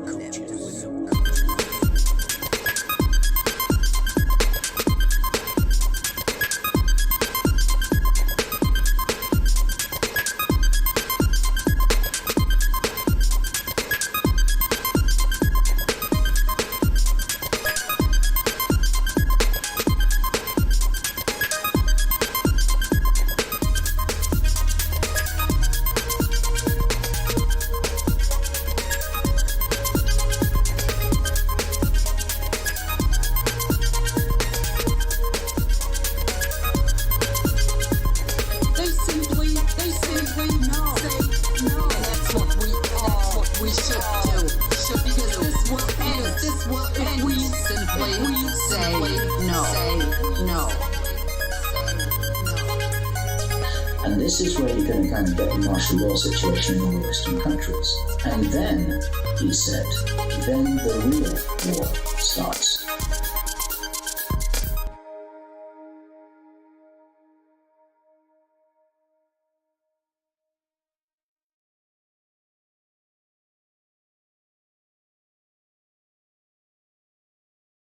And this is where you're going to kind of get the martial law situation in all the Western countries. And then, he said, then the real war starts.